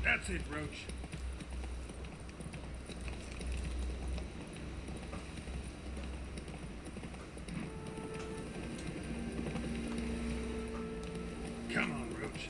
That's it, Roach. Come on, Roach.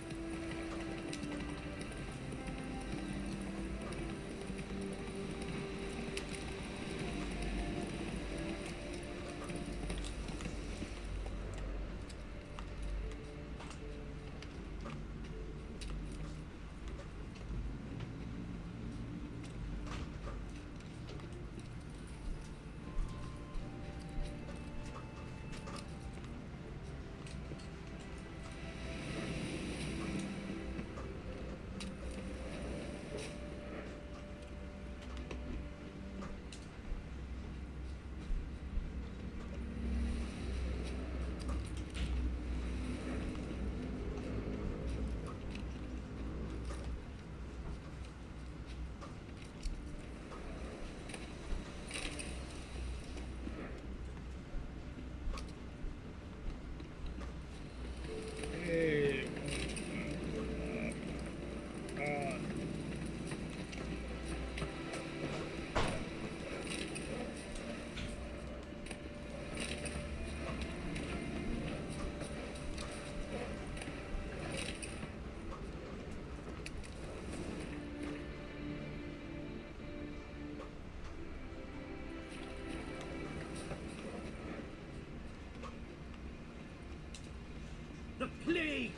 The plague!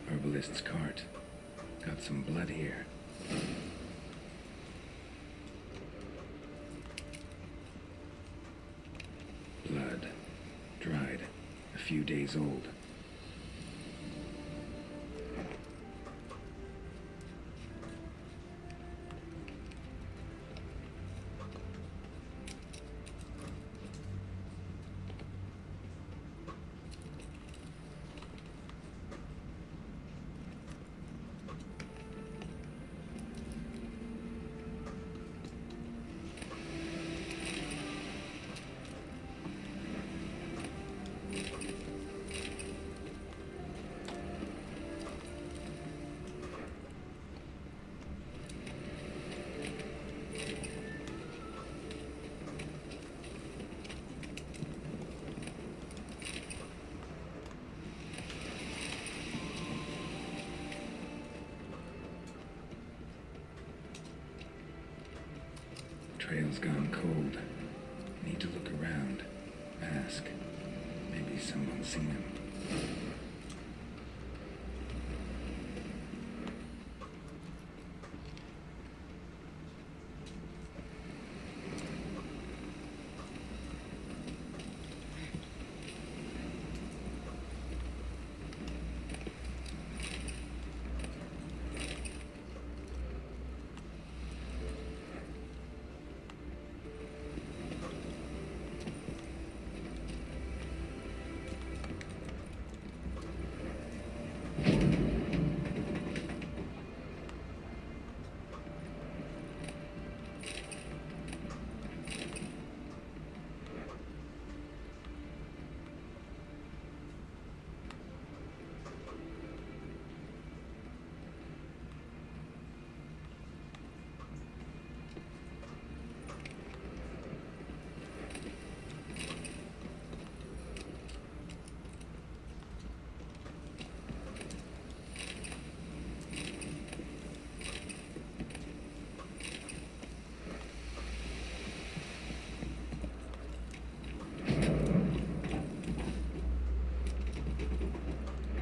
Herbalist's cart. Got some blood here. Blood. Dried. A few days old. trail's gone cold. Need to look around. Ask. Maybe someone's seen him.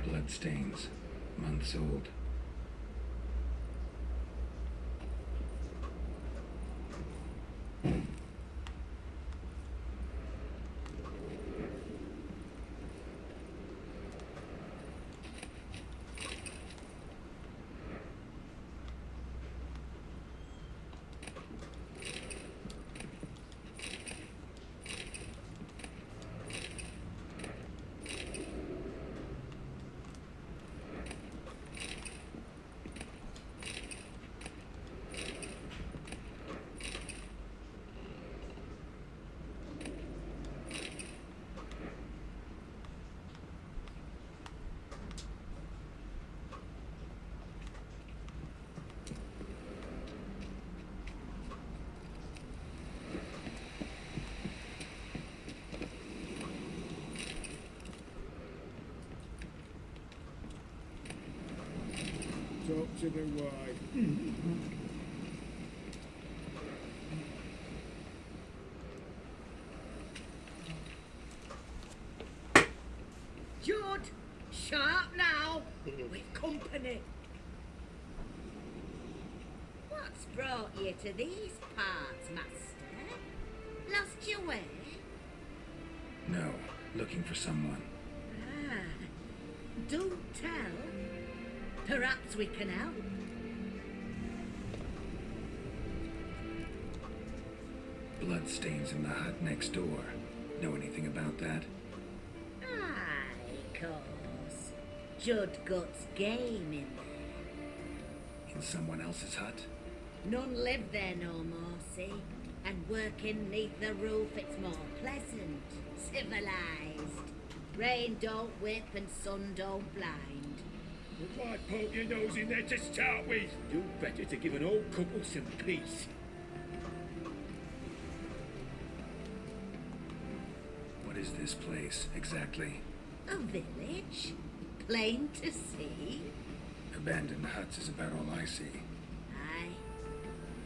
Bloodstains. Months old. Talk to the wife. Judd, sharp now, with company. What's brought you to these parts, master? Lost your way? No. Looking for someone. Ah, do tell. Perhaps we can help. Bloodstains in the hut next door. Know anything about that? Aye, of course. Judd Gut's game in there. In someone else's hut? None live there no more, see? And working neath the roof, it's more pleasant, civilized. Rain don't whip and sun don't blind. But why poke your nose in there to start with? Do better to give an old couple some peace. What is this place, exactly? A village? Plain to see? Abandoned huts is about all I see. Aye.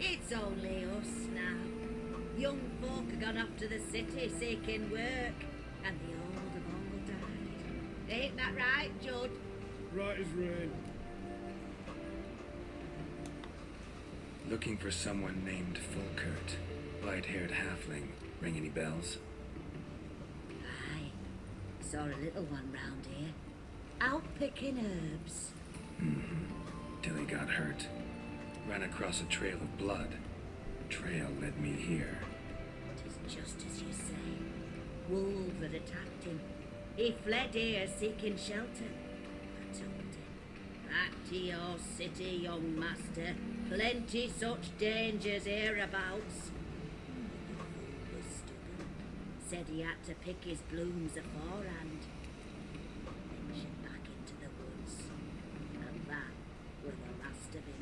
It's only us now. Young folk have gone off to the city seeking work, and the old have all died. Ain't that right, Judd? Right as rain. Looking for someone named Fulkert. Light-haired halfling. Ring any bells? Aye. Saw a little one round here. Out picking herbs. Till he got hurt. Ran across a trail of blood. Trail led me here. Tis just as you say. Wolves had attacked him. He fled here seeking shelter. I told him, back to your city, young master. Plenty such dangers hereabouts. The fool was stubborn. Said he had to pick his blooms aforehand. Ventured back into the woods. And that was the last of him.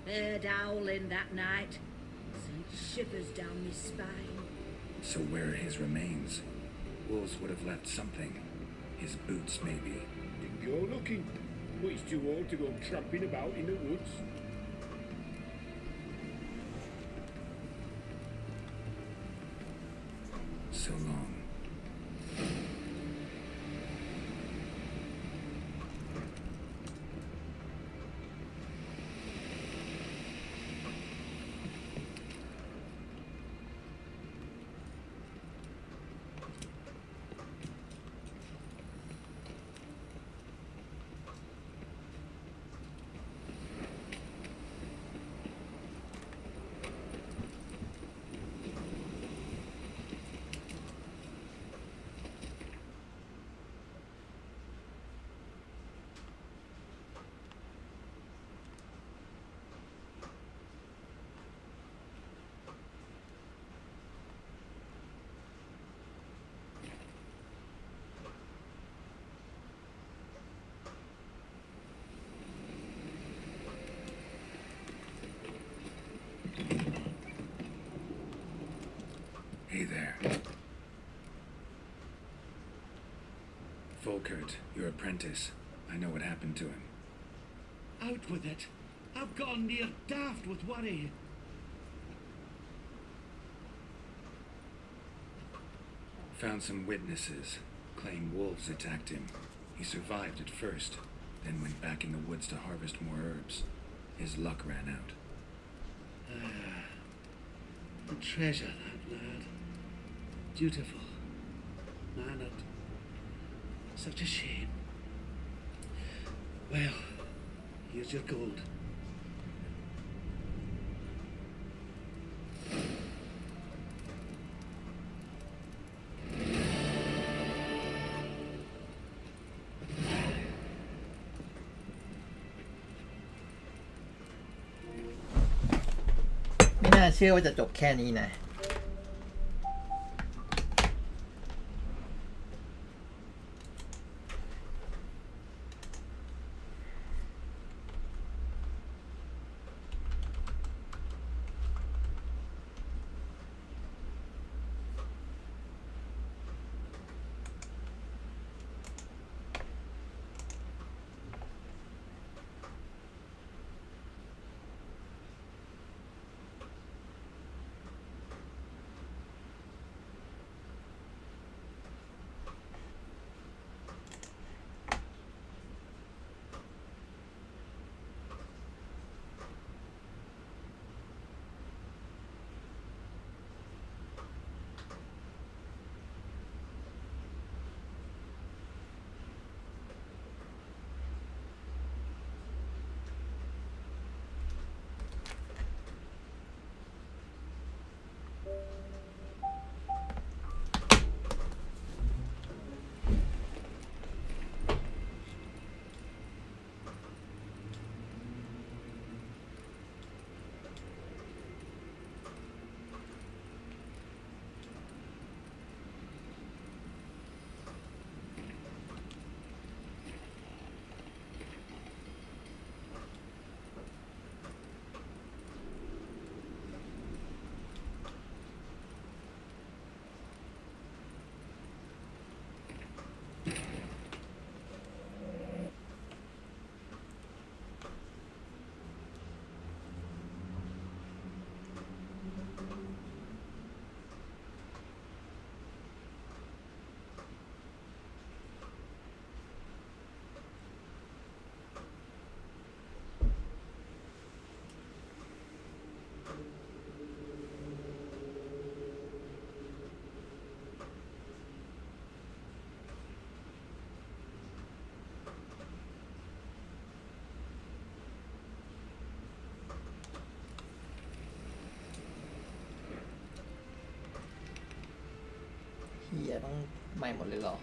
Heard howling that night. Sent shivers down my spine. So where are his remains? Wolves would have left something. His boots, maybe. Didn't go looking. But he's too old to go tramping about in the woods. so long. Hey there. Volkert, your apprentice. I know what happened to him. Out with it. I've gone near daft with worry. Found some witnesses. Claim wolves attacked him. He survived at first, then went back in the woods to harvest more herbs. His luck ran out. A treasure, that lad. Dutiful. Mannered. Such a shame. Well, here's your gold.ไม่น่าเชื่อว่าจะจบแค่นี้นะเฮียต้องใหม่หมดเลยเหรอ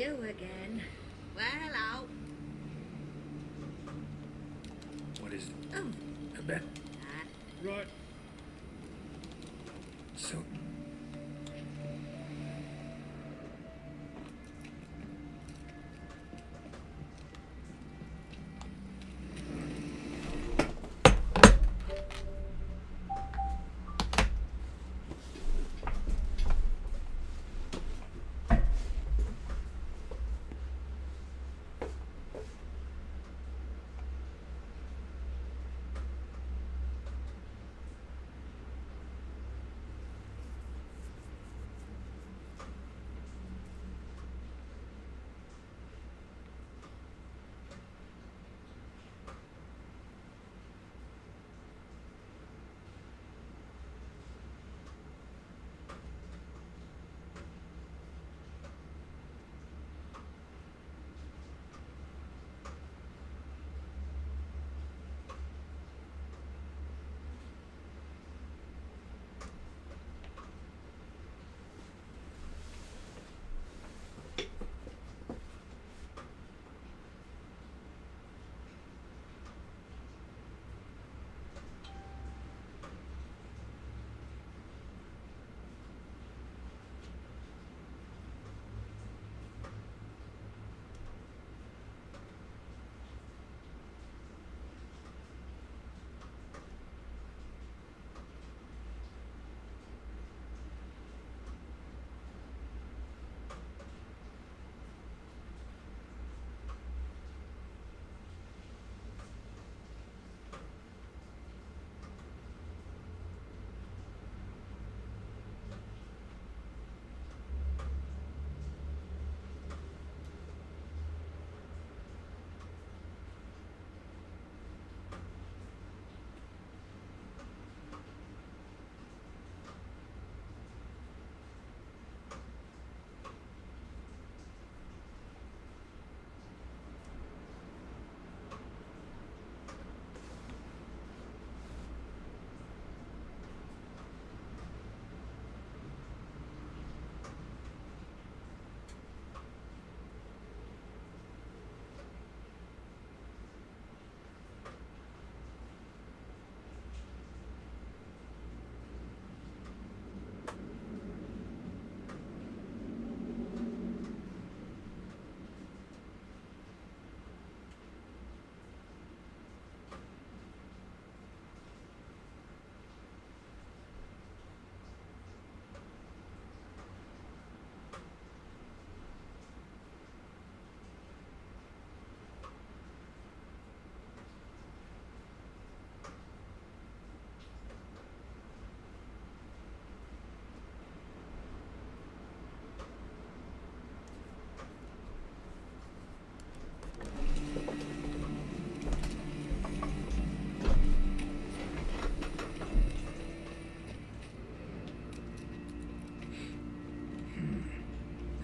you again. Well out. What is it? Oh, A bet? that. Right. So,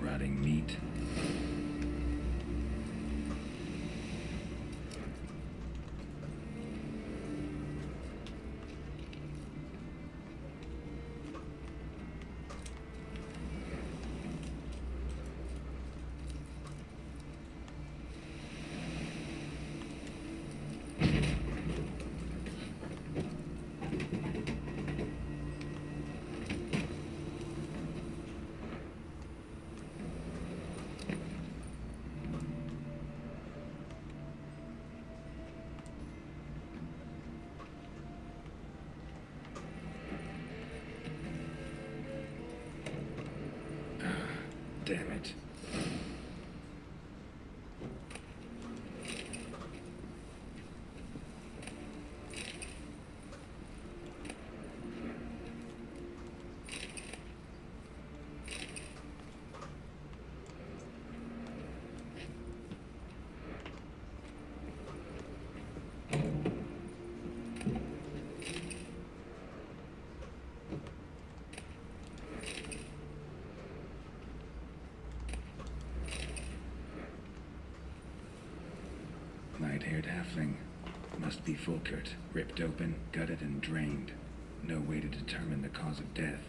rotting meat. Damn it. Light-haired halfling. Must be Fulkert. Ripped open, gutted, and drained. No way to determine the cause of death.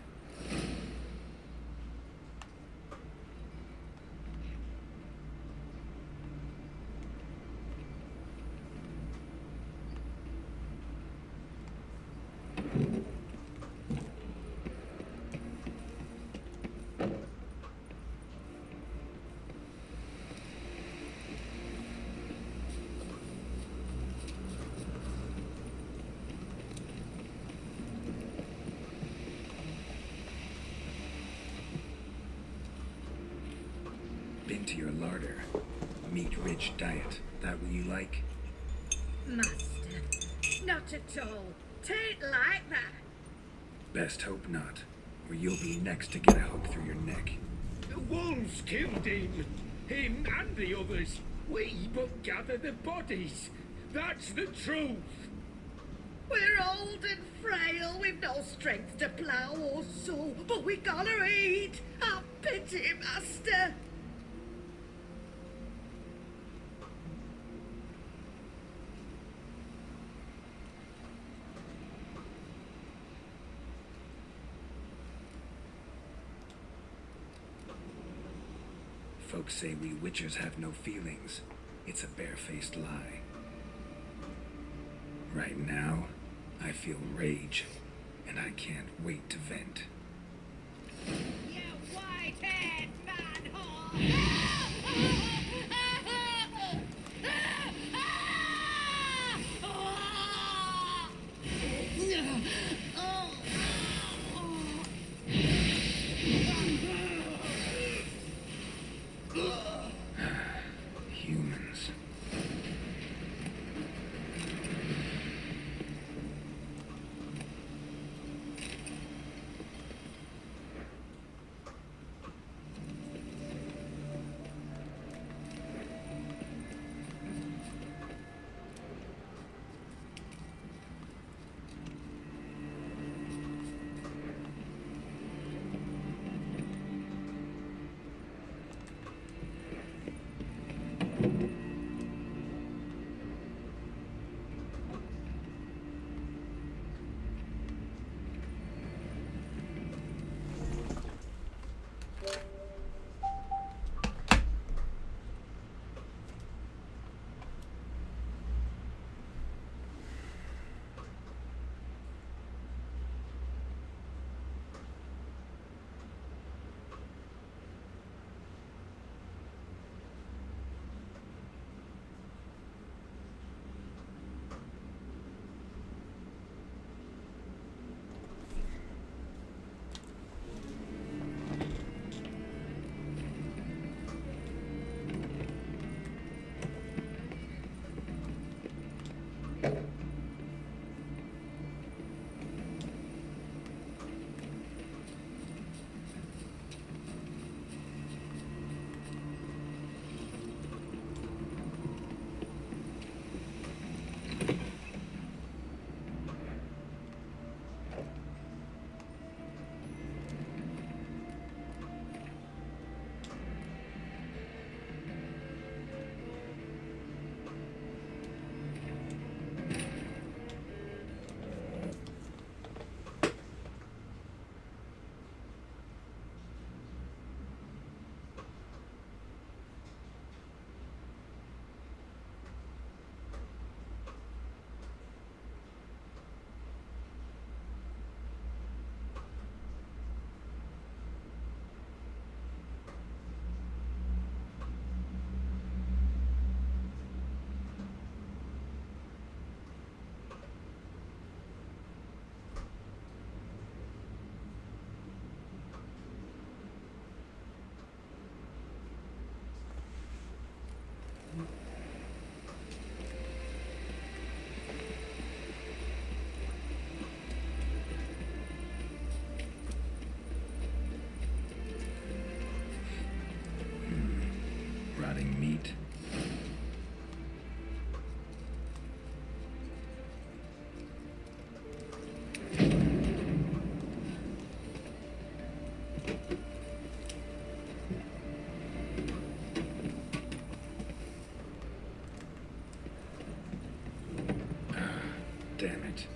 to your larder. Meat-rich diet. That what you like? Master, not at all. Tain't like that. Best hope not, or you'll be next to get a hook through your neck. The wolves killed him. Him and the others. We but gather the bodies. That's the truth. We're old and frail, we've no strength to plough or sow, but we gotta eat. Have pity, master. Folks say we witchers have no feelings. It's a barefaced lie. Right now, I feel rage, and I can't wait to vent. You white-haired man-whore! Humans. Rotting meat. Damn it.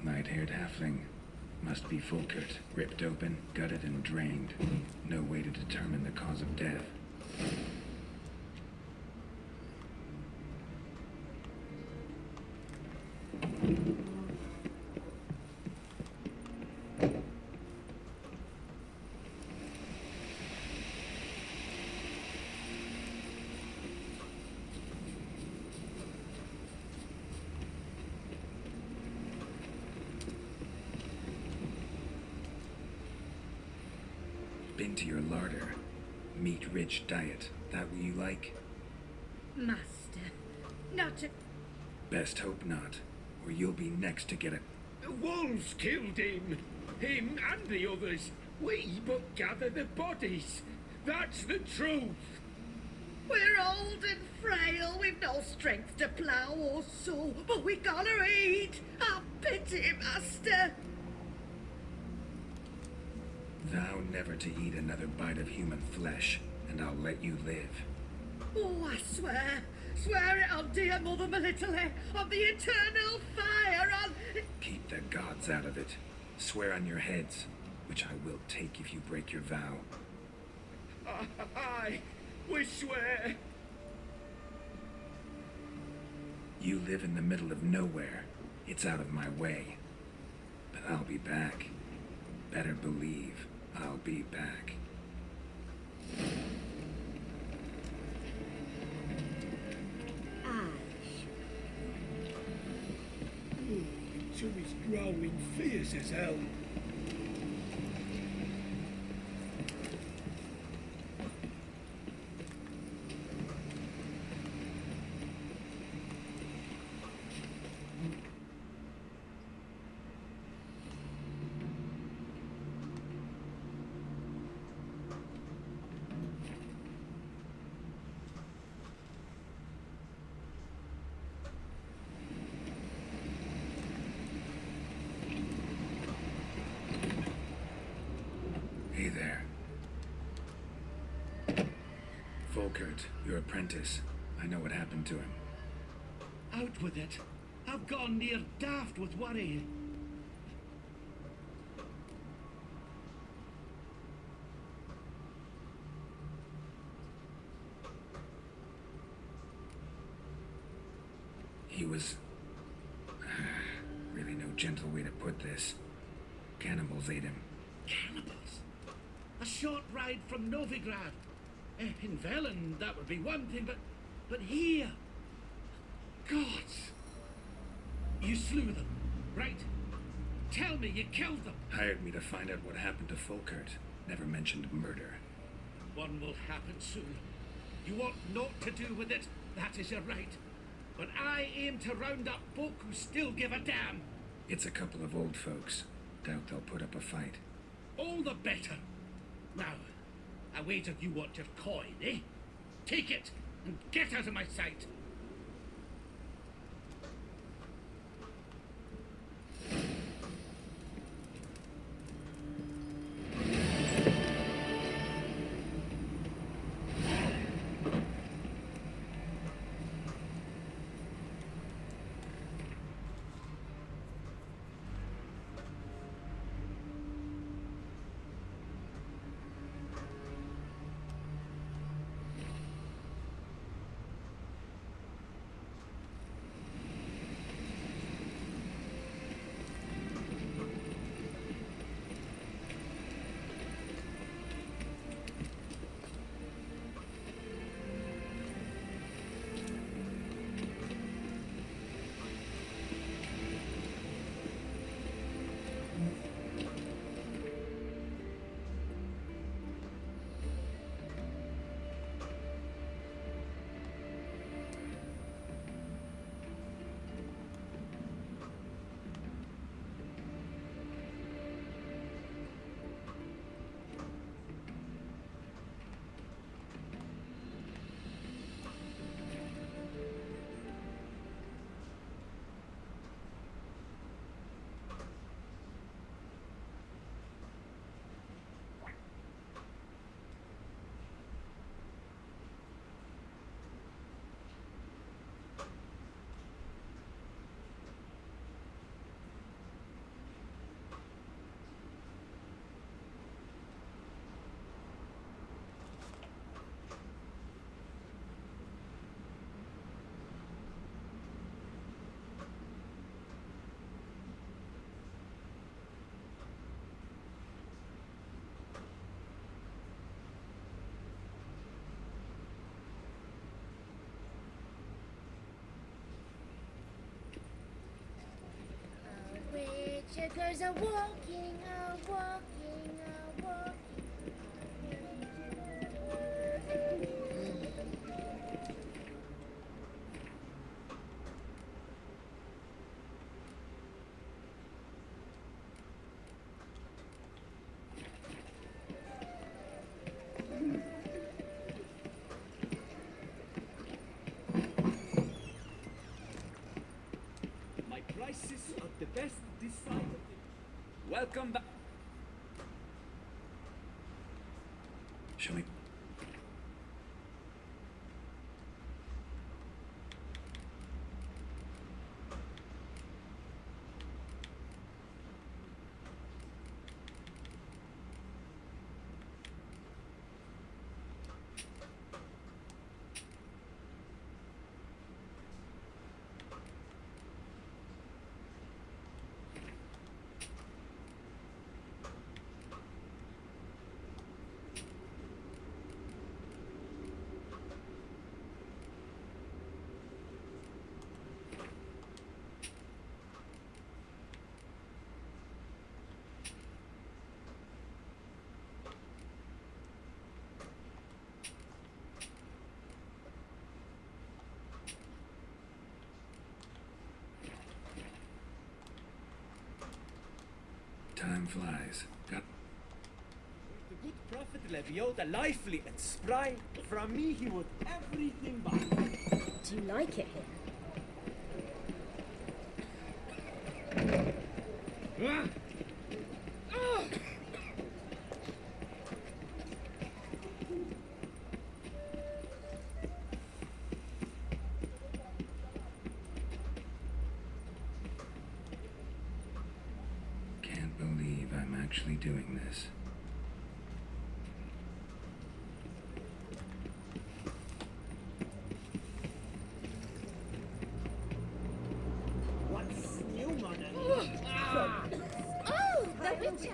Night-haired halfling. Must be Fulkert. Ripped open, gutted, and drained. No way to determine the cause of death. been to your larder. Meat-rich diet. That what you like? Master, not a... Best hope not, or you'll be next to get a... Wolves killed him. Him and the others. We but gather the bodies. That's the truth. We're old and frail, we've no strength to plough or sow, but we gotta eat. Have pity, master. Vow never to eat another bite of human flesh, and I'll let you live. Oh, I swear it on dear Mother Melitele, on the eternal fire, on... Keep the gods out of it. Swear on your heads, which I will take if you break your vow. Aye, we swear. You live in the middle of nowhere. It's out of my way. But I'll be back. Better believe I'll be back. So he's growling fierce as hell. Hey there. Volkert, your apprentice. I know what happened to him. Out with it. I've gone near daft with worry. He was... really no gentle way to put this. Cannibals ate him. Cannibals? A short ride from Novigrad. In Velen, that would be one thing, but here... Gods! You slew them, right? Tell me you killed them. Hired me to find out what happened to Volkert. Never mentioned murder. One will happen soon. You want naught to do with it, that is your right. But I aim to round up folk who still give a damn. It's a couple of old folks. Doubt they'll put up a fight. All the better. Now, I wager you want your coin, eh? Take it, and get out of my sight. Witchers are walking, a walking, a walking. this side of the... Welcome back. Shall we? Time flies. Got The good prophet Levioda, lively and spry. From me he would everything back. Do you like it here? Ah! Ah! Can't believe I'm actually doing this. What's new, man? Oh, the witcher!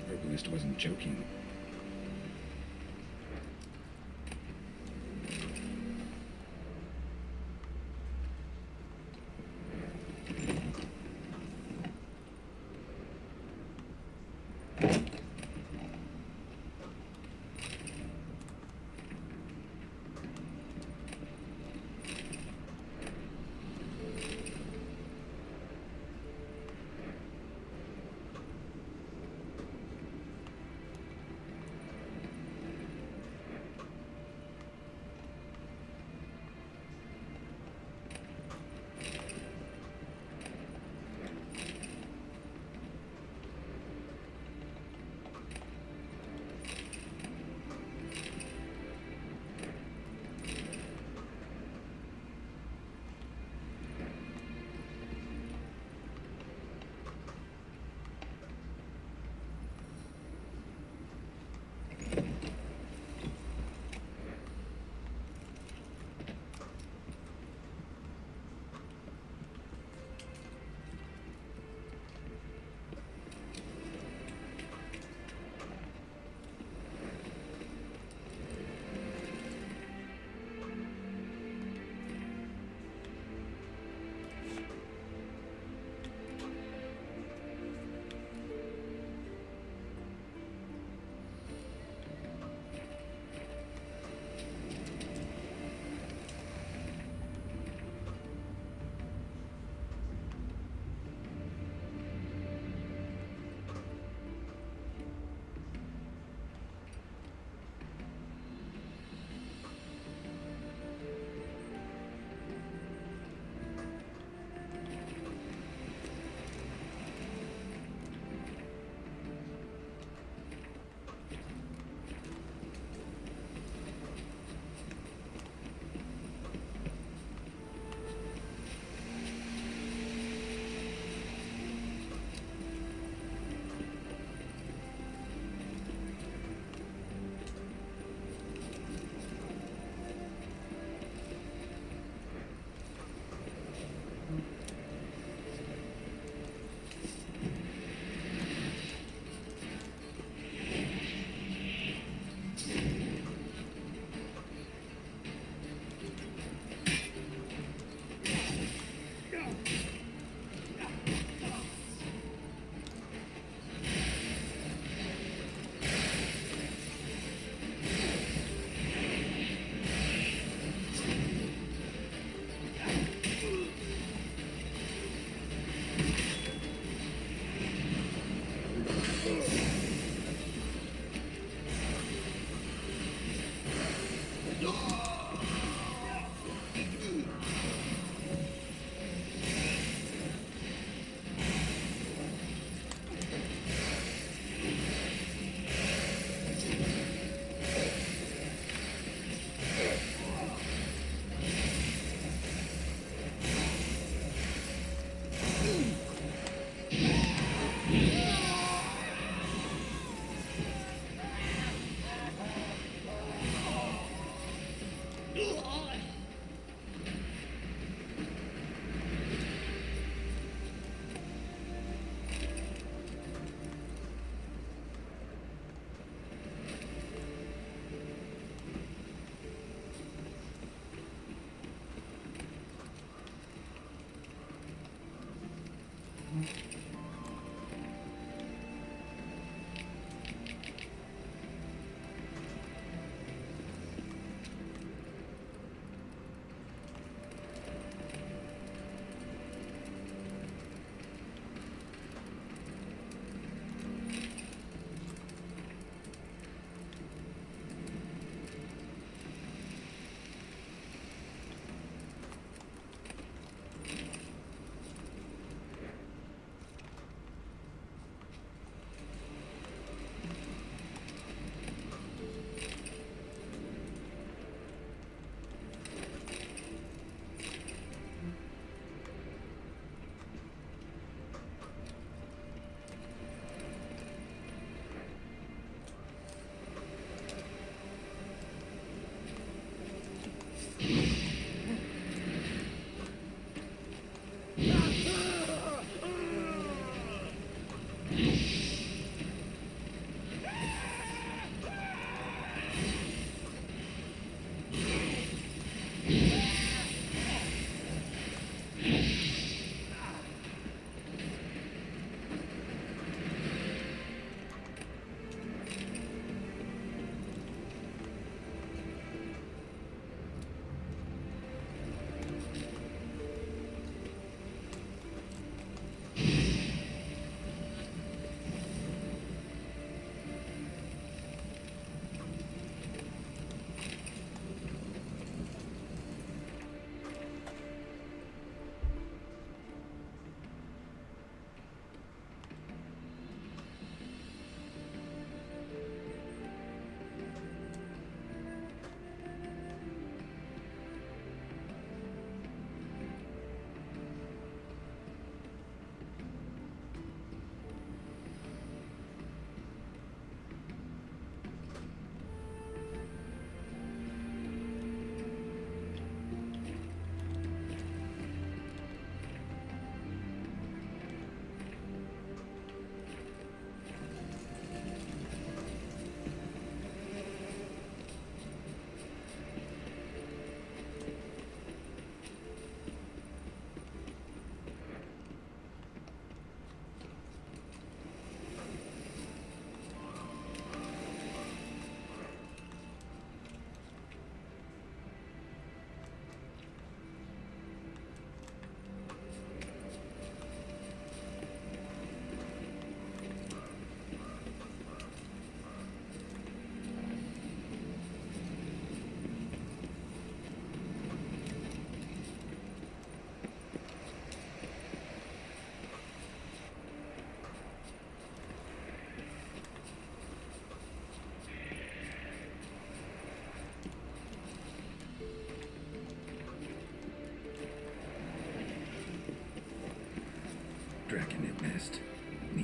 Herbalist wasn't joking.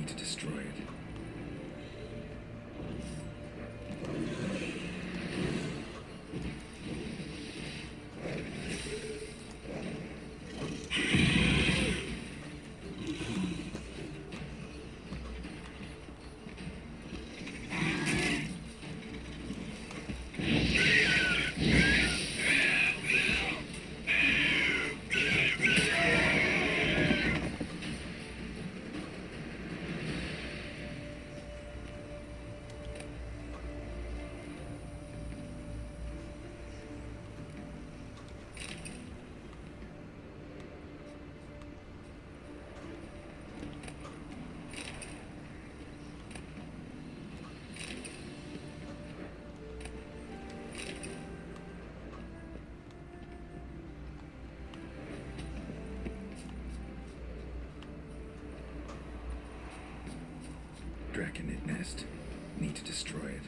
need to destroy it. Draconid nest. Need to destroy it.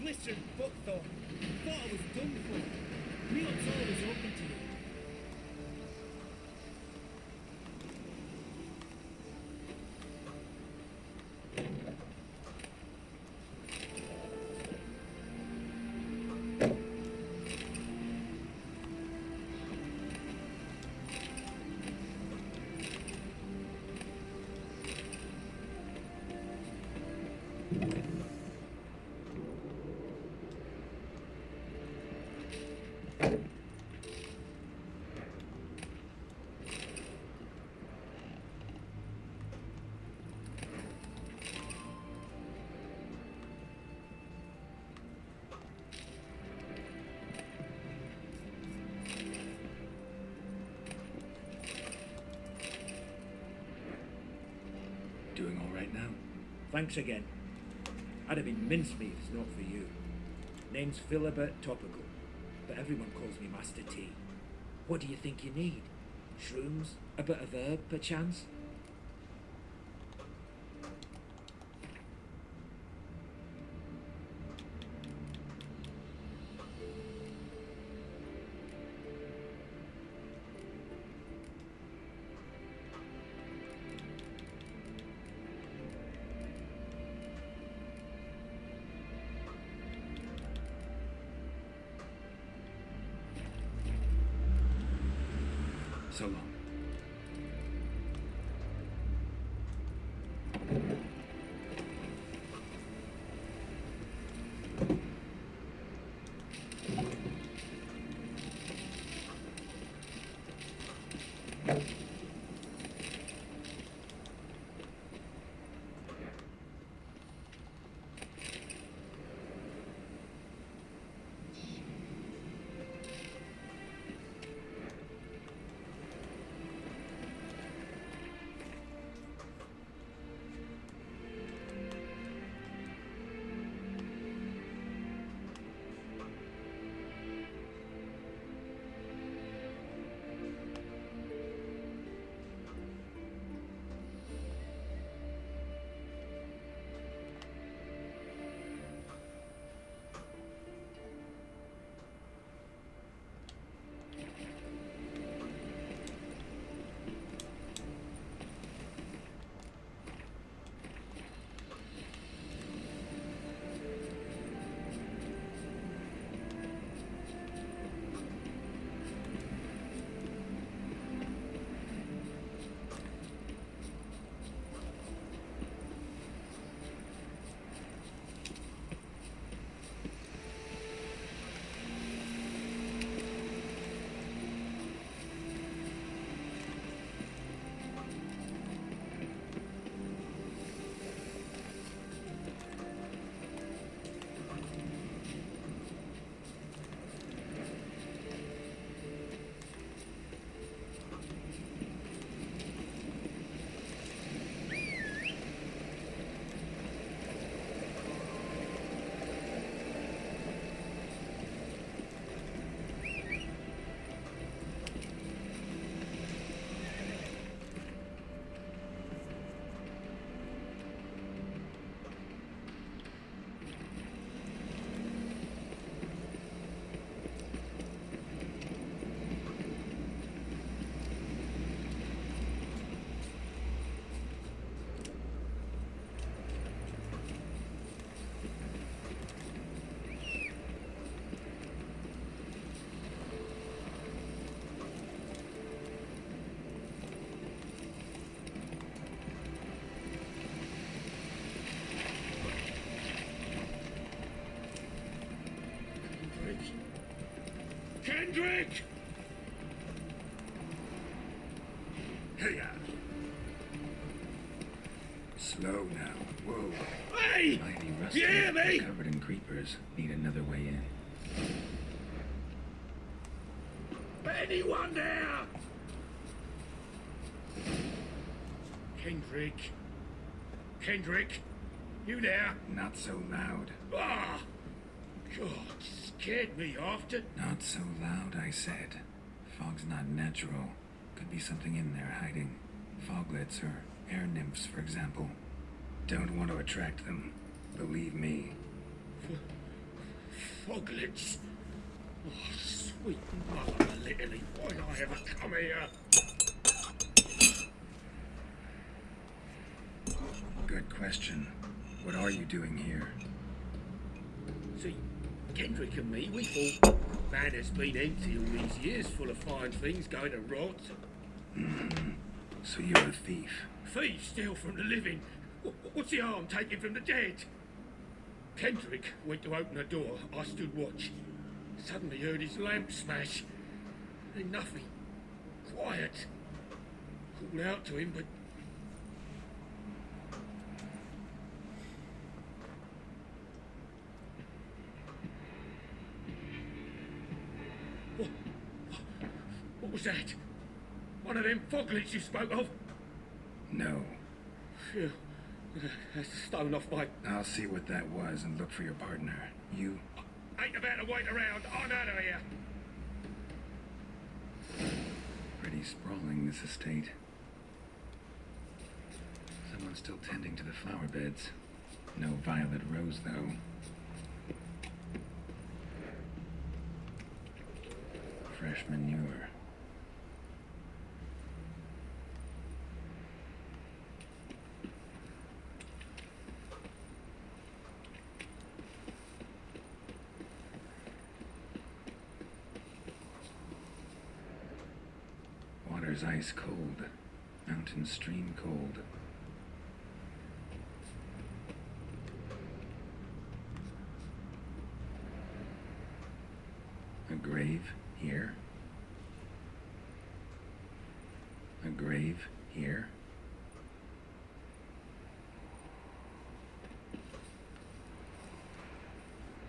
Blistered foot though. Thought I was done for. Knew it's always open to you. Doing all right now? Thanks again. I'd have been mincemeat if it's not for you. Name's Philibert Topical, but everyone calls me Master T. What do you think you need? Shrooms? A bit of herb, perchance? So long. Kendrick! Hiya! Slow now. Whoa. Hey! Mighty rusty, You hear me? covered in creepers. Need another way in. Anyone there? Kendrick. Kendrick, you there? Not so loud. Ah! God, scared me after. Not so loud, I said. Fog's not natural. Could be something in there hiding. Foglets or air nymphs, for example. Don't want to attract them. Believe me. Foglets. Oh, sweet mother of Italy, why did I ever come here? Good question. What are you doing here? See, Kendrick and me, we thought, man has been empty all these years, full of fine things going to rot. So you're a thief. Thieves steal from the living. What's the harm taking from the dead? Kendrick went to open the door. I stood watch. Suddenly heard his lamp smash. Then nothing. Quiet. Called out to him, but what was that? One of them foglets you spoke of? No. Phew. That's a stone off my... I'll see what that was and look for your partner. You... Ain't about to wait around. I'm out of here. Pretty sprawling, this estate. Someone's still tending to the flower beds. No violet rose, though. Fresh manure. Water's ice cold. Mountain stream cold. A grave here. A grave here.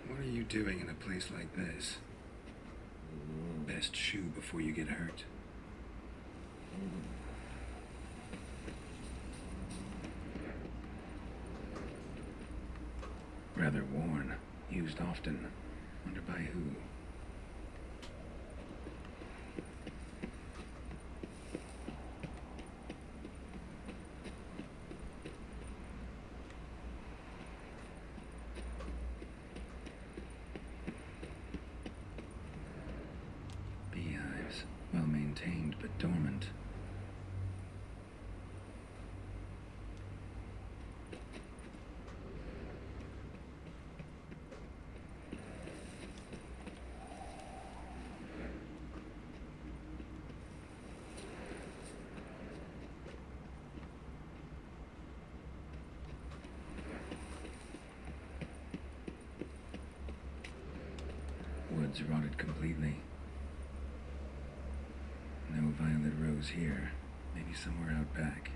What are you doing in a place like this? Best shoe before you get hurt. Rather worn, used often. Wonder by who. Beehives, well maintained but dormant. Woods rotted completely. No violet rose here. Maybe somewhere out back.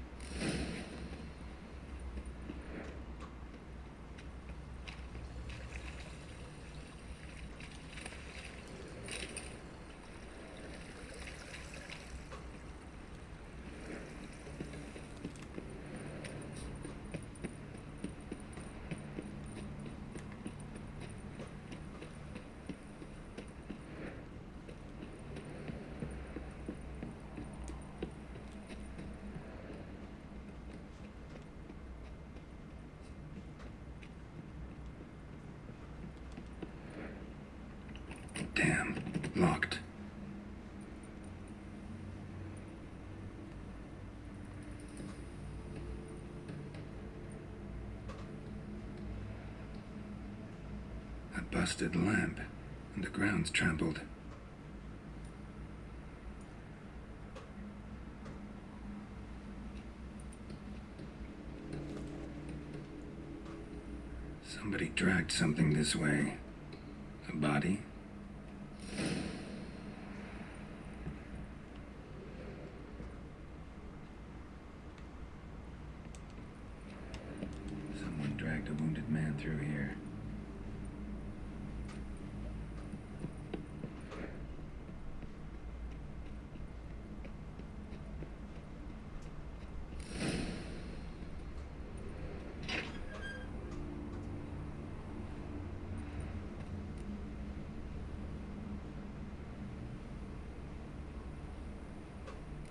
Damn, locked. A busted lamp, and the ground's trampled. Somebody dragged something this way. A body? through here.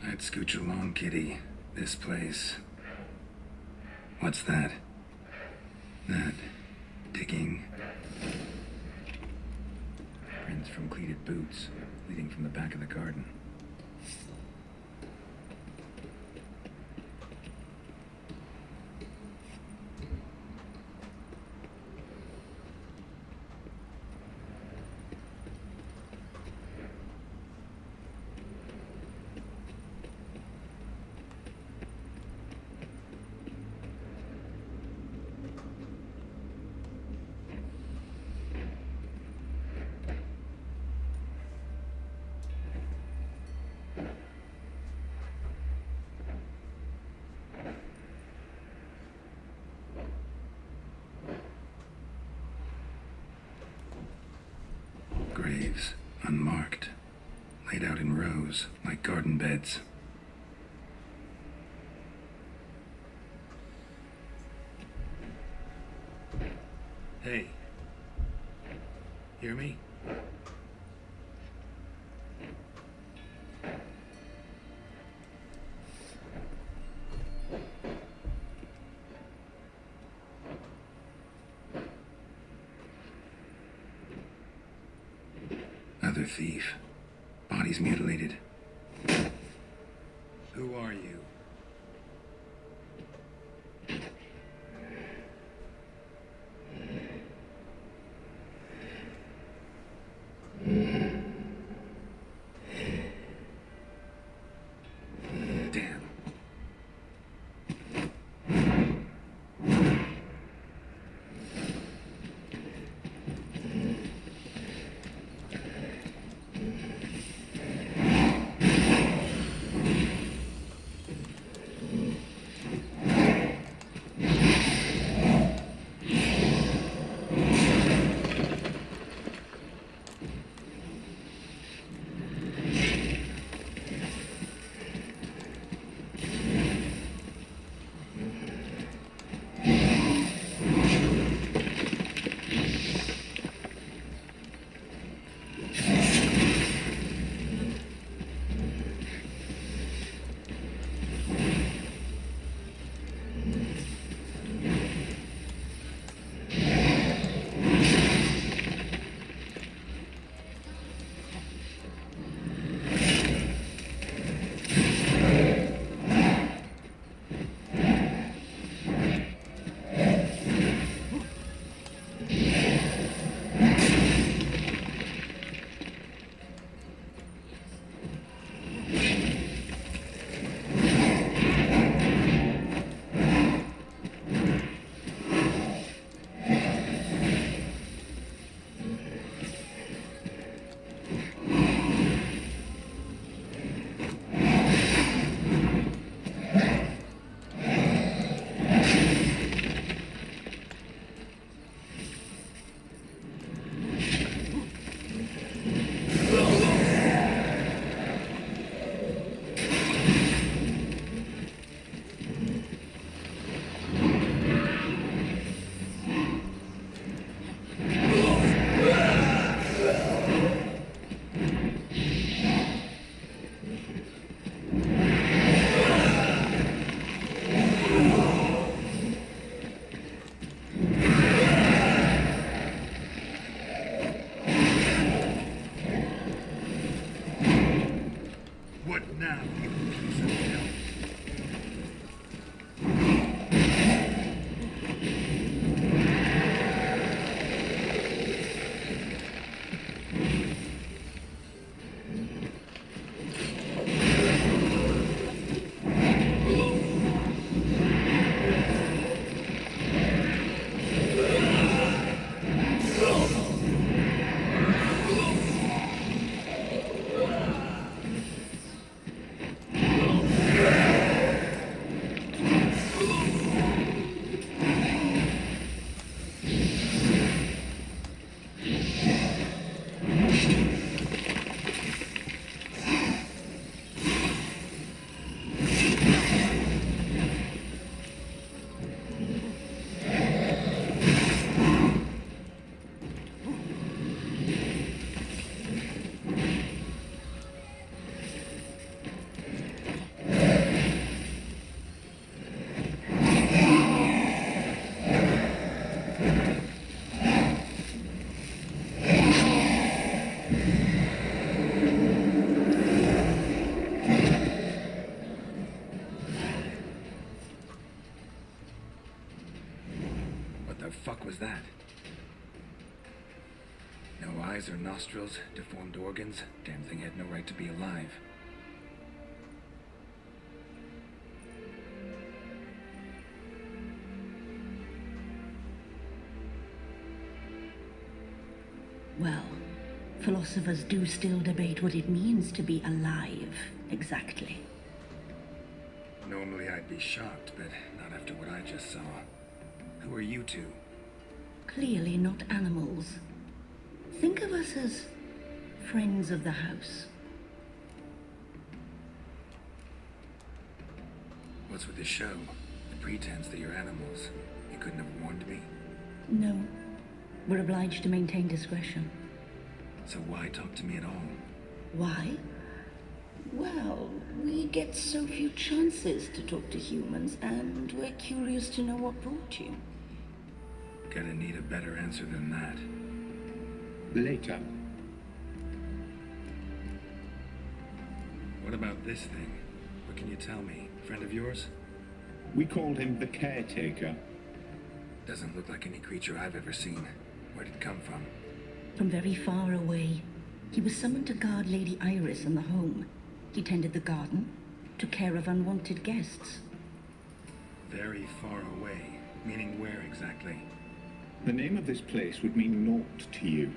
I'd scooch along, kitty. This place. What's that? That digging. Prints from cleated boots leading from the back of the garden. Graves, unmarked, laid out in rows like garden beds. Hey, hear me? Other thief. Bodies mutilated. Who are you? Damn. was that? No eyes or nostrils, deformed organs. Damn thing had no right to be alive. Well, philosophers do still debate what it means to be alive, exactly. Normally I'd be shocked, but not after what I just saw. Who are you two? Clearly not animals. Think of us as friends of the house. What's with the show? The pretense that you're animals. You couldn't have warned me? No, we're obliged to maintain discretion. So why talk to me at all? Why? Well, we get so few chances to talk to humans, and we're curious to know what brought you. Gonna need a better answer than that. Later. What about this thing? What can you tell me? Friend of yours? We called him the Caretaker. Doesn't look like any creature I've ever seen. Where'd it come from? From very far away. He was summoned to guard Lady Iris and the home. He tended the garden, took care of unwanted guests. Very far away. Meaning where exactly? The name of this place would mean naught to you.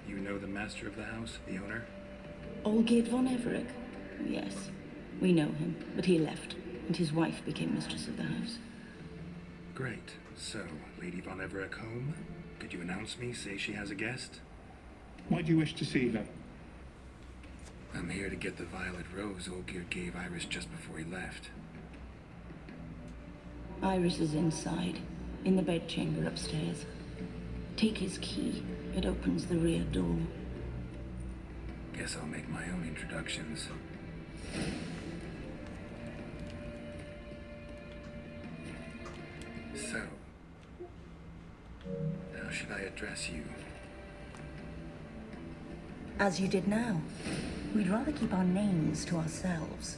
You know the master of the house, the owner? Olgierd von Everec? Yes, we know him, but he left, and his wife became mistress of the house. Great. So, Lady von Everec home? Could you announce me, say she has a guest? Why do you wish to see her? I'm here to get the violet rose Olgierd gave Iris just before he left. Iris is inside, in the bedchamber upstairs. Take his key. It opens the rear door. Guess I'll make my own introductions. So, how should I address you? As you did now. We'd rather keep our names to ourselves.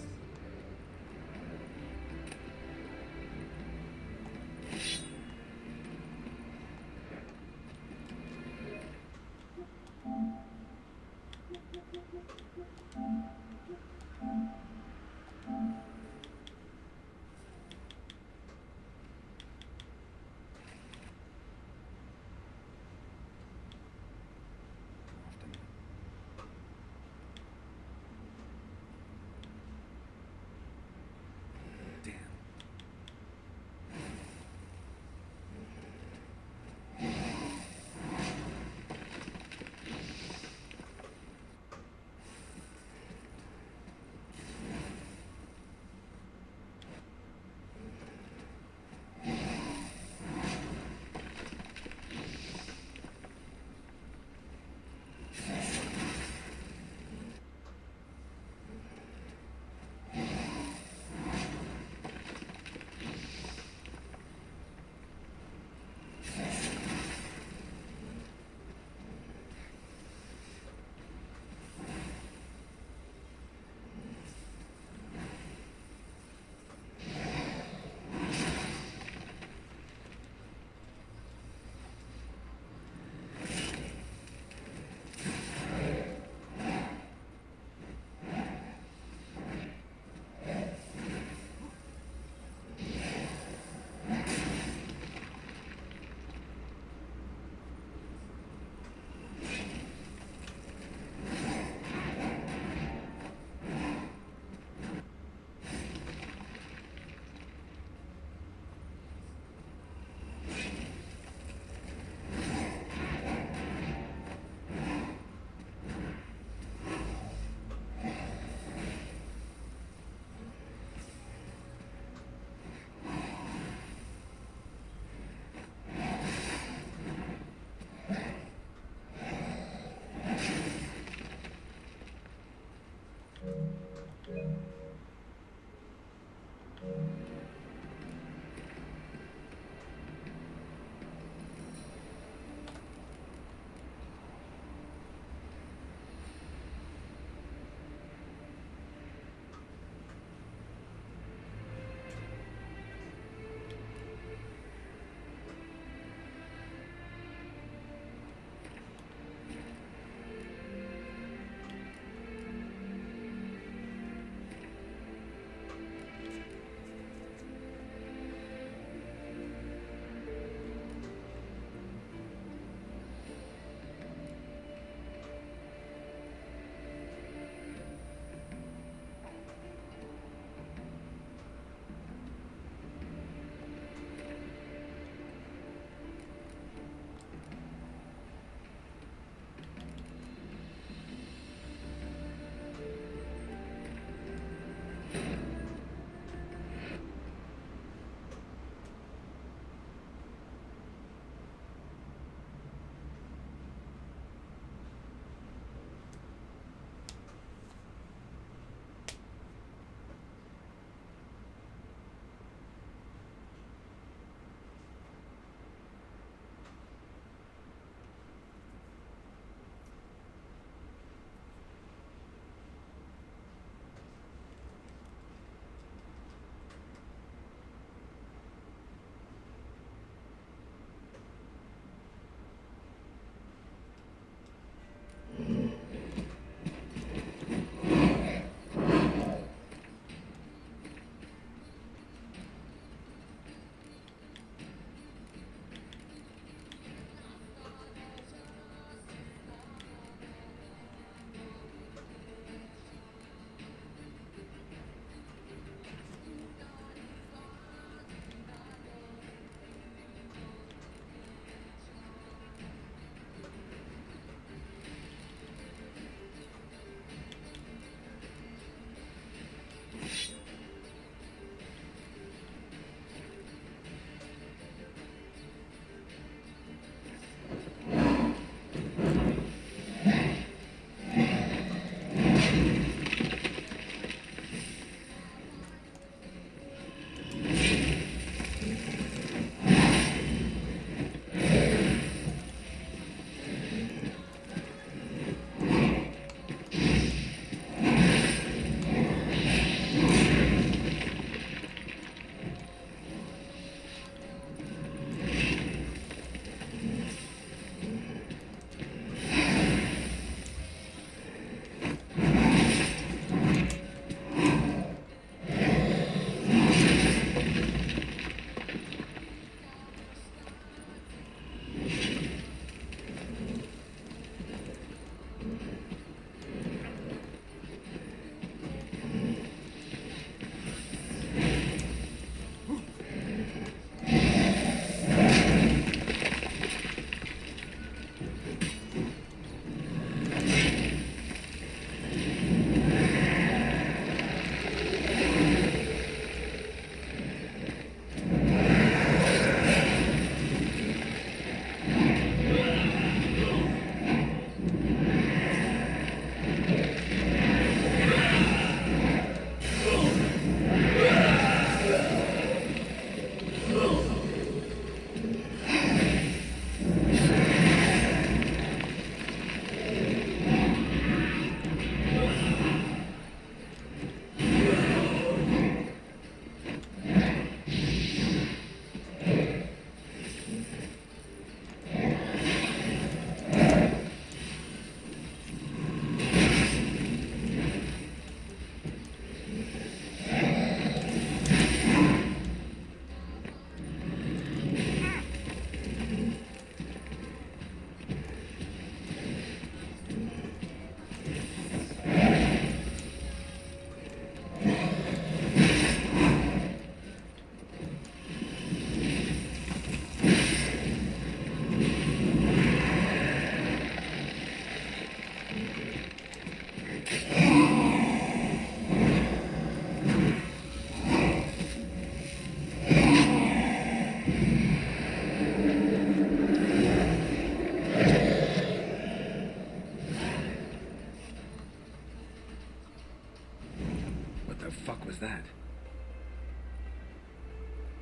that?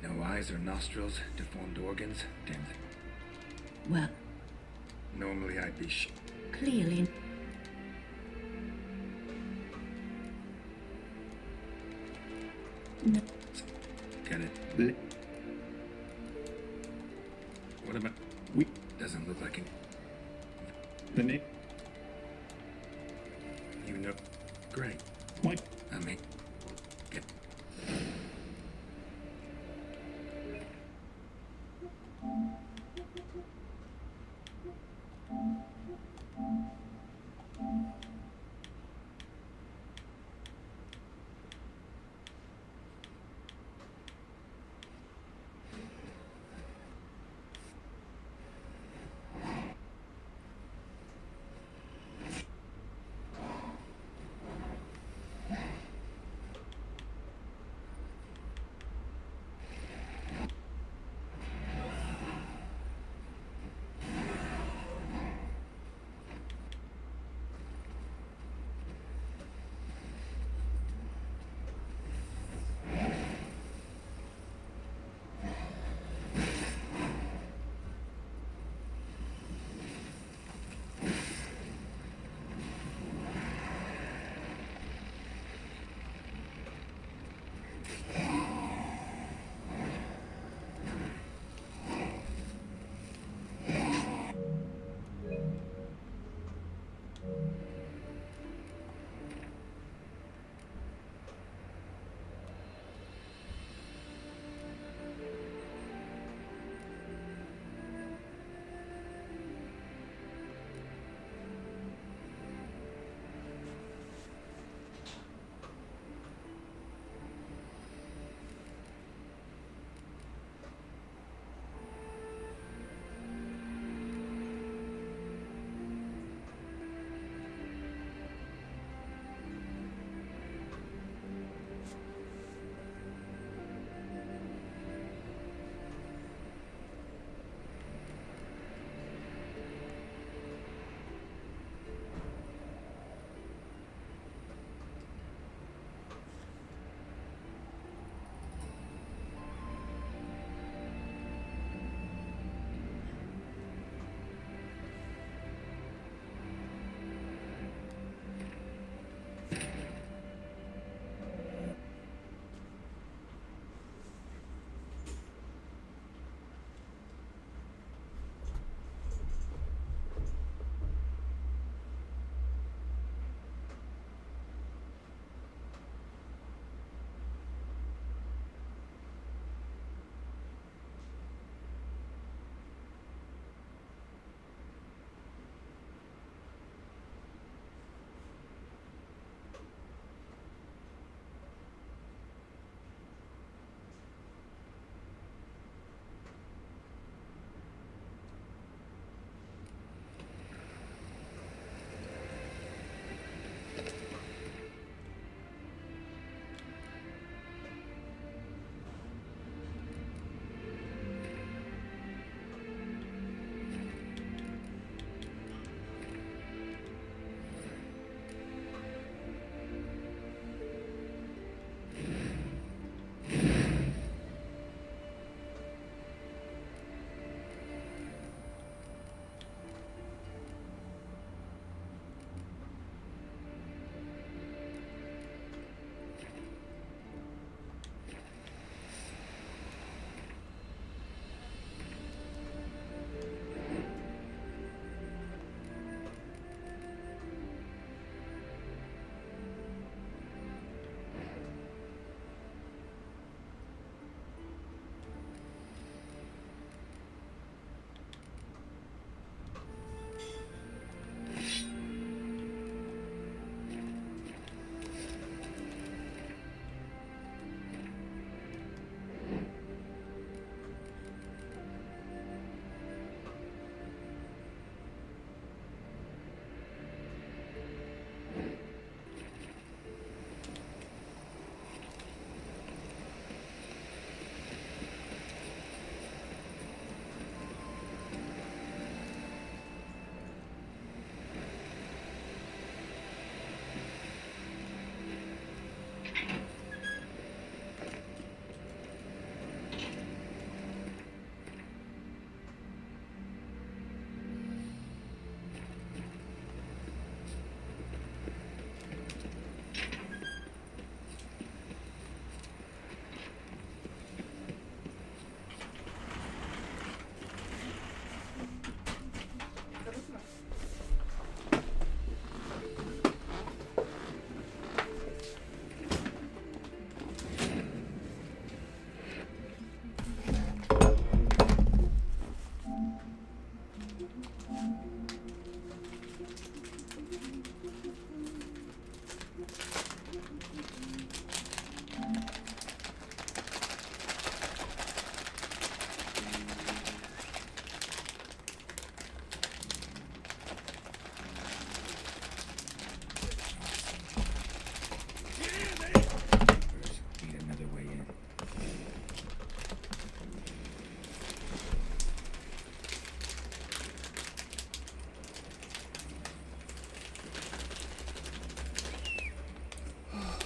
No eyes or nostrils, deformed organs, damn it. Well, Normally I'd be clearly. No. Get it? Le- What about... we Doesn't look like it. the name. You know... Great. Why? I mean... Get...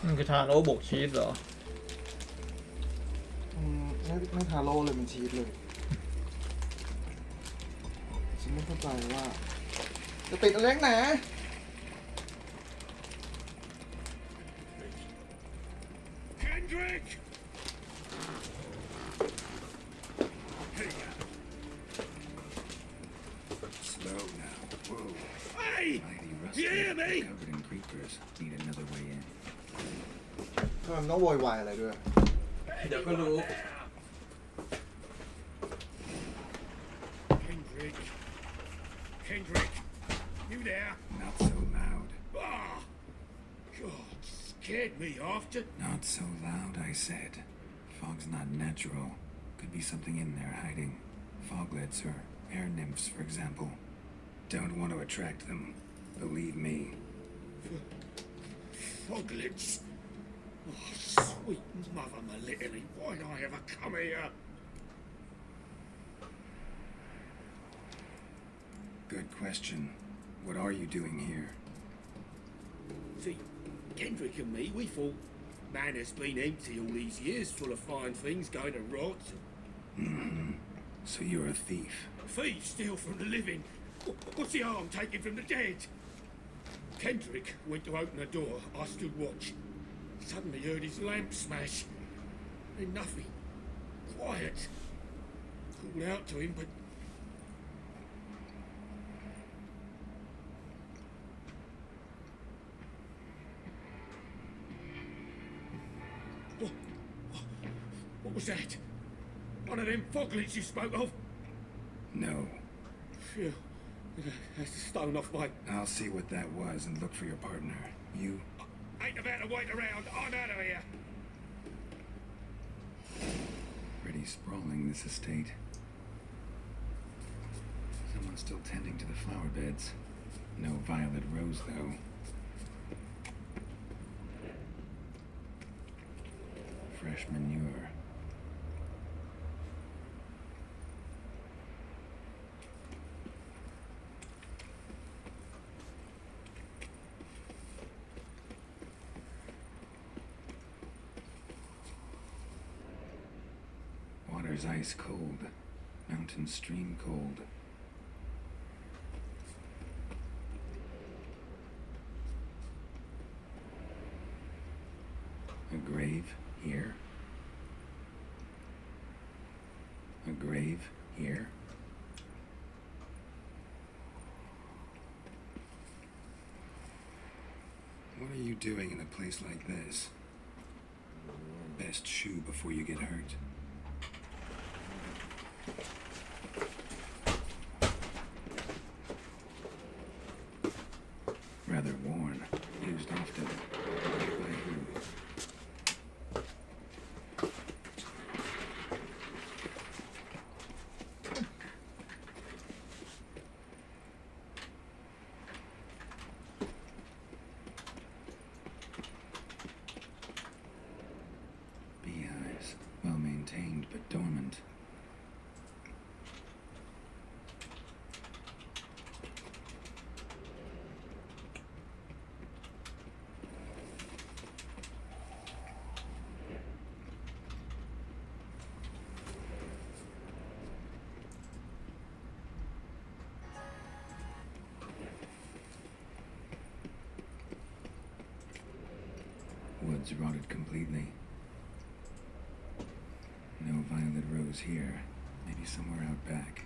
มันคือทาโร่บวกชีสเหรอ ไม่ทาโร่เลยมันชีสเลยฉันไม่เข้าใจว่าจะติดอะไรนักหนา Kendrick! Slow now. Whoa. Hey! Mighty You rusty. hear me? Covered in creepers. Need another way in. ทำไมมันต้องโวยวายอะไรด้วย เดี๋ยวก็รู้ Kendrick. Kendrick. You there? Not so loud. Ah! God, scared me after. Not so loud, I said. Fog's not natural. Could be something in there hiding. Foglets or air nymphs, for example. Don't want to attract them. Believe me. Foglets. Oh, sweet mother Malitany, why'd I ever come here? Good question. What are you doing here? See, Kendrick and me, we thought Manor's been empty all these years, full of fine things going to rot. Mm-hmm. So you're a thief. Thieves steal from the living. What's the harm taken from the dead? Kendrick went to open the door. I stood watch. Suddenly heard his lamp smash. Then nothing. Quiet. Called out to him, but... What was that? One of them foglets you spoke of? No. Phew. That's the stone off my... I'll see what that was and look for your partner. You... Ain't about to wait around. I'm out of here. Pretty sprawling, this estate. Someone's still tending to the flower beds. No violet rose, though. Fresh manure. Water's ice cold. Mountain stream cold. A grave here. A grave here. What are you doing in a place like this? Best shoe before you get hurt. Rather worn, used often. By who? Beehives, well maintained but dormant. Woods rotted completely. No violet rose here. Maybe somewhere out back.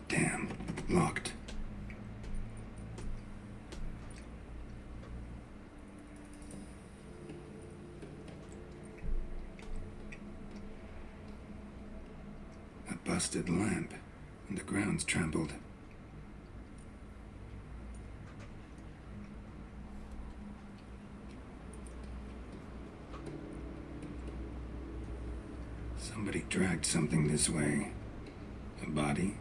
Damn, locked. A busted lamp. and the ground's trampled. Somebody dragged something this way. A body?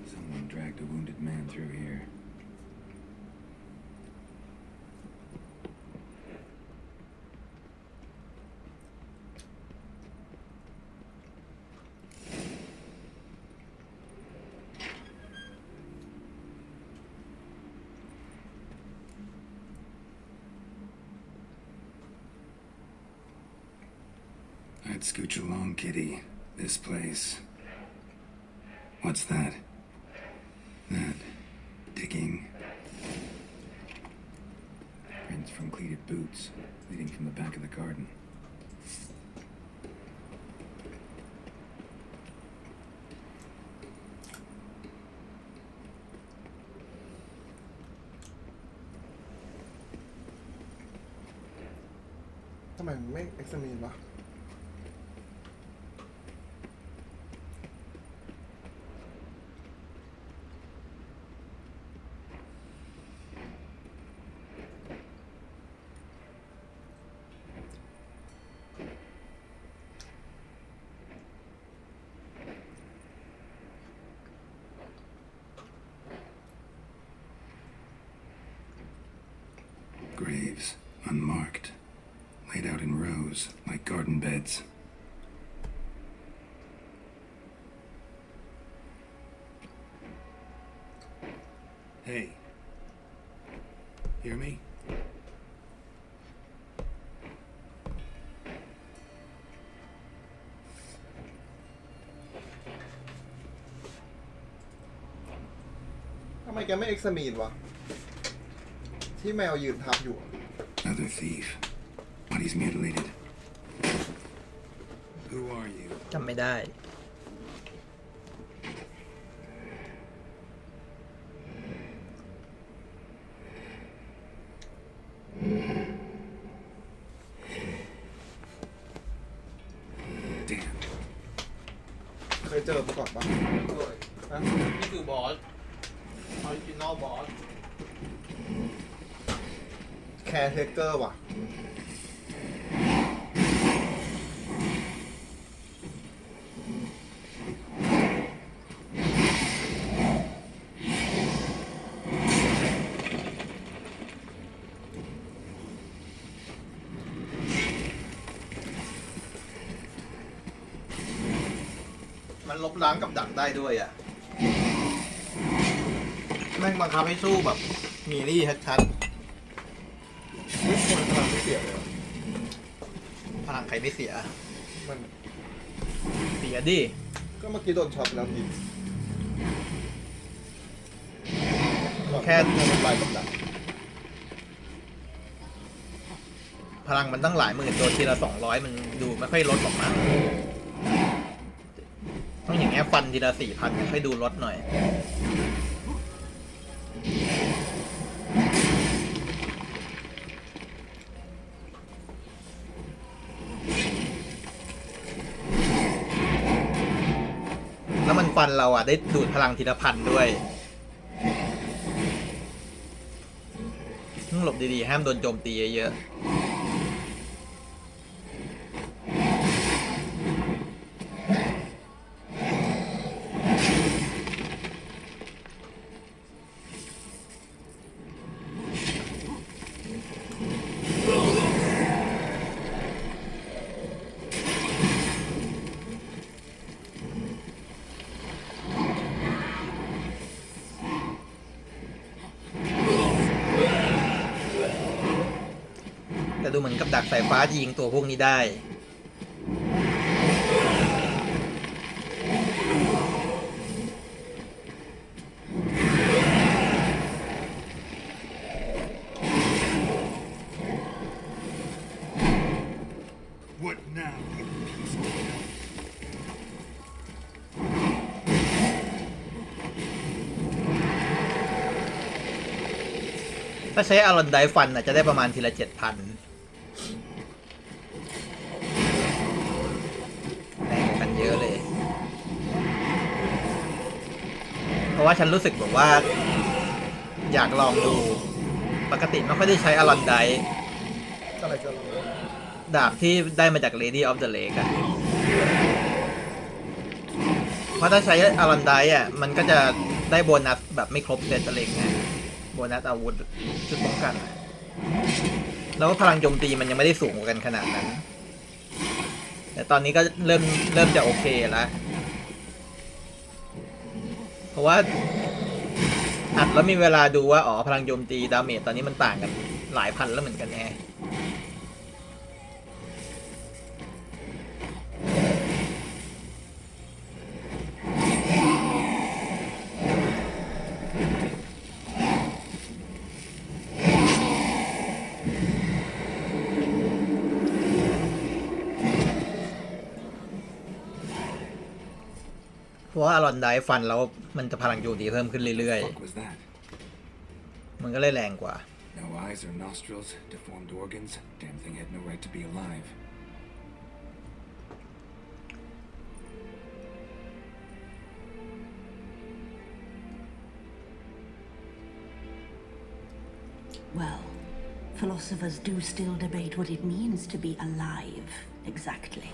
Someone dragged a wounded man through here. I'd scooch along, kitty. This place. What's that? That. Digging. Prints from cleated boots, leading from the back of the garden.ทำไมมันไม่เอ็กซ์มีนวะ Graves, unmarked, laid out in rows like garden beds. Hey. Hear me? ทำไมแกไม่เอ็กซ์มีนวะ ที่แมวยืนทับอยู่ Another thief. Body's mutilated. Who are you? จำไม่ได้ Damn. เคยเจอมาก่อนปะ ด้วย ฮะ นี่คือบอสออริจินอลบอส แคร์เทเกอร์ว่ะ มันลบล้างกับดักได้ด้วยอ่ะ แม่งบังคับให้สู้แบบมีรี่ชัด ไม่ควรพลังไม่เสียเลยเหรอ พลังใครไม่เสีย ๆมัน เสียดิ ก็เมื่อกี้โดนช็อตแล้วที แค่ ทำลายกับดัก พลังมันตั้งหลายหมื่นโดนทีละ200 มันดูไม่ค่อยลดออกมา ต้องอย่างเงี้ยฟันทีละ4,000ค่อยดูลดหน่อย แล้วมันฟันเราอ่ะ ได้ดูดพลังทีละพันด้วยต้องหลบดีๆ ห้ามโดนโจมตีเยอะๆ แต่ดูเหมือนกับดักสายฟ้ายิงตัวพวกนี้ได้ What now, you piece of hell? ถ้ าใช้อารอนไดฟันอาจจะได้ประมาณทีละ 7,000 แรงกว่ากันเยอะเลย เพราะว่าฉันรู้สึกแบบว่า อยากลองดู ปกติไม่ค่อยได้ใช้อารอนได อะไรจะลง ดาบที่ได้มาจาก Lady of the Lake อะเพราะถ้าใช้อารอนไดอะมันก็จะได้โบนัสแบบไม่ครบเซตอะไรไงโบนัสอาวุธชุดป้องกัน แล้วก็พลังโจมตีมันยังไม่ได้สูงกว่ากันขนาดนั้น แต่ตอนนี้ก็เริ่มจะโอเคแล้ว เพราะว่าอัดแล้วมีเวลาดูว่าอ๋อพลังโจมตีดาเมจตอนนี้มันต่างกันหลายพันแล้วเหมือนกันแน่เพราะว่าอารอนไดฟันแล้วมันจะพลังโจมตีเพิ่มขึ้นเรื่อย What was that? ๆ มันก็เลยแรงกว่า No eyes or nostrils, deformed organs. Damn thing had no right to be alive. Well, philosophers do still debate what it means to be alive, exactly.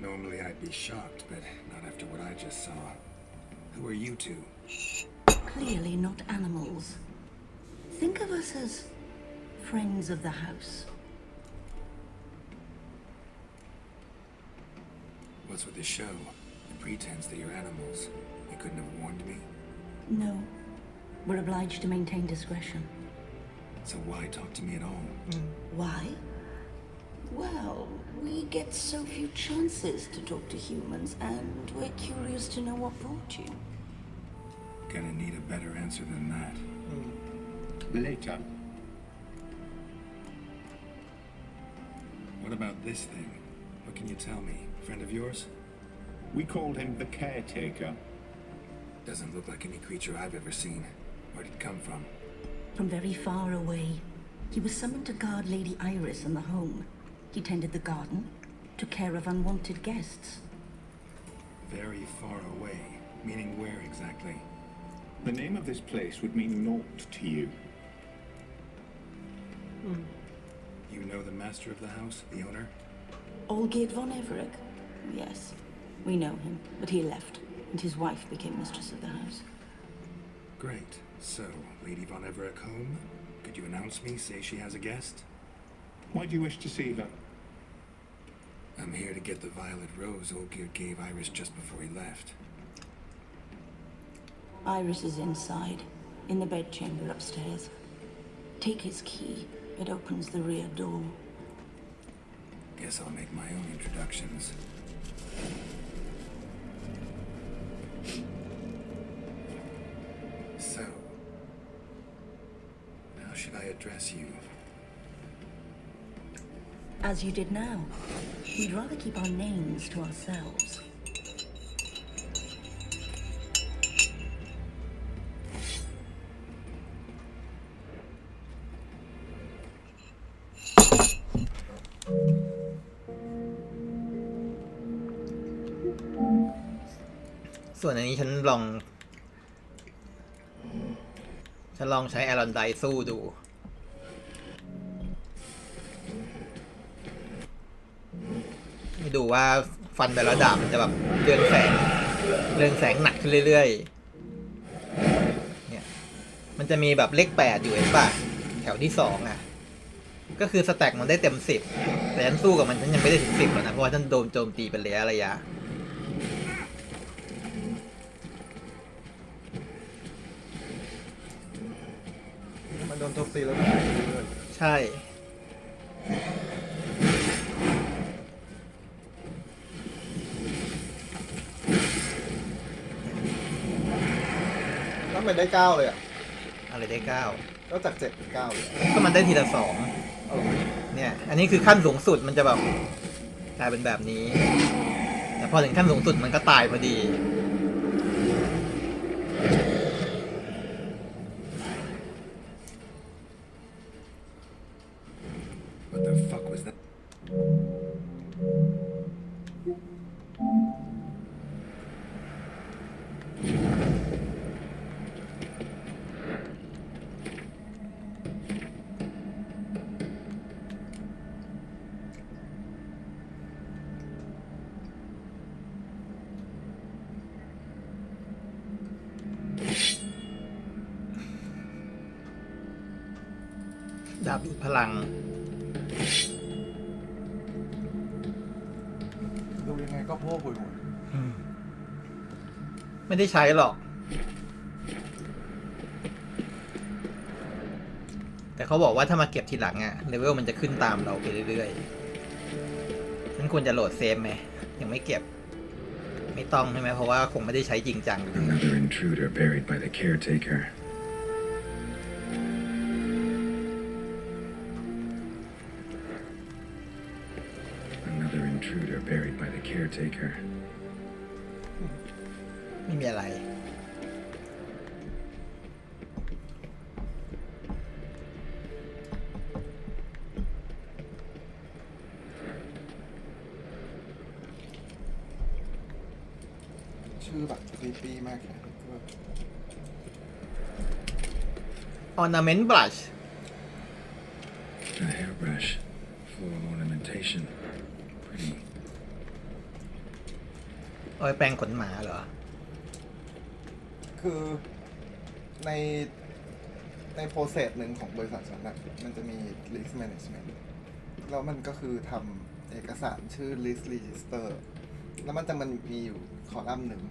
Normally I'd be shocked, but not after what I just saw. Who are you two? Clearly not animals. Think of us as friends of the house. What's with the show? The pretense that you're animals. You couldn't have warned me? No, we're obliged to maintain discretion. So why talk to me at all? Why? Well, we get so few chances to talk to humans, and we're curious to know what brought you. Gonna need a better answer than that. Later. What about this thing? What can you tell me? Friend of yours? We called him the Caretaker. Doesn't look like any creature I've ever seen. Where'd it come from? From very far away, he was summoned to guard Lady Iris and the home. He tended the garden, took care of unwanted guests. Very far away. Meaning where exactly? The name of this place would mean naught to you. You know the master of the house? The owner? Olgierd von Everett? Yes, we know him, but he left, and his wife became mistress of the house. Great. So, Lady von Everett home? Could you announce me, say she has a guest? Why do you wish to see her? I'm here to get the violet rose Olgierd gave Iris just before he left. Iris is inside, in the bedchamber upstairs. Take his key. It opens the rear door. Guess I'll make my own introductions. So, how should I address you? As you did now. We'd rather keep our names to ourselves.ส่วนอันนี้ฉันลองใช้อารอนไดสู้ดูให้ดูว่าฟันแต่ละดาบมันจะแบบเรืองแสงหนักขึ้นเรื่อยๆเนี่ยมันจะมีแบบเลข8อยู่เห็นป่ะแถวที่2อ่ะก็คือสแต็กมันได้เต็ม10แต่ฉันสู้กับมันฉันยังไม่ได้ถึง10หรอกนะเพราะว่าฉันโดนโจมตีเป็นระยะมันโดนโจมตีแล้วหายไปเรื่อย ใช่แล้วมันได้9เลยอ่ะ อะไรได้9ก็จาก7เป็น9เลย ก็มันได้ทีละ2เนี่ยอันนี้คือขั้นสูงสุดมันจะแบบกลายเป็นแบบนี้แต่พอถึงขั้นสูงสุดมันก็ตายพอดี จับพลัง ดูยังไงก็โพ่บุยหมด ไม่ได้ใช้หรอก แต่เขาบอกว่าถ้ามาเก็บทีหลังอะเลเวลมันจะขึ้นตามเราไปเรื่อยๆฉันควรจะโหลดเซฟไหมยังไม่เก็บ ไม่ต้องใช่ไหมเพราะว่าคงไม่ได้ใช้จริงจัง Another intruder buried by the caretaker. Another intruder buried by the caretaker. ไม่มีอะไร ชื่อแบบครีปปี้มากเลยก็ ornament brush A hairbrush. Floral ornamentation. Pretty. เอาไปแปรงขนหมาเหรอ คือในโปรเซสหนึ่งของบริษัทฉันนะมันจะมี list management แล้วมันก็คือทำเอกสารชื่อ list register แล้วมันมีอยู่คอลัมน์หนึ่ง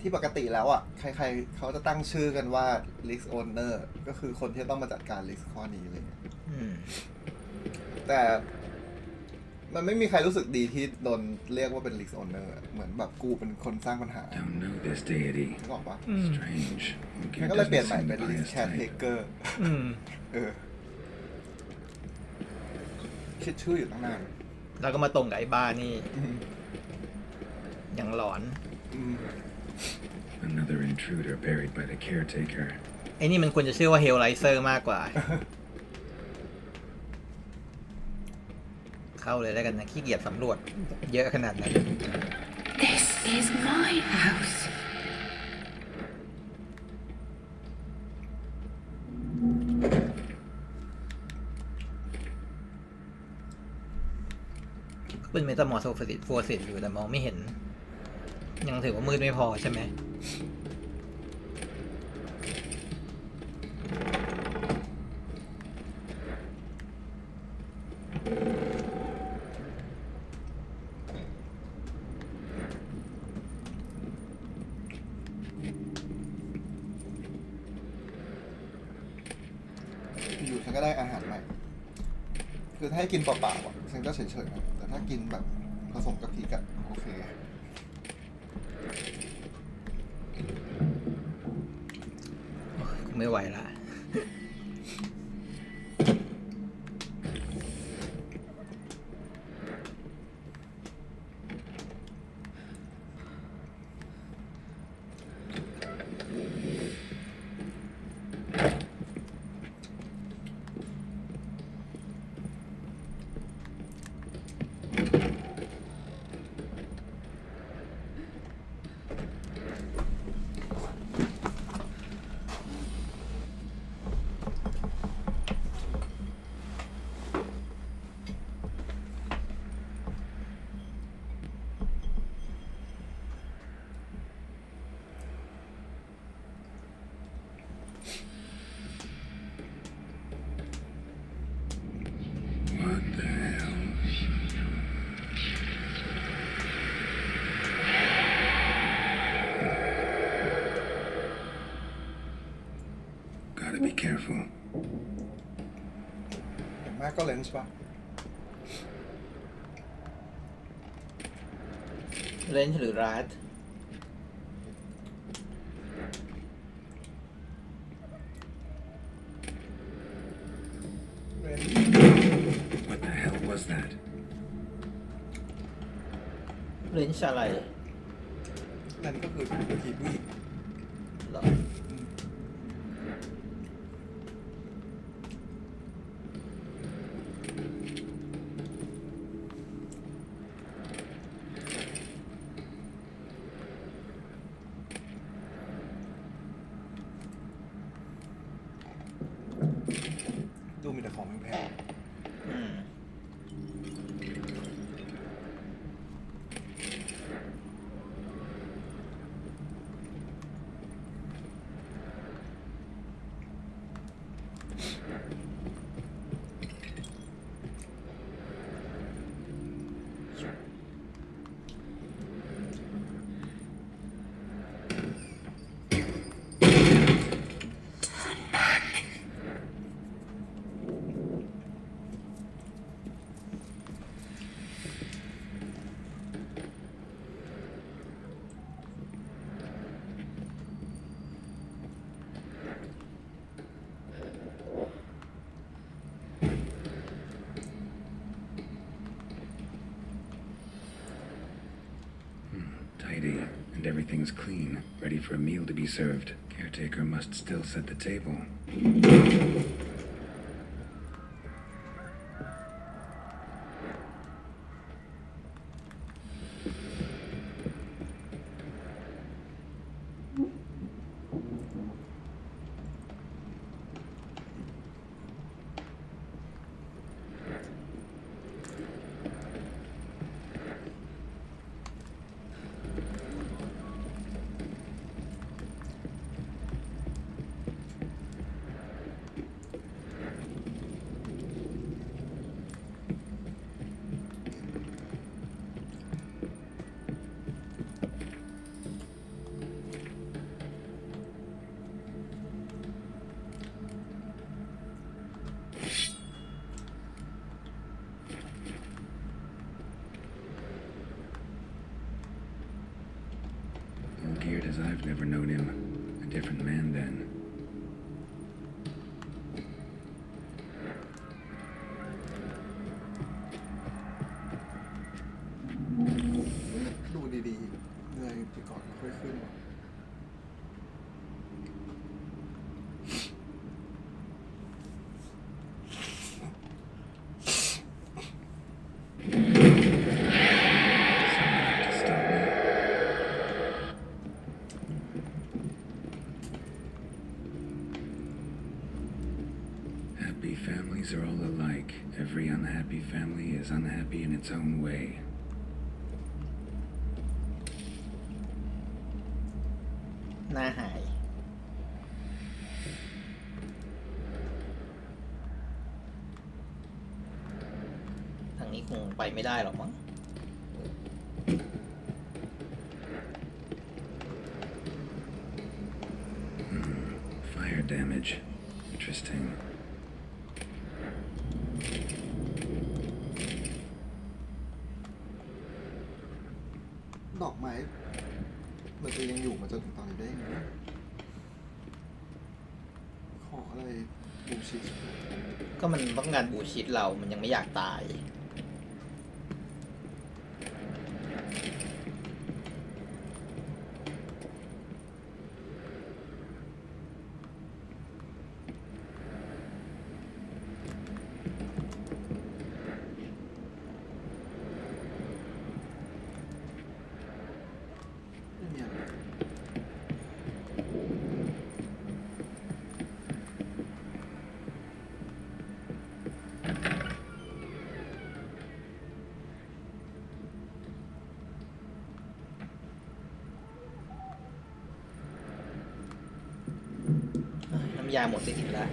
ที่ปกติแล้วอ่ะ ใครๆเขาจะตั้งชื่อกันว่า list owner ก็คือคนที่ต้องมาจัดการ list ข้อนี้เลย แต่มันไม่มีใครรู้สึกดีที่โดนเรียกว่าเป็น list owner อะเหมือนแบบกูเป็นคนสร้างปัญหา Don't know this deity. นึกออกปะ Strange. มันก็เลยเปลี่ยนใหม่เป็น list caretaker คิดชื่ออยู่ตั้งนาน แล้วก็มาตรงกับไอ้บ้านี่ อย่างหลอน Another intruder buried by the caretaker. ไอ้นี่มันควรจะชื่อว่า Hellraiser มากกว่า เข้าเลยแล้วกันนะขี้เกียจสำรวจ เยอะขนาดนั้น This is my house. เป็นเมตา มอร์โฟซิสอยู่แต่มองไม่เห็น ยังถือว่ามืดไม่พอใช่ไหม อยู่ฉันก็ได้อาหารใหม่ คือถ้าให้กินเปล่าๆอ่ะฉันก็เฉยๆนะแต่ถ้ากินแบบผสมกับพริกอะโอเค ไม่ไหวละ What the hell? Gotta be careful. อย่างมากก็เลนส์ปะ เลนส์หรือราด เลนส์ What the hell was that? เลนส์อะไร นั่นก็คือผีผู้หญิง เหรอ ดูมีแต่ของแพง อืม provided everything's clean, ready for a meal to be served, caretaker must still set the table. Geared as I've never known him. A different man then. ดูดีๆเหนื่อยไปก่อนค่อยขึ้น Happy families are all alike. Every unhappy family is unhappy in its own way. หน้าหาย ทางนี้คงไปไม่ได้หรอกมั้ง Fire damage. Interesting. ดอกไม้มันจะยังอยู่มาจนถึงตอนนี้ได้ยังไงขออะไรบูชิด ก็มันต้องการบูชิดเรา มันยังไม่อยากตาย ไม่มีอะไร น้ำยาหมดไปอีกแล้ว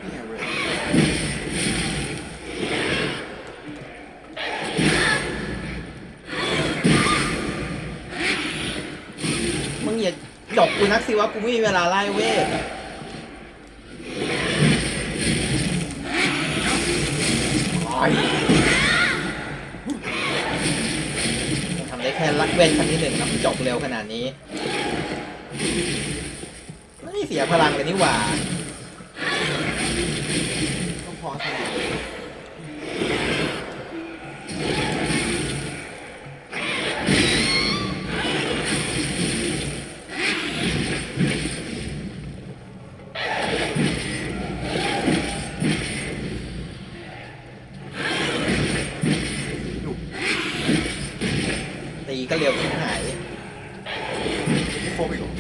นี่ไงเว้ย มึงอย่าจบกูนักสิว่ากูไม่มีเวลาไล่เวททำได้แค่ลักเวทครั้งที่หนึ่งนะมันจบเร็วขนาดนี้ไม่เสียพลังเลยนี่หว่า ต้องพอสนิท ตีก็เร็วชิบหาย โฟมอีกเหรอ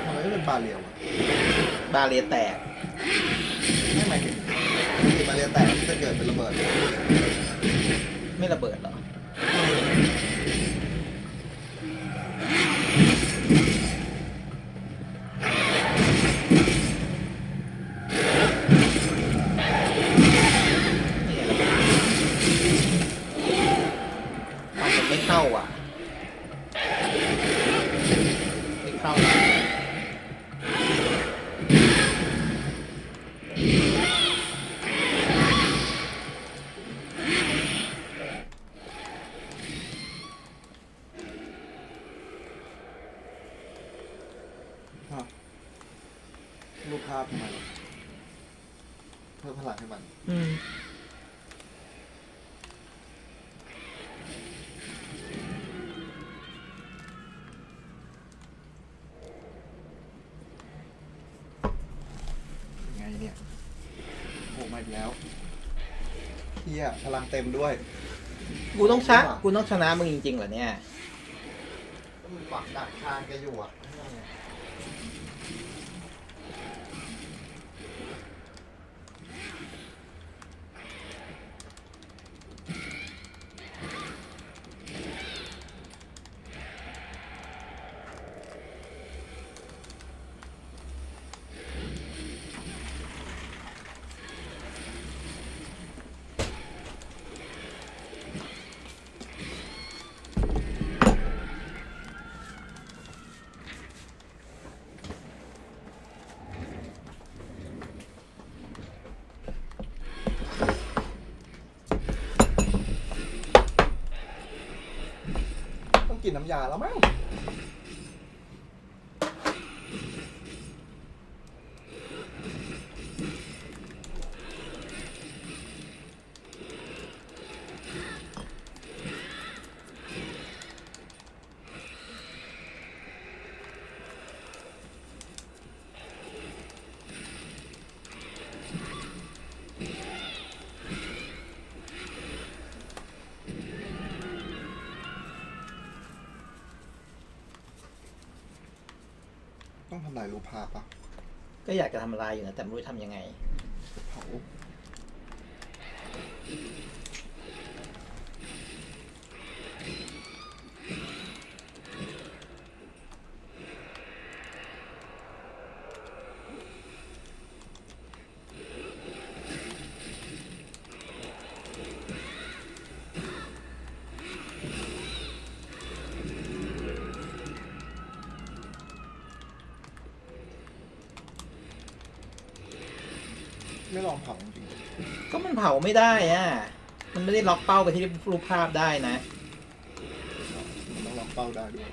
ทำไมไม่เป็นบาเรียวอะ บาเรียแตก ไม่หมายถึงบาเรียแตกมันจะเกิดเป็นระเบิด ไม่ระเบิดเหรอ มันไม่เข้าอ่ะ ไม่เข้านะ ไงเนี่ยโอ้มาอีกแล้วเฮียพลังเต็มด้วย กูต้องชนะมึงจริงๆเหรอเนี่ยก็มึงปักดักทางแกอยู่อ่ะต้องกินน้ำยาแล้วมั้งต้องทำลายรูปภาพปะ ก็อยากจะทำลายอยู่นะแต่ไม่รู้ทำยังไง เผาไม่ลองเผาจริง ก็มันเผาไม่ได้อ่ะ มันไม่ได้ล็อกเป้าไปที่รูปภาพได้นะ ๆมันต้องลองเป้าได้ด้วย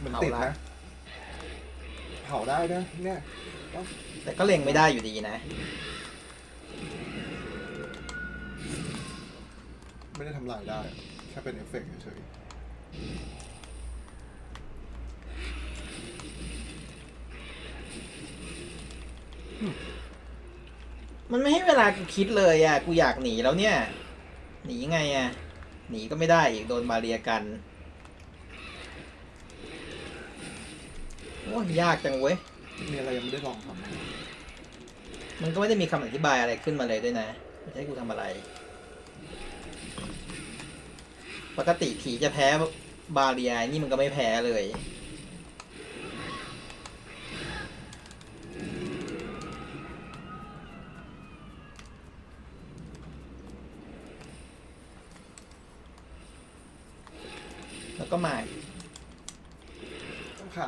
มันติดนะเผาได้นะเนี่ยต้อง แต่ก็เล็งไม่ได้อยู่ดีนะ ไม่ได้ทำลายได้แค่เป็นเอฟเฟกต์เฉย มันไม่ให้เวลากูคิดเลยอ่ะ กูอยากหนีแล้วเนี่ย หนีไงอ่ะ หนีก็ไม่ได้อีกโดนบาเรียกันโอ้ยยากจังเว้ย ๆมีอะไรยังไม่ได้ลองทำไหม มันก็ไม่ได้มีคำอธิบายอะไรขึ้นมาเลยด้วยนะจะให้กูทำอะไร ปกติผีจะแพ้บาเรียนี่มันก็ไม่แพ้เลย แล้วก็มา ต้องข้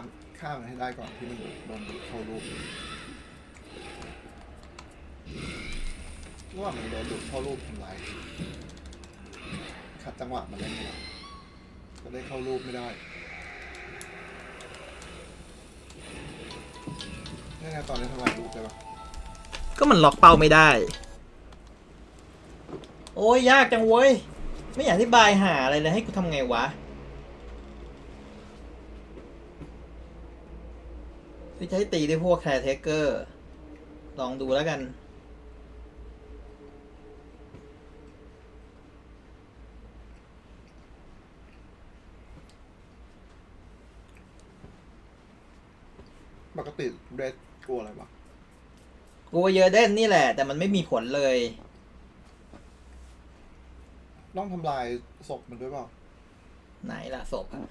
ามมันให้ได้ก่อนที่มันโดนดูดเข้ารูประหว่างมันโดนดูดเข้ารูปทำลายขัดจังหวะมันเล่นไม่ได้ก็ได้เข้ารูปไม่ได้นี่ไงตอนนี้ทำลายรูปได้ปะ ก็มันล็อกเป้าไม่ได้ โอ้ยยากจังเว้ย ไม่อยากอธิบายหาอะไรเลยให้กูทำไงวะที่จะให้ตีด้วยพวกแคร์เทเกอร์ ลองดูแล้วกัน ปกติเรดกลัวอะไรวะ กูเยอะเด่นนี่แหละ แต่มันไม่มีผลเลย ต้องทำลายศพมันด้วยเปล่า ไหนล่ะศพอะ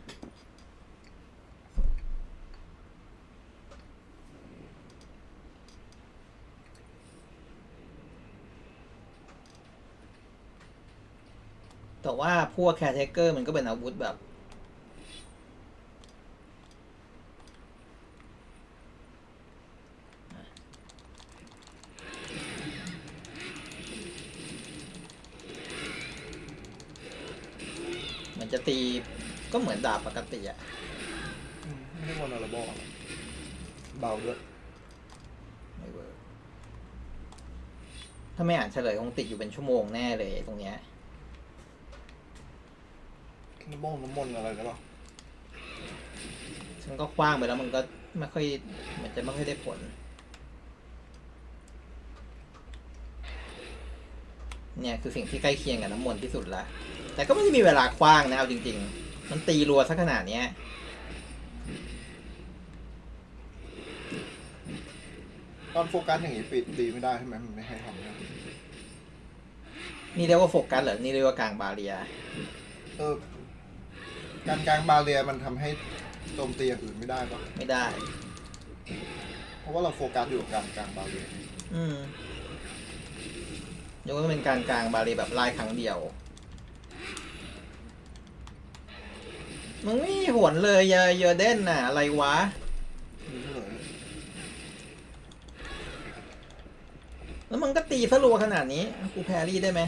แต่ว่าพวกแคร์เทเกอร์มันก็เป็นอาวุธแบบ มันจะตี ก็เหมือนดาบปกติอะ ไม่ได้วอลเลย์บอลเบาด้วย ไม่เวิร์กถ้าไม่อ่านเฉลยคงติดอยู่เป็นชั่วโมงแน่เลยตรงเนี้ย น้ำมนต์อะไรได้ปะ ฉันก็คว้างไปแล้วมันก็ไม่ค่อยเหมือนจะไม่ค่อยได้ผล เนี่ยคือสิ่งที่ใกล้เคียงกับน้ำมนต์ที่สุดละแต่ก็ไม่ได้มีเวลาคว้างนะเอาจริงๆมันตีรัวซะขนาดเนี้ย ตอนโฟกัสอย่างงี้ปิดตีไม่ได้ใช่ไหมมันไม่ให้ทำนะ นี่เรียกว่าโฟกัสเหรอนี่เรียกว่ากลางบาเรีย การกลางบาเรียมันทำให้โจมตีอย่างอื่นไม่ได้ปะ ไม่ได้ เพราะว่าเราโฟกัสอยู่กับการกลางบาเรีย ยกเว้นเป็นการกลางบาเรียแบบไล่ครั้งเดียวมึงไม่หวนเลยเยอเด่นน่ะอะไรวะ นี่เฉลย แล้วมันก็ตีซะรัวขนาดนี้กูแพรี่ได้ไหม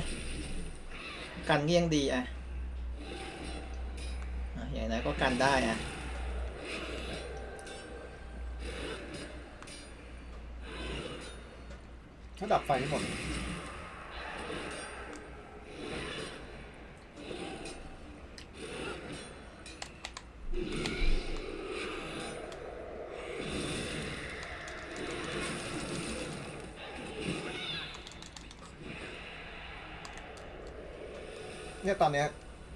กันก็ยังดีอะอย่างนั้นก็กันได้อะ ถ้าดับไฟให้หมดเนี่ยตอนเนี้ย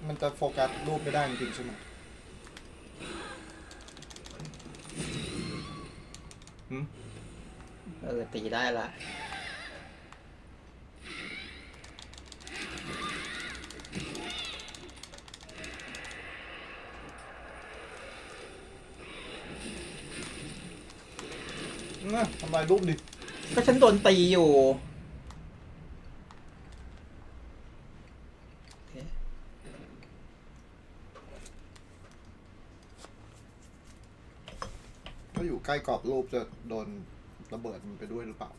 มันจะโฟกัสรูปไม่ได้จริงๆใช่ไหม ตีได้ละ ทำลายรูปดิ ก็ฉันโดนตีอยู่ ถ้าอยู่ใกล้กรอบรูปจะโดนระเบิดมันไปด้วยหรือเปล่า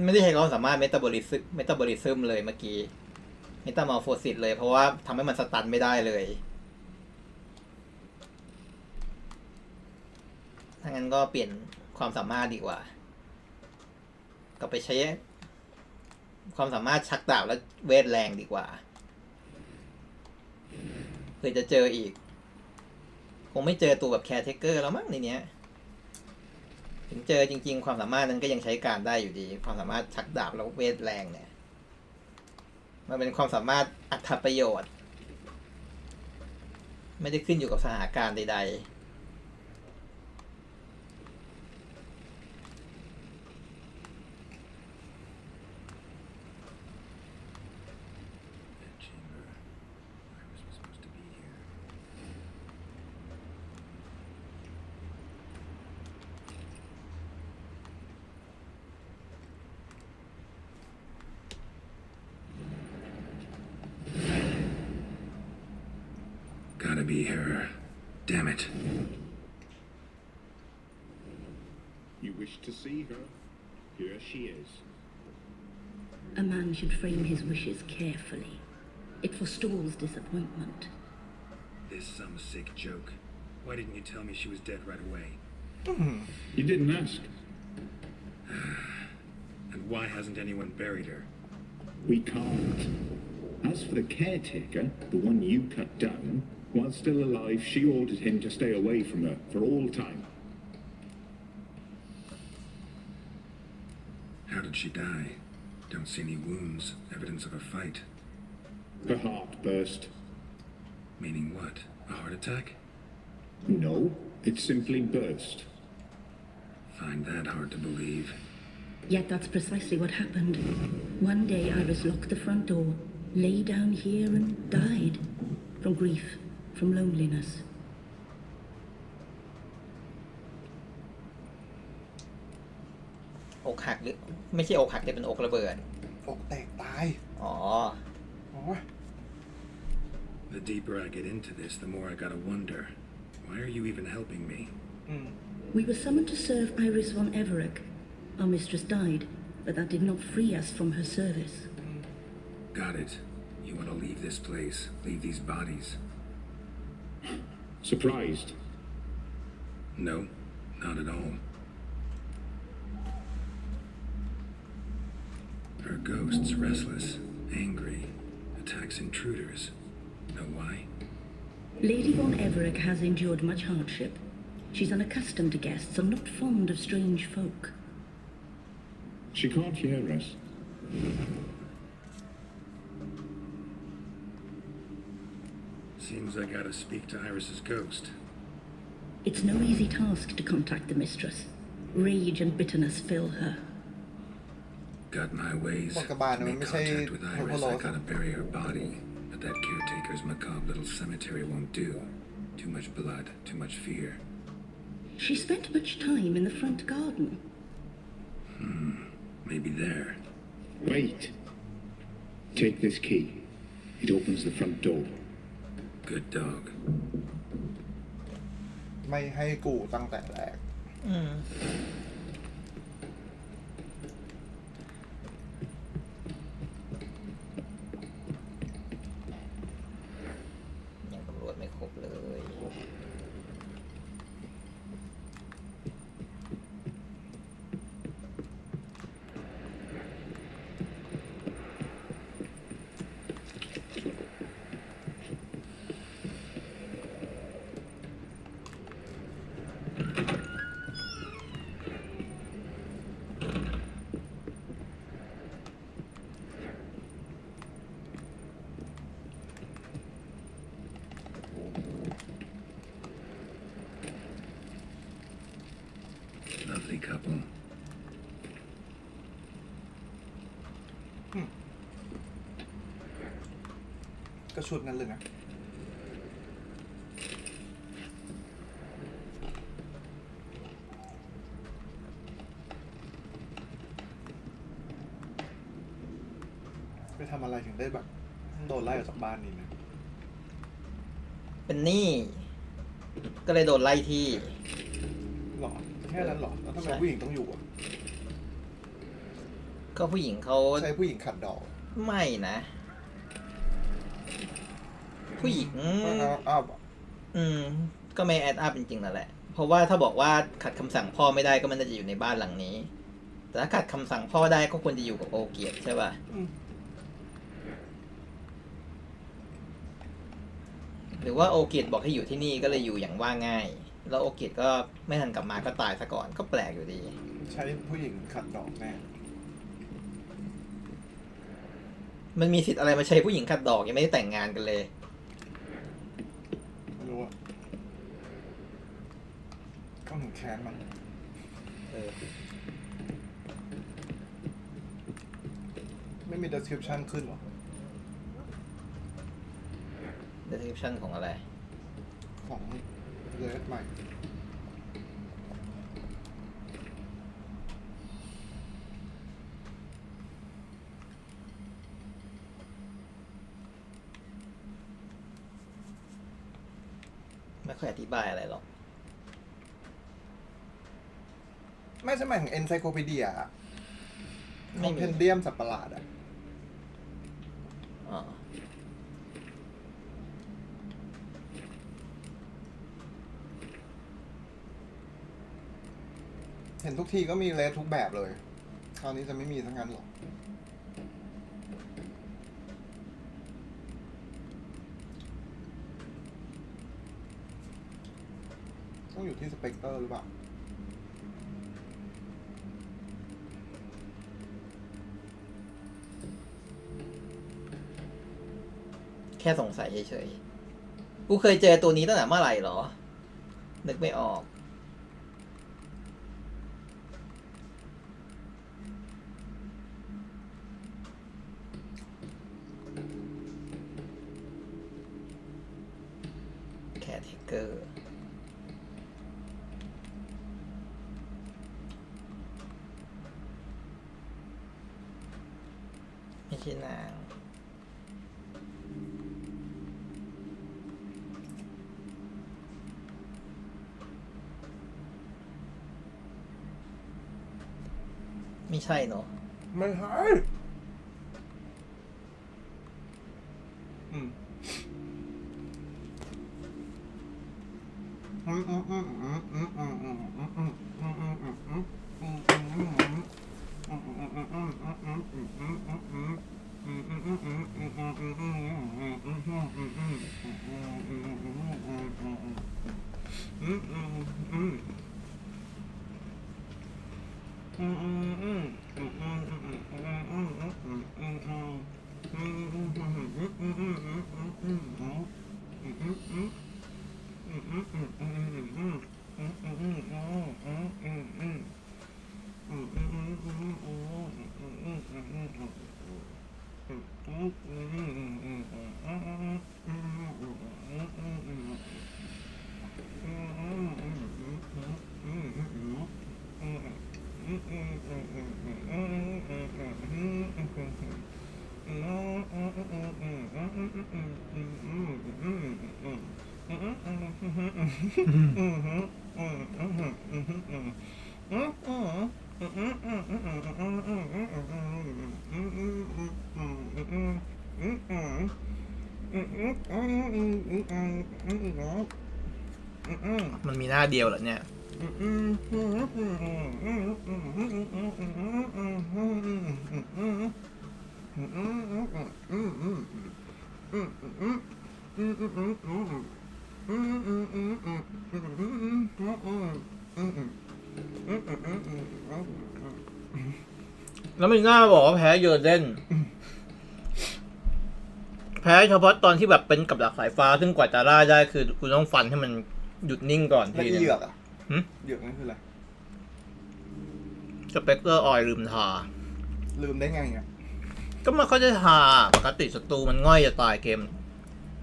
ไม่ได้ใช้ความสามารถเมตาบอลิซึมเลยเมื่อกี้เมตามอร์โฟซิสเลยเพราะว่าทำให้มันสตันไม่ได้เลยถ้างั้นก็เปลี่ยนความสามารถดีกว่าก็ไปใช้ความสามารถชักดาบแล้วเวทแรงดีกว่าเพื่อจะเจออีกคงไม่เจอตัวแบบแคร์เทเกอร์แล้วมั้งในเนี้ย ถึงเจอจริงๆความสามารถนั้นก็ยังใช้การได้อยู่ดี ความสามารถชักดาบแล้วเวทแรงเนี่ยมันเป็นความสามารถอัตประโยชน์ ไม่ได้ขึ้นอยู่กับสถานการณ์ใดๆ That chamber. Iris was supposed to be here. Gotta be her. Damn it. You wish to see her? Here she is. A man should frame his wishes carefully. It forestalls disappointment. This some sick joke. Why didn't you tell me she was dead right away? You didn't ask. And why hasn't anyone buried her? We can't. As for the caretaker, the one you cut down, while still alive, she ordered him to stay away from her for all time. How did she die? Don't see any wounds, evidence of a fight. Her heart burst. Meaning what? A heart attack? No, it simply burst. Find that hard to believe. Yet that's precisely what happened. One day Iris locked the front door, lay down here and died. From grief, from loneliness. อกหักหรือไม่ใช่อกหักแต่เป็นอกระเบิด อกแตกตาย อ๋อ โอ้ย The deeper I get into this, the more I gotta wonder. Why are you even helping me? We were summoned to serve Iris von Everec. Our mistress died, but that did not free us from her service. Got it. You want to leave this place, leave these bodies. Surprised? No, not at all. Her ghost's restless, angry, attacks intruders. Know why? Lady von Everec has endured much hardship. She's unaccustomed to guests and not fond of strange folk. She can't hear us. Seems I gotta speak to Iris's ghost. It's no easy task to contact the mistress. Rage and bitterness fill her. Got my ways. พวกกบาล To มัน make ไม่ใช่ contact with โทร Iris, โล I gotta bury her body. But that caretaker's macabre little cemetery won't do. Too much blood, too much fear. She spent much time in the front garden. Maybe there. Wait. Take this key. It opens the front door. Good dog. ไม่ให้กูตั้งแต่แรก อืมยังตำรวจไม่ครบเลย Lovely couple. ก็ชุดนั้นเลยนะ ไปทำอะไรถึงได้แบบโดนไล่ออกจากบ้านนี่นะ เป็นหนี้ก็เลยโดนไล่ที่ หรอ แค่นั้นหรอ แล้วทำไม ใช่ ผู้หญิงต้องอยู่อ่ะ ก็ผู้หญิงเขา ใช่ผู้หญิงขัดดอก ไม่นะ ผู้หญิง อ้าว ก็ไม่แอดอัพจริงๆนั่นแหละ เพราะว่าถ้าบอกว่าขัดคำสั่งพ่อไม่ได้ก็มันน่าจะอยู่ในบ้านหลังนี้ แต่ถ้าขัดคำสั่งพ่อได้ก็ควรจะอยู่กับโอเกียรติใช่ป่ะ หรือว่าโอเกียรติบอกให้อยู่ที่นี่ก็เลยอยู่อย่างว่าง่าย แล้วโอกิก็ไม่ทันกลับมาก็ตายซะก่อนก็แปลกอยู่ดี ใช้ผู้หญิงขัดดอกแน่ มันมีสิทธิ์อะไรมาใช้ผู้หญิงขัดดอกยังไม่ได้แต่งงานกันเลย ไม่รู้อะก็ถึงแค้นมัน เออ ไม่มี description ขึ้นหรอ description ของอะไร ของเลสใหม่ ไม่ค่อยอธิบายอะไรหรอก ไม่ใช่หมายถึง encyclopedia อะ ไม่มี compendium สัตว์ประหลาดอะ อ๋อ เห็นทุกทีก็มีเลสทุกแบบเลย คราวนี้จะไม่มีทั้งนั้นหรอก ต้องอยู่ที่สเปกเตอร์หรือเปล่า แค่สงสัยเฉยๆ กูเคยเจอตัวนี้ตั้งแต่เมื่อไหร่หรอ นึกไม่ออก แคร์เทเกอร์ ไม่ใช่นาง ไม่ใช่เนอะ ไม่ใช่อืมมันมีหน้าเดียวเหรอเนี่ย แล้วมันน่าบอกว่าแพ้เยอร์เดนแพ้เฉพาะตอนที่แบบเป็นกับดักสายฟ้าซึ่งกว่าจะล่าได้คือคุณต้องฟันให้มันหยุดนิ่งก่อน แล้ว ที เห นึง ยือกอะ หึ เหยือกนั่นคืออะไร สเปกเตอร์ออยลืมทา ลืมได้ไงอะ ก็ไม่ค่อยได้ทาปกติศัตรูมันง่อยจะตายเกม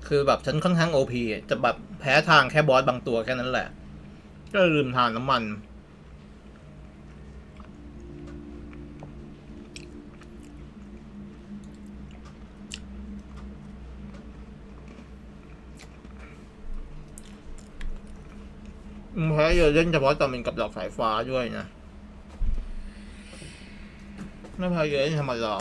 คือแบบฉันค่อนข้างโอพีจะแบบแพ้ทางแค่บอสบางตัวแค่นั้นแหละ ก็ลืมทานน้ำมัน แพ้เยอะเล่นเฉพาะตอนเป็นกับดอกสายฟ้าด้วยนะไม่แพ้เยอะเล่นธรรมดา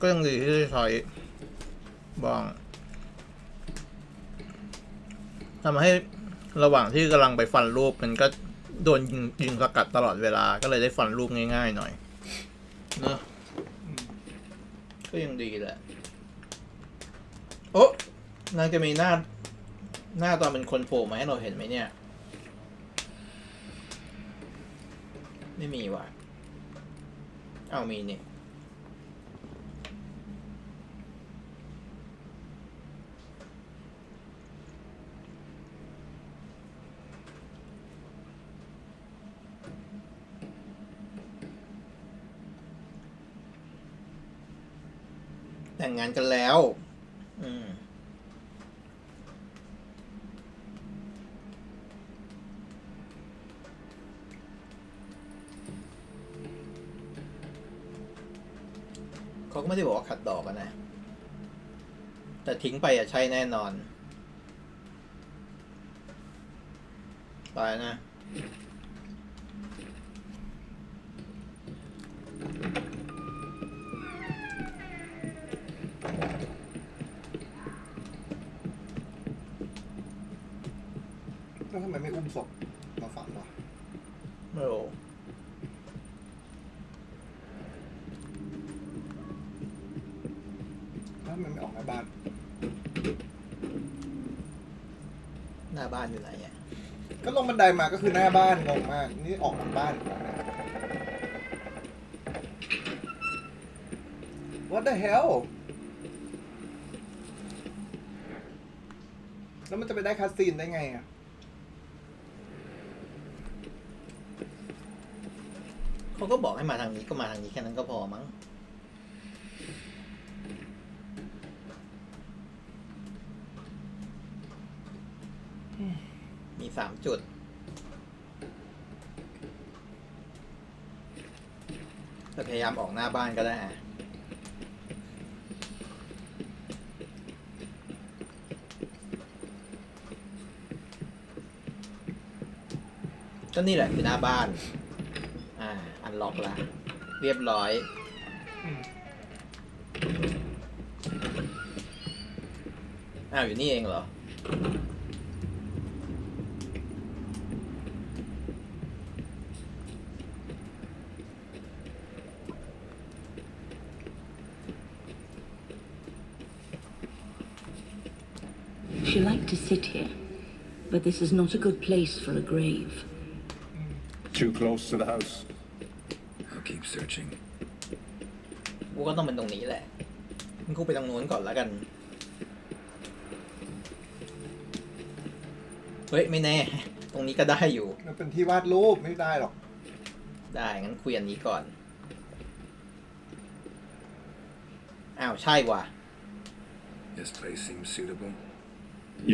ก็ยังดีที่ได้ใช้บ้างทำให้ระหว่างที่กำลังไปฟันรูปมันก็โดนยิงสกัดตลอดเวลาก็เลยได้ฟันรูปง่ายๆหน่อยเนอะก็ยังดีแหละ โอ้นางจะมีหน้าตอนเป็นคนโผล่มาให้เราเห็นไหมเนี่ย ไม่มีว่ะเอามีนี่แต่งงานกันแล้ว เขาก็ไม่ได้บอกว่าขัดดอกกันนะ แต่ทิ้งไปอะใช่แน่นอน ไปนะ แล้วทำไมไม่อุ้มศพมาฝังวะ ไม่รู้ แล้วทำไมไม่ออกหน้าบ้าน หน้าบ้านอยู่ไหนอ่ะ ก็ลงบันไดมาก็คือหน้าบ้านงงมาก นี่ออกหลังบ้านอีกแล้วนะ What the hell แล้วมันจะไปได้คัสซีนได้ไงอ่ะ เขาก็บอกให้มาทางนี้ก็มาทางนี้แค่นั้นก็พอมั้ง มี3 จุด แต่พยายามออกหน้าบ้านก็ได้อะก็นี่แหละคือหน้าบ้าน อันล็อกแล้วเรียบร้อย อยู่นี่เองเหรอ She liked to sit here, but this is not a good place for a grave. Too close to the house. I'll keep searching. กูก็ต้องเป็นตรงนี้แหละมึงกูไปตรงนู้นก่อนแล้วกัน เฮ้ย ไม่แน่ ตรงนี้ก็ได้อยู่ มันเป็นที่วาดรูปไม่ได้หรอก ได้ งั้นคุยอันนี้ก่อน ใช่ว่ะ This place seems suitable.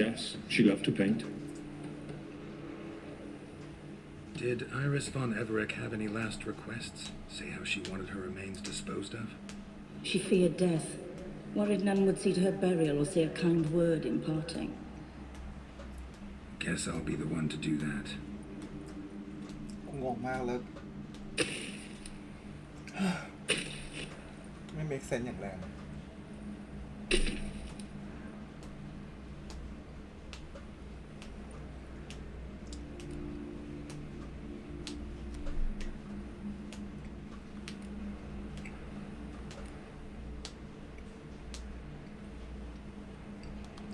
Yes, she loved to paint. Did Iris von Everett have any last requests? Say how she wanted her remains disposed of? She feared death, worried none would see to her burial or say a kind word in parting. Guess I'll be the one to do that. กูงงมากเลย ไม่ make sense อย่างแรง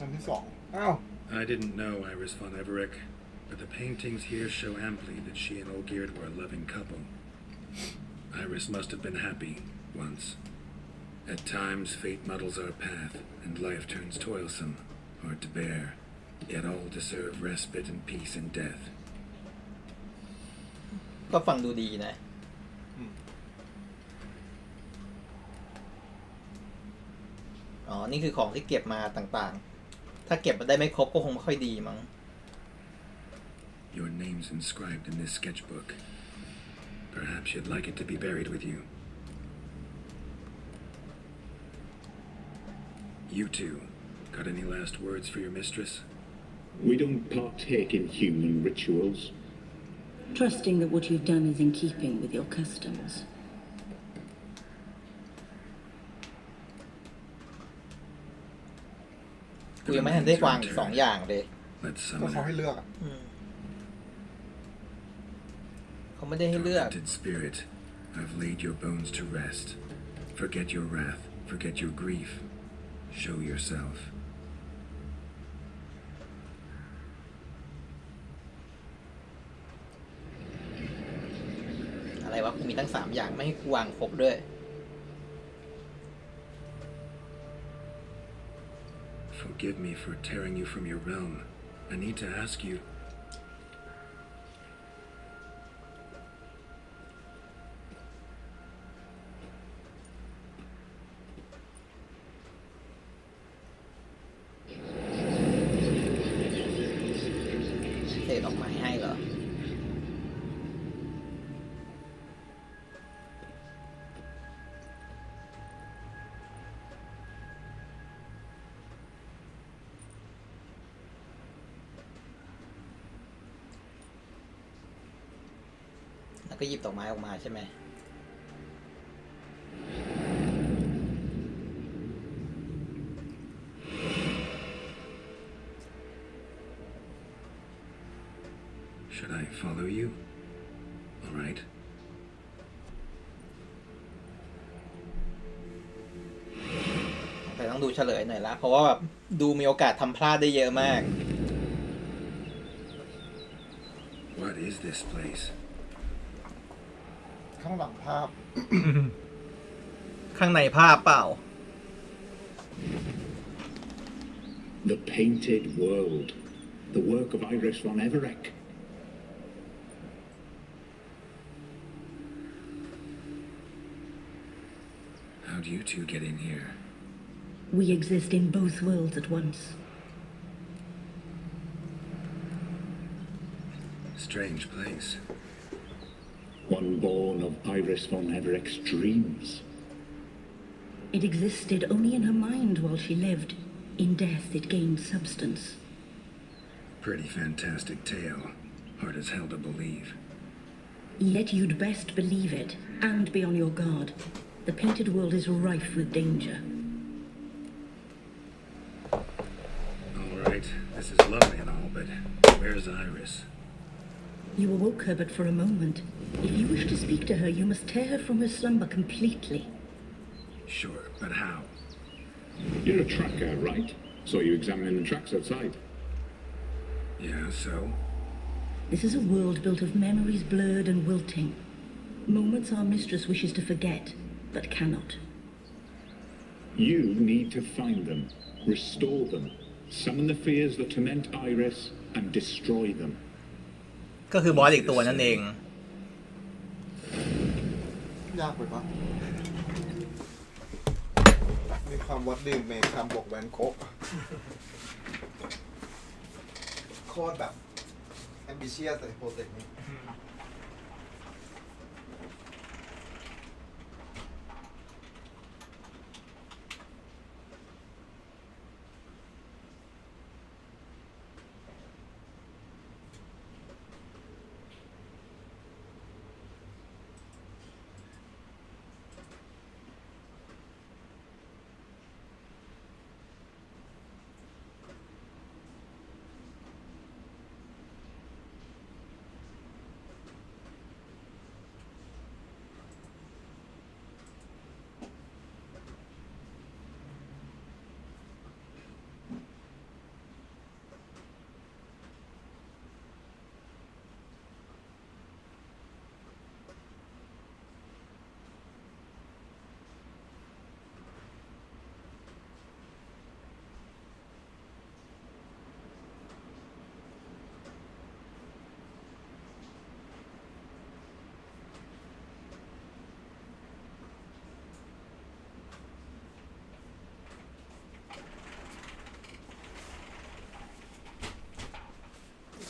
อันที่สอง I didn't know Iris von Everett, but the paintings here show amply that she and Olgierd were a loving couple. Iris must have been happy once. At times, fate muddles our path, and life turns toilsome, hard to bear. Yet all deserve respite and peace in death. ก็ฟังดูดีนะ นี่คือของที่เก็บมาต่างๆ ถ้าเก็บมาได้ไม่ครบก็คงไม่ค่อยดีมั้ง Your name's inscribed in this sketchbook. Perhaps you'd like it to be buried with you. You two, got any last words for your mistress? We don't partake in human rituals. Trusting that what you've done is in keeping with your customs. กูยังไม่ทันได้วาง2 อย่างเลย Let's ก็ summon เขาให้ her. เลือกอะ เขาไม่ได้ให้เลือก Tormented spirit, I've laid your bones to rest. Forget your wrath, forget your grief. Show yourself. อะไรวะกูมีตั้ง3อย่างไม่ให้กูวางครบด้วย Forgive me for tearing you from your realm. I need to ask you.เศษออกไม้ให้เหรอ แล้วก็หยิบดอกไม้ออกมาใช่ไหม Should I follow you? All right. แต่ต้องดูเฉลยหน่อยละเพราะว่าแบบดูมีโอกาสทำพลาดได้เยอะมาก What is this place? ข้างหลังภาพ ข้างในภาพเปล่า The Painted World. The work of Iris von Everec. How do you two get in here? We exist in both worlds at once. Strange place. One born of Iris von Everec's dreams. It existed only in her mind while she lived. In death, it gained substance. Pretty fantastic tale. Hard as hell to believe. Yet you'd best believe it, and be on your guard. The painted world is rife with danger. All right, this is lovely and all, but where's Iris? You awoke her but for a moment. If you wish to speak to her, you must tear her from her slumber completely. Sure, but how? You're a tracker, right? Saw you examining the tracks outside. Yeah, so? This is a world built of memories blurred and wilting. Moments our mistress wishes to forget, but cannot. You need to find them, restore them, summon the fears that torment Iris, and destroy them. ก็คือบอสอีกตัวนั่นเอง ยากไปปะมีความวัดดื่มเมคำบอกแวนโคกโคตรแบบ ambitious เลยโปรเจกต์นี้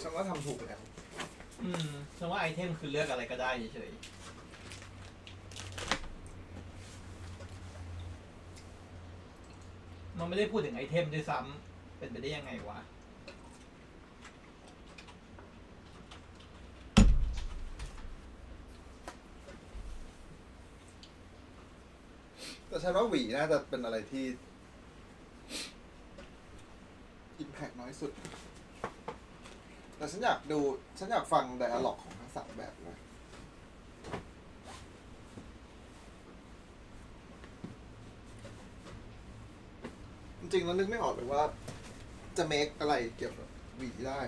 ฉันว่าทำถูกแล้ว ฉันว่าไอเทมคือเลือกอะไรก็ได้เฉยๆมันไม่ได้พูดถึงไอเทมด้วยซ้ำเป็นไปได้ยังไงวะ แต่ฉันว่าหวีน่าจะเป็นอะไรที่ impact น้อยสุด แต่ฉันอยากฟัง dialog ของทั้ง3แบบเลยจริงๆแล้วนึกไม่ออกเลยว่าจะ make อะไรเกี่ยวกับหวีได้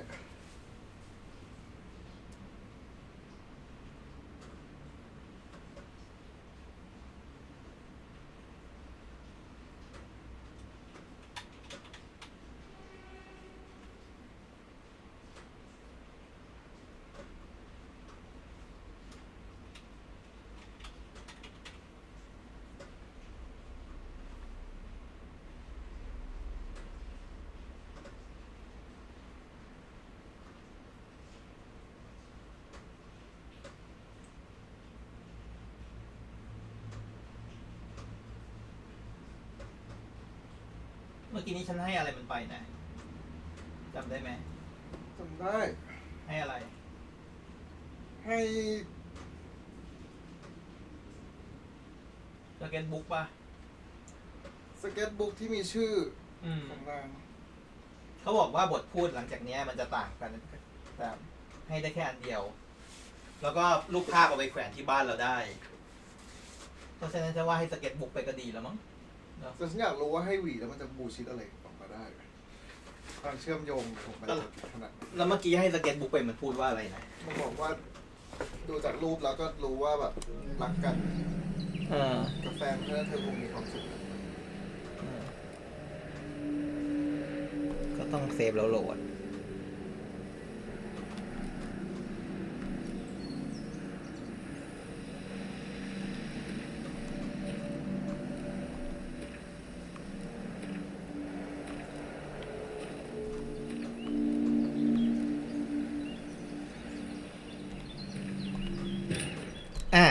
กี้นี้ฉันให้อะไรมันไปนะจำได้ไหม จำได้ ให้อะไร ให้ สเก็ตบุ๊กป่ะ สเก็ตบุ๊กที่มีชื่อ อืม ของนาง เขาบอกว่าบทพูดหลังจากเนี้ยมันจะต่างกันแต่ให้ได้แค่อันเดียว แล้วก็รูปภาพเอาไปแขวนที่บ้านเราได้ เพราะฉะนั้นจะว่าให้สเก็ตบุ๊กไปก็ดีแล้วมั้ง แต่ฉันอยากรู้ว่าให้หวีแล้วมันจะบูชิดอะไรออกมาได้ทางเชื่อมโยงของมันขนาดไหน แล้วเมื่อกี้ให้สเก็ตบุ๊กไปมันพูดว่าอะไรนะ มันบอกว่าดูจากรูปแล้วก็รู้ว่าแบบรักกัน กับแฟนเพื่อนเธอคงมีความสุข ก็ต้องเซฟแล้วโหลด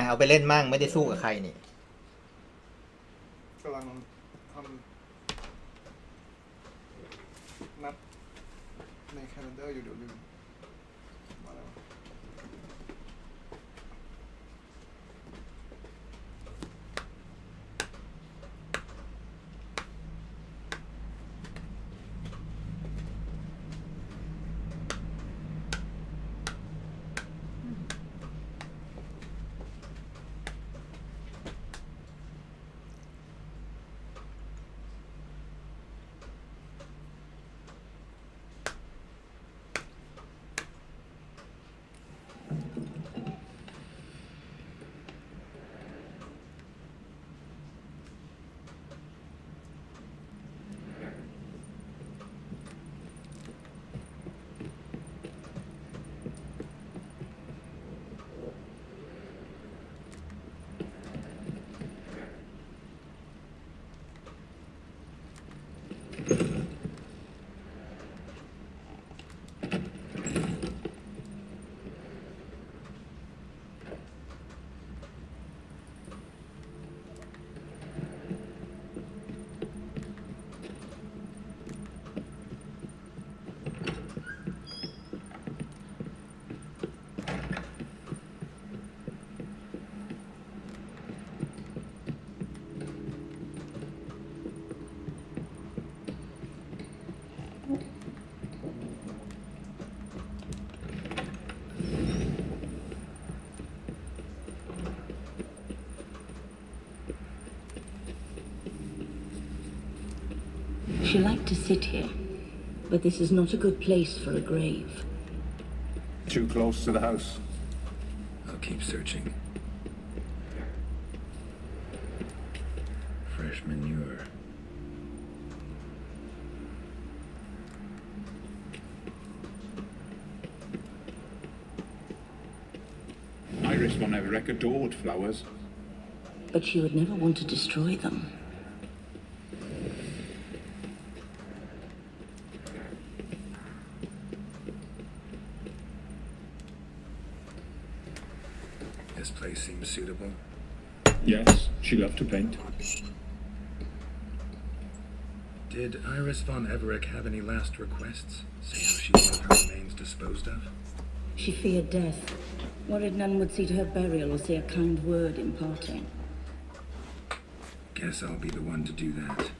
เอาไปเล่นมั่งไม่ได้สู้กับใครนี่ กำลังทำนัดในแคล endar อยู่เดี๋ยวลืมมาแล้ว She liked to sit here, but this is not a good place for a grave. Too close to the house. I'll keep searching. Fresh manure. Iris von Everett adored flowers. But she would never want to destroy them. This place seems suitable. Yes, she loved to paint. Did Iris von Everett have any last requests? Say how she wanted her remains disposed of? She feared death, worried none would see to her burial or say a kind word in parting. Guess I'll be the one to do that.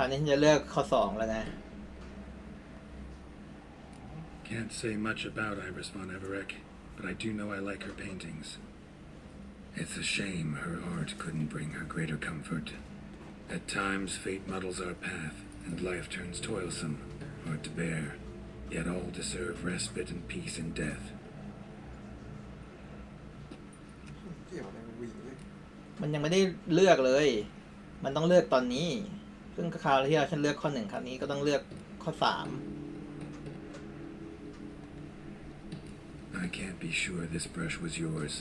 คราวนี้ฉันจะเลือกข้อ2แล้วนะ Can't say much about Iris von Everett, but I do know I like her paintings. It's a shame her art couldn't bring her greater comfort. At times, fate muddles our path, and life turns toilsome, hard to bear. Yet all deserve respite and peace in death. เกี่ยวอะไรกับหวีเลย มันยังไม่ได้เลือกเลย มันต้องเลือกตอนนี้ ซึ่งคราวที่แล้วฉันเลือกข้อ1คราวนี้ก็ต้องเลือกข้อ3 I can't be sure this brush was yours.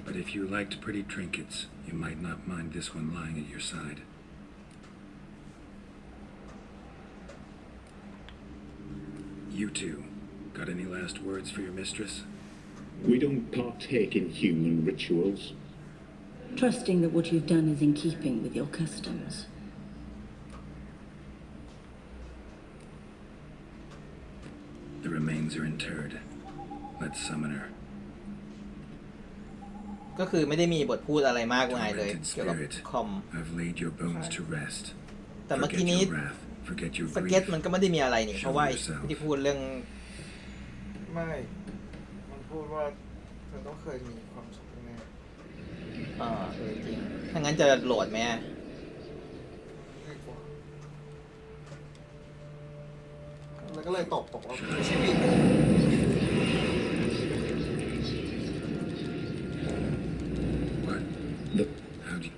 But if you liked pretty trinkets, you might not mind this one lying at your side. You two, got any last words for your mistress? We don't partake in human rituals. Trusting that what you've done is in keeping with your customs. The remains are interred. Let's summon her. ก็คือไม่ได้มีบทพูดอะไรมากมายเลย Tormented เกี่ยวกับ spirit, คอม I've laid your bones to rest. แต่เมื่อกี้ Forget นี้ your wrath, forget your สเก็ต grief. มันก็ไม่ได้มีอะไรนี่ เพราะว่าไอ้ yourself. ที่พูดเรื่อง ไม่ มันพูดว่าเธอต้องเคยมีความสุขแน่ จริงถ้างั้นจะโหลดไหมอะ ดีกว่าแล้วก็เลยตบบอกว่าชีวิต What? The How'd you...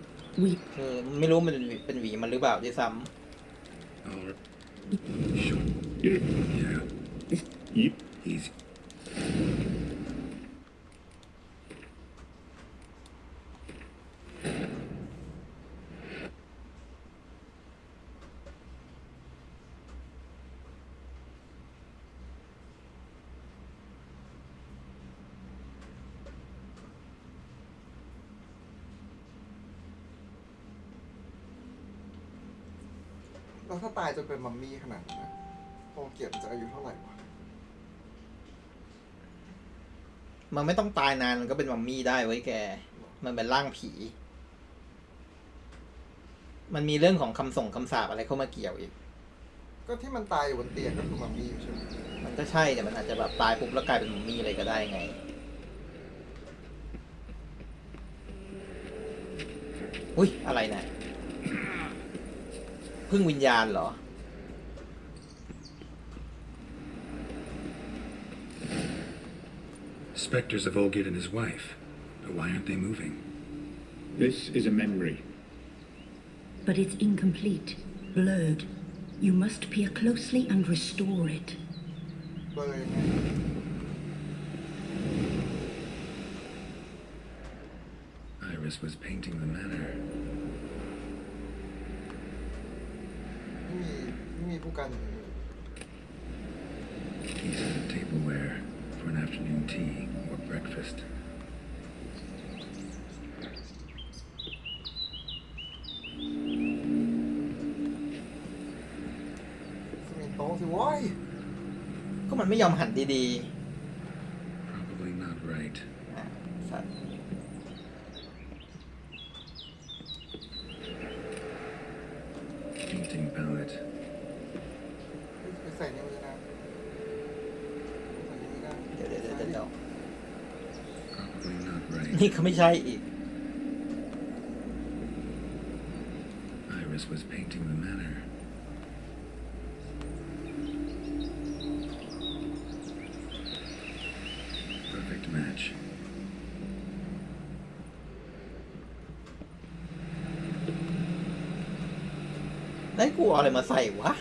We คือไม่รู้มันเป็นหวีมันหรือเปล่าด้วยซ้ All right. Sure. you, Yeah. you Easy. แล้วถ้าตายจนเป็นมัมมี่ขนาดนั้นนะโปเกียรจะอายุเท่าไหร่วะ ำมันไม่ต้องตายนานมันก็เป็นมัมมี่ได้ไว้ยแก มันเป็นร่างผี มันมีเรื่องของคำส่งคำสาปอะไรเข้ามาเกี่ยวอีก ก็ที่มันตายอยู่บนเตียงก็คือมัมมี่ใช่ไหม มันก็ใช่แต่มันอาจจะแบบตายปุ๊บแล้วกลายเป็นมัมมี่เลยก็ได้ไง อุ้ยอะไรนะพึ่งวิญญาณเหรอ Spectres of Olgid and his wife. But why aren't they moving? this is a memory. But it's incomplete, blurred. You must peer closely and restore it. เบอร์ยังไง Iris was painting the manor. ไม่มีผู้กันอยู่ในมือ Pieces of tableware for an afternoon tea or breakfast. สมินโต๊ะสิว้ย ก็มันไม่ยอมหันดี Probably not right. ๆอ่ะสัตว์ Painting palette. ไปใส่ในมือนะใส่ในมือนะ เดี๋ยว Probably not right. นี่ก็ไม่ใช่อีก Iris was painting the manor. Perfect match. ได้กูเอาอะไรมาใส่วะ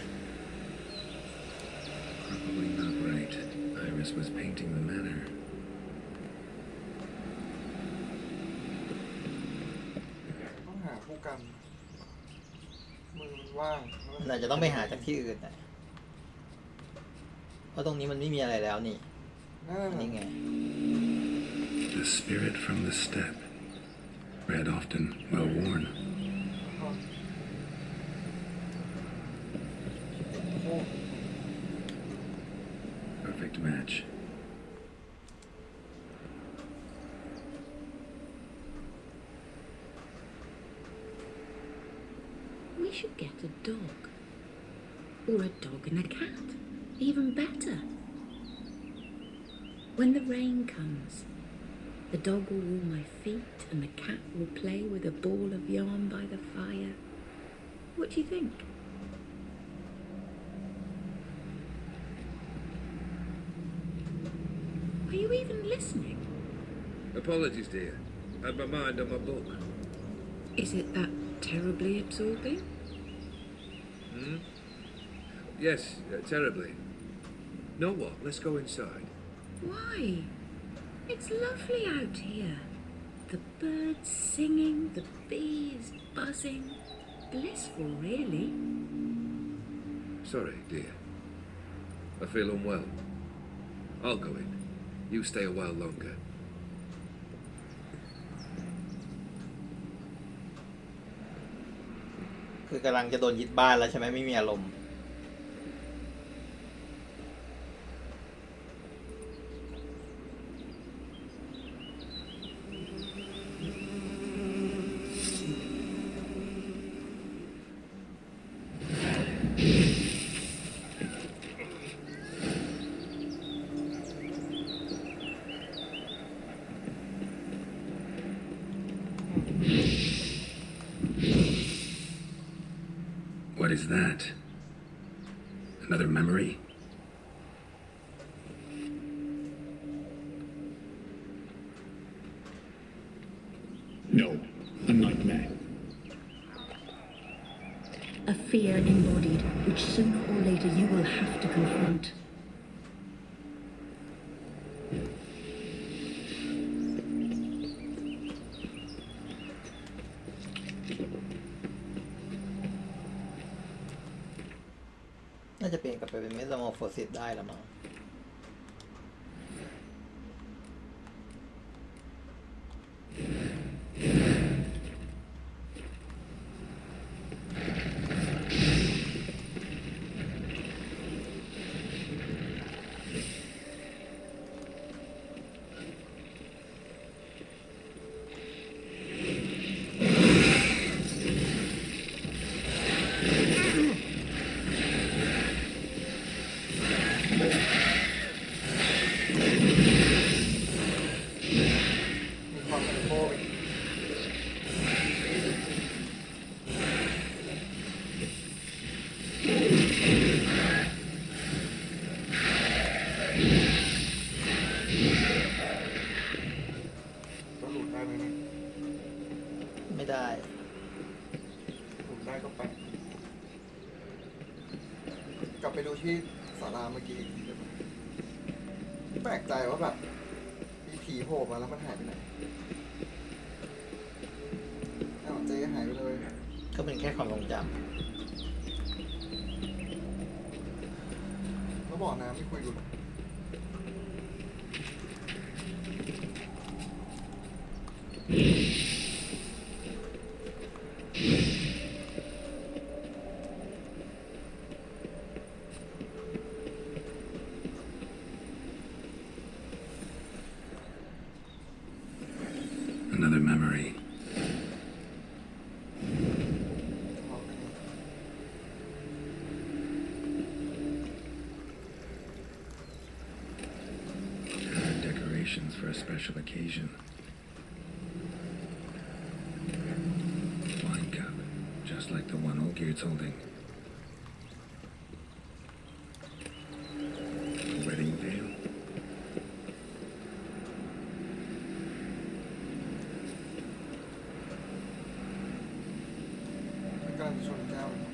Probably not right. Iris was painting the manor. ต้องหาผู้กัน มือมันว่าง น่าจะต้องไปหาจากที่อื่นนะเพราะตรงนี้มันไม่มีอะไรแล้วนี่ นั่น นี่ไง The spirit from the steppe. Read often, well worn. โอ้ Perfect match. We should get a dog. Or a dog and a cat. Even better. When the rain comes, the dog will warm my feet and the cat will play with a ball of yarn by the fire. What do you think? Are you even listening? Apologies, dear. Had my mind on my book. Is it that terribly absorbing? Yes, terribly. Know what? Let's go inside. Why? It's lovely out here. The birds singing, the bees buzzing. Blissful, really. Sorry, dear. I feel unwell. I'll go in. You stay a while longer. คือกำลังจะโดนยึดบ้านแล้วใช่ไหมไม่มีอารมณ์ What is that? Another memory? No, a nightmare. A fear embodied, which sooner or later you will have to confront.น่าจะเปลี่ยนกลับไปเป็นเมตาโมโฟซิสได้แล้วมั้ง มีความเป็นโบอีกแล้วหลุดได้ไหมเนี่ย ไม่ได้ หลุดได้ก็แปลกกลับไปดูที่ศาลาเมื่อกี้อีกทีได้ไหมแปลกใจว่าแบบมีผีโผล่มาแล้วมันหายไปไหนอ้าวเจ๊หายไปเลย ก็เป็นแค่ความทรงจ แล้วบอกน้ำไม่คุยดูหรอ Another memory. Decorations for a special occasion. Wine cup, just like the one Olgerd's holding. Wedding veil. มันกำลังจะชนแก้วเลย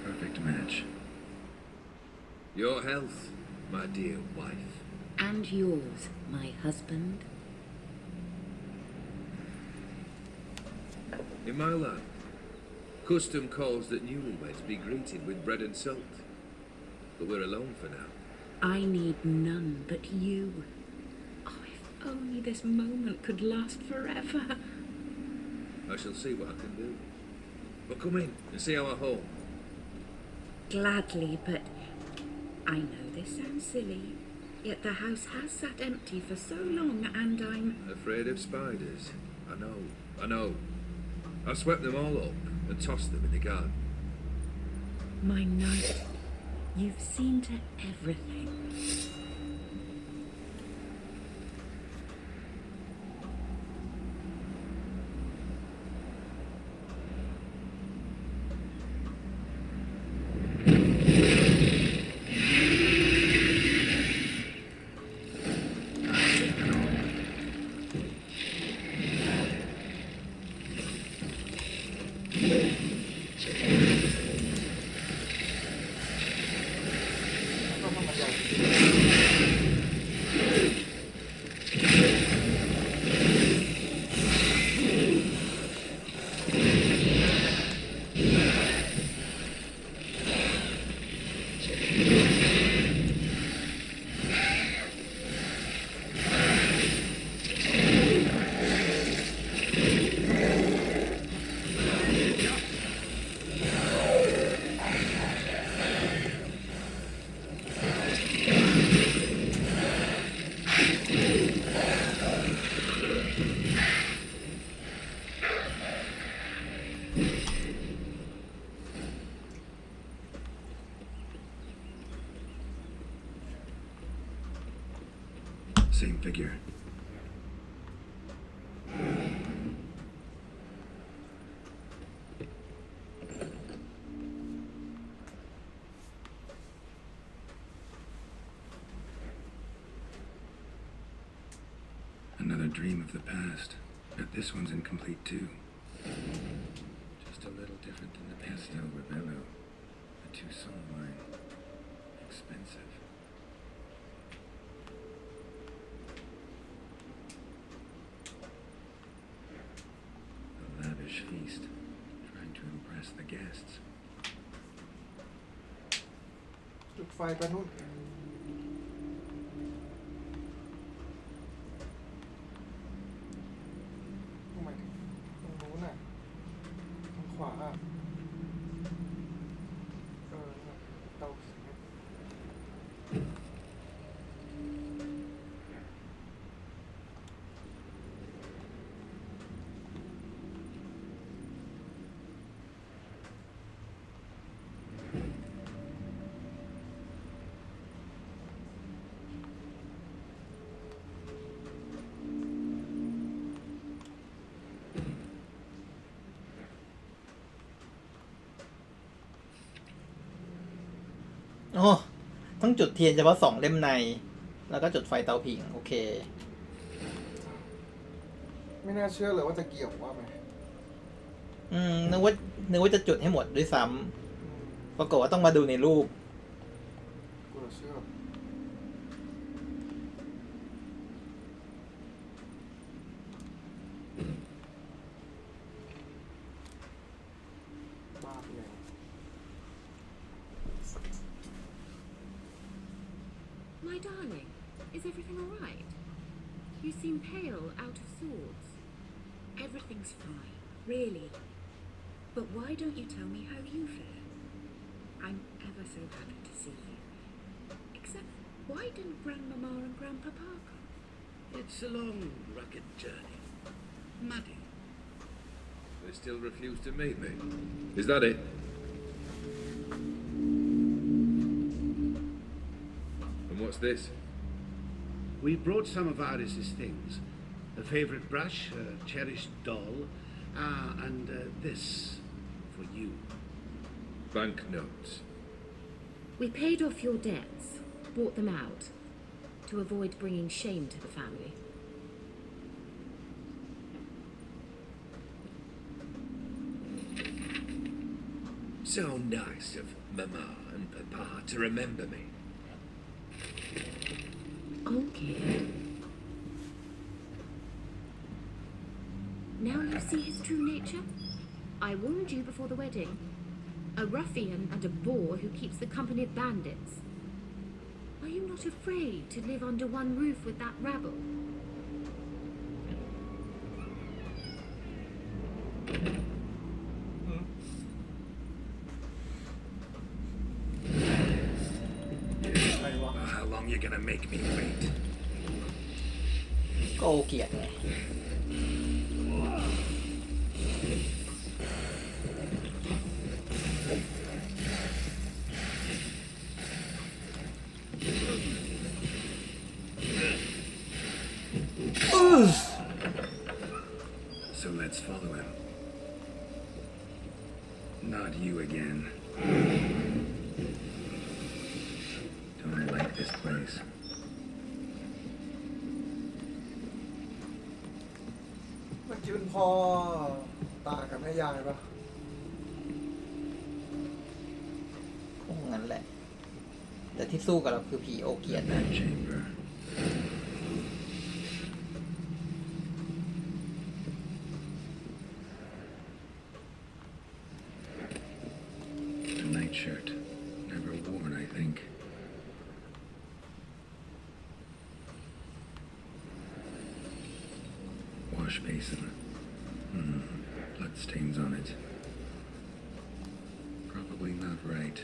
Perfect match. Your health, my dear wife. And yours, my husband. In my land, custom calls that newlyweds be greeted with bread and salt. But we're alone for now. I need none but you. Oh, if only this moment could last forever. I shall see what I can do. But come in and see our home. Gladly, but I know this sounds silly, yet the house has sat empty for so long, and I'm Afraid of spiders? I know. I swept them all up and tossed them in the garden. my knight. You've seen to everything. Same figure. Another dream of the past, but this one's incomplete too. Just a little different than the pastel Rebello. The Tucson wine. Expensive. A lavish feast, trying to impress the guests. จุดไฟไปนู่นทำไมถึงตรงนู้นน่ะทางขวาอ่ะเตาผิงอะ โอ้ต้องจุดเทียนเฉพาะ2 เล่มใน แล้วก็จุดไฟเตาผิง โอเค ไม่น่าเชื่อเลยว่าจะเกี่ยวว่าไหม นึกว่าจะจุดให้หมดด้วยซ้ำปรากฏว่าต้องมาดูในรูป กูจะเชื่อบ้าไปแล้ว My darling, is everything all right? You seem pale, out of sorts. Everything's fine, really. But why don't you tell me how you fare? I'm ever so happy to see you. Except, why didn't Grandmama and Grandpapa come? It's a long, rugged journey. Muddy. They still refuse to meet me. Is that it? And what's this? We brought some of Iris's things. A favourite brush, a cherished doll, and this for you. Banknotes. We paid off your debts, bought them out, to avoid bringing shame to the family. So nice of Mama and Papa to remember me. Okay. Now you see his true nature? I warned you before the wedding. A ruffian and a boor who keeps the company of bandits. Are you not afraid to live under one roof with that rabble? How long you gonna make me wait? ก็โอเกียดไง So let's follow him. Not you again. Don't like this place. เมื่อกี้เป็นพ่อตากับแม่ยายปะ คงงั้นแหละ แต่ที่สู้กับเราคือผีโอเกียดนะ That chamber. A nightshirt. Never worn, I think. Wash basin. Blood stains on it. Probably not right.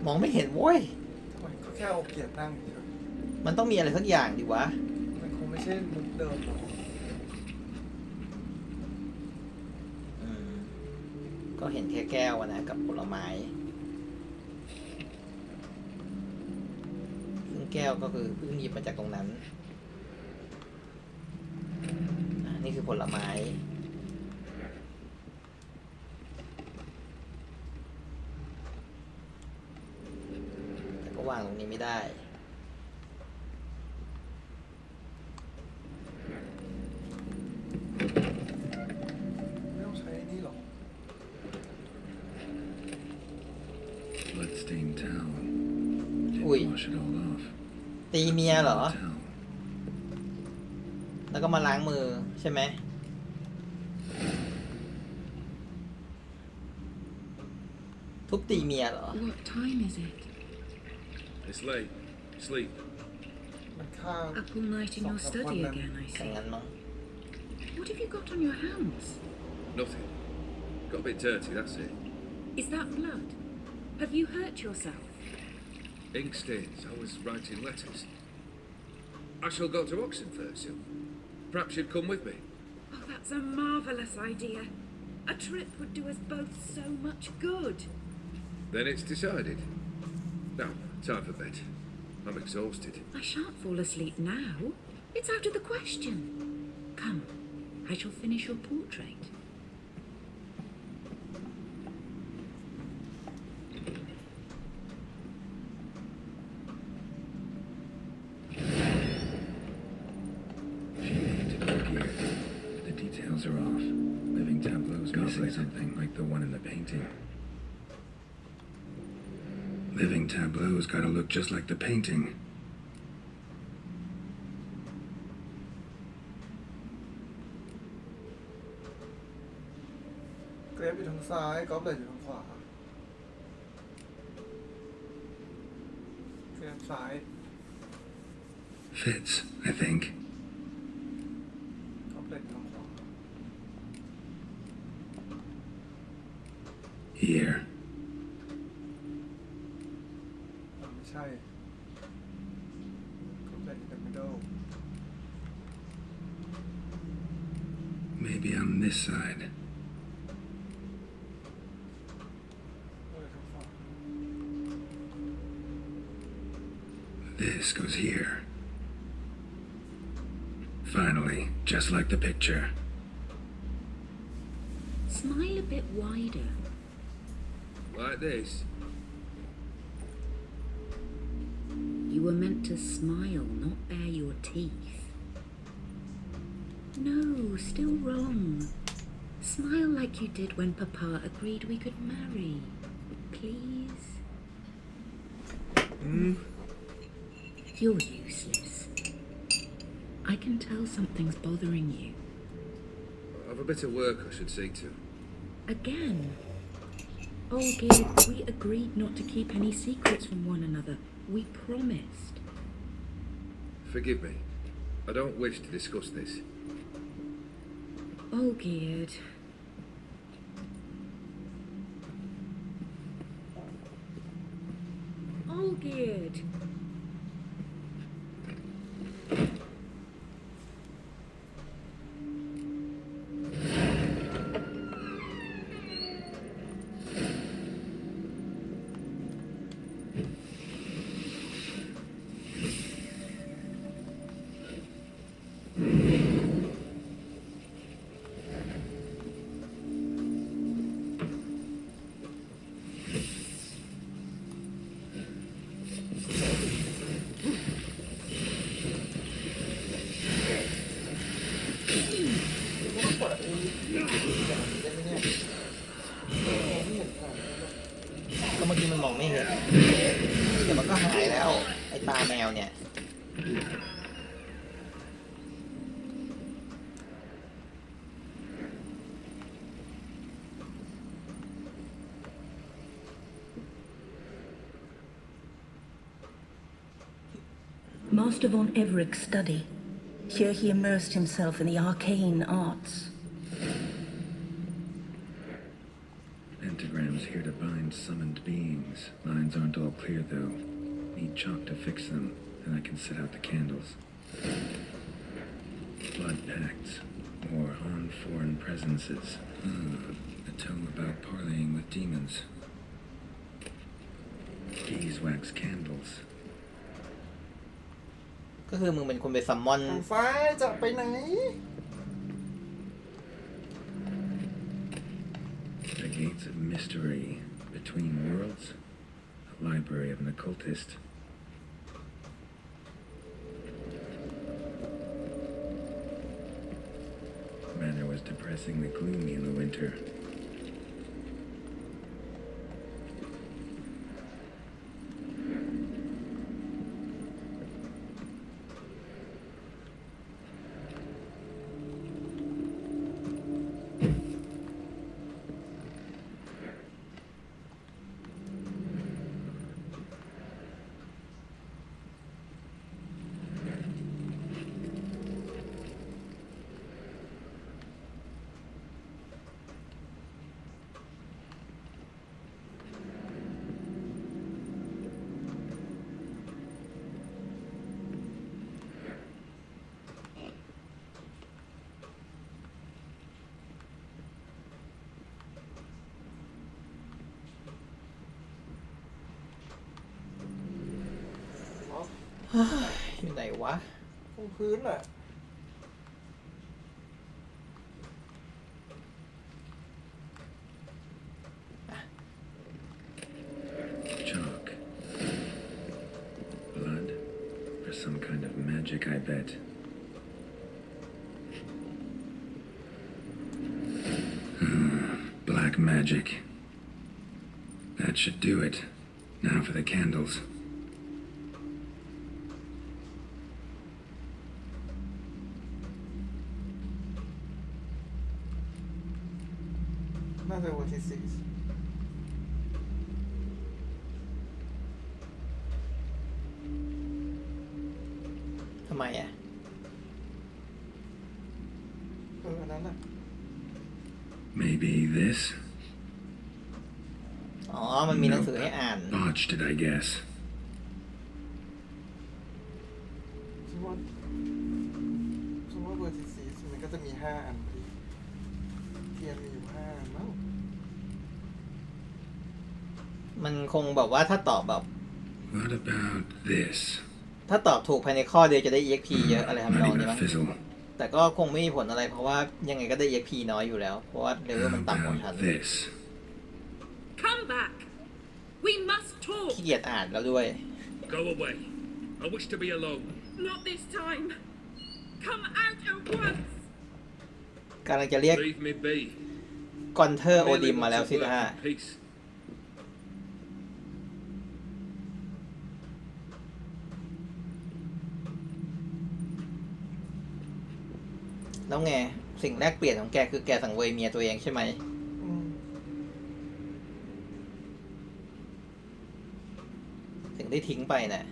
องไม่เห็นโว้ย ทำไมก็แค่เอาเกียร์นั่งเฉย มันต้องมีอะไรสักอย่างดิวะ มันคงไม่ใช่มุกเดิมหรอก อืมก็เห็นแค่แก้วอะนะกับผลไม้ ซึ่งแก้วก็คือเพิ่งหยิบมาจากตรงนั้นนี่คือผลไม้แต่ก็วางตรงนี้ไม่ได้ ไม่ต้องใช้นี่หรอก Bloodstained towel. Ui. Didn't wash it all off. ตีเมียเหรอ Towel. แล้วก็มาล้างมือใช่ไหม ทุบตีเมียเหรอ What time is it? It's late. Sleep. มันฆ่า Up all night in your study again, I อย่าง see. นั้นมั้ง What have you got on your hands? Nothing. Got a bit dirty, that's it. Is that blood? Have you hurt yourself? Ink stains. I was writing letters. I shall go to Oxenford soon. Perhaps you'd come with me. Oh, that's a marvellous idea. A trip would do us both so much good. Then it's decided. Now, time for bed. I'm exhausted. I shan't fall asleep now. It's out of the question. Come, I shall finish your portrait. She painted all gear, but the details are off. Living tableau's missing something like the one in the painting. Living tableau's gotta look just like the painting. เกรฟอยู่ทางซ้ายกอล์ฟเลยอยู่ทางขวาเกรฟซ้าย Fits, I think. กอล์ฟเลยอยู่ทางขวา Here. ไม่ใช่กอล์ฟเลยอยู่ในมิดเดิล Maybe on this side. เลยทางขวา This goes here. Finally, just like the picture. Smile a bit wider. Like this. You were meant to smile, not bare your teeth. No, still wrong. Smile like you did when Papa agreed we could marry. Please? You're useless. I can tell something's bothering you. I've a bit of work I should see to. Again? Oh, Gid, we agreed not to keep any secrets from one another. We promised. Forgive me. I don't wish to discuss this. Oh, Gid. Oh, Gid.ก็เมื่อกี้มันมองไม่เห็นเดี๋ยวมันก็หายแล้ว ไอ้ตาแมวเนี่ย Master von Everett's study. Here he immersed himself in the arcane arts. Pentagram Shrooms here to bind summoned beings. Lines aren't all clear, though. Need chalk to fix them, then I can set out the candles. Blood pacts, or on foreign presences. A tome about parleying with demons. Beeswax candles. ก็คือมึงเป็นคนไปซัมมอน ทางซ้ายจะไปไหน The gates of mystery between worlds. A library of an occultist. Manor was depressingly gloomy in the winter.อยู่ไหนวะ ตรงพื้นอ่ะ Chalk. Blood. For some kind of magic, I bet. Black magic. That should do it. Now for the candles.น่าจะวันที่สี่ทำไมอ่ะ อันนั้นอ่ะ Maybe this? อ๋อ มันมีหนังสือให้อ่าน Botched it, I guess. ฉันว่าเบอร์ที่สี่มันก็จะมี5 อันพอดีเทียนมีอยู่5 อันมั้ง มันคงแบบว่าถ้าตอบแบบ What about this? ถ้าตอบถูกภายในข้อเดียวจะได้ EXP เยอะอะไรทำน Not อง even นี้ a มั้ง fizzle. แต่ก็คงไม่มีผลอะไรเพราะว่ายังไงก็ได้ EXP น้อยอยู่แล้ว เพราะว่าเลเวล How มันต่ำกว่า about ทัน this? Come back. We must talk. ขี้เกียจอ่านแล้วด้วย Go away. I wish to be alone. Not this time. Come out at once. กำลังจะเรียก Leave me be. กอนเทอร์โอดิม Merely มาแล้ว want สิ to นะ work ฮะ in peace. แล้วไง สิ่งแรกเปลี่ยนของแกคือแกสังเวยเมียตัวเองใช่ไหม อืม ถึงได้ทิ้งไปน่ะ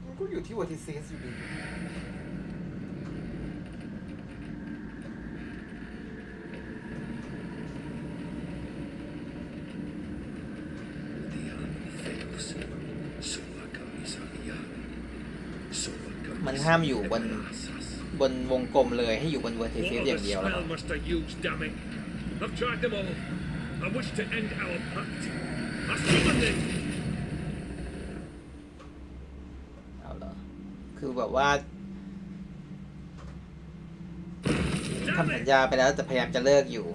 มันก็อยู่ที่วันที่4อยู่ดี มันห้ามอยู่บนวงกลมเลยให้อยู่บนเวอร์ติซิส What อ of ย่าง a เดียวแล้ว spell must I use, damn it? I've tried them all. I wish to end our pact. I summon them. เอาเหรอ คือแบบว่าทำสัญญาไปแล้วแต่พยายามจะเลิกอยู่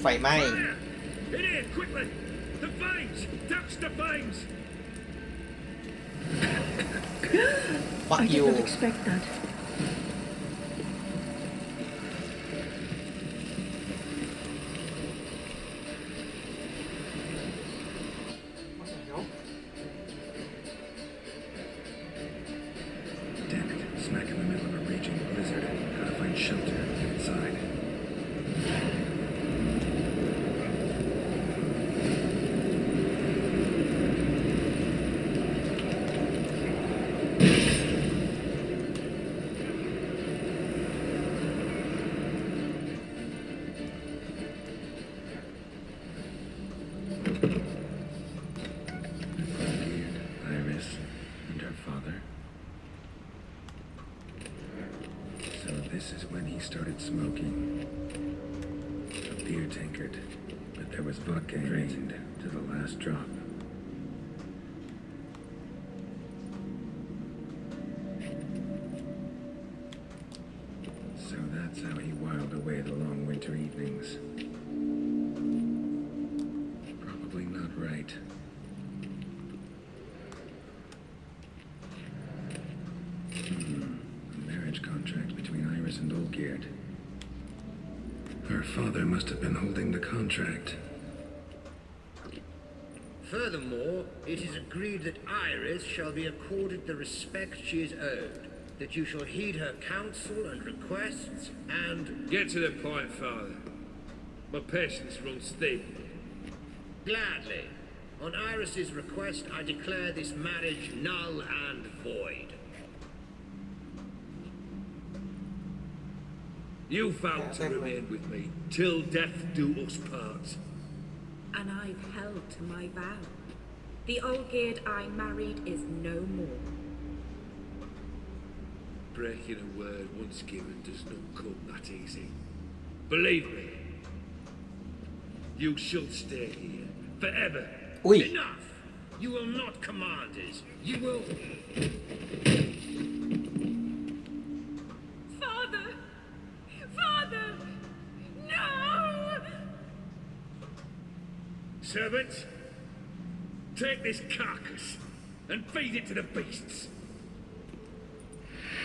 ไฟไหม้ Fire! In here, quickly! The vines! Touch the vines! fuck I you did not expect that. Damn started smoking. A beer tankard, but there was vodka drained to the last drop. So that's how he whiled away the long winter evenings. Probably not right. A marriage contract between Iris and Olgierd. Her father must have been holding the contract. Furthermore, it is agreed that Iris shall be accorded the respect she is owed, that you shall heed her counsel and requests, and... Get to the point, Father. My patience runs thin. Gladly. On Iris's request, I declare this marriage null and void. You vowed to remain with me till death do us part. And I've held to my vow. The Olgierd I married is no more. Breaking a word once given does not come that easy. Believe me, you shall stay here forever. Ui. Enough! You will not command us. You will... Father! Father! No! Servants, take this carcass and feed it to the beasts.